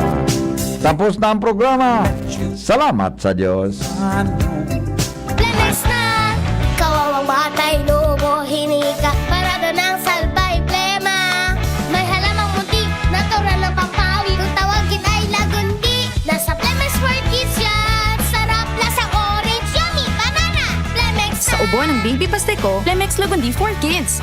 Tapos na ang programa. Salamat sa Diyos. Lemes na, kawawang batay, lobo, hinika, parado ng salbay, plema. May halamang munti, natural ng pampawi, kung tawagin ay lagundi. Nasa Plemex for Kids yan, sarap lasang orange, yummy, banana, Plemex na. Sa ubo ng Baby Pasteco, Plemex Lagundi for Kids.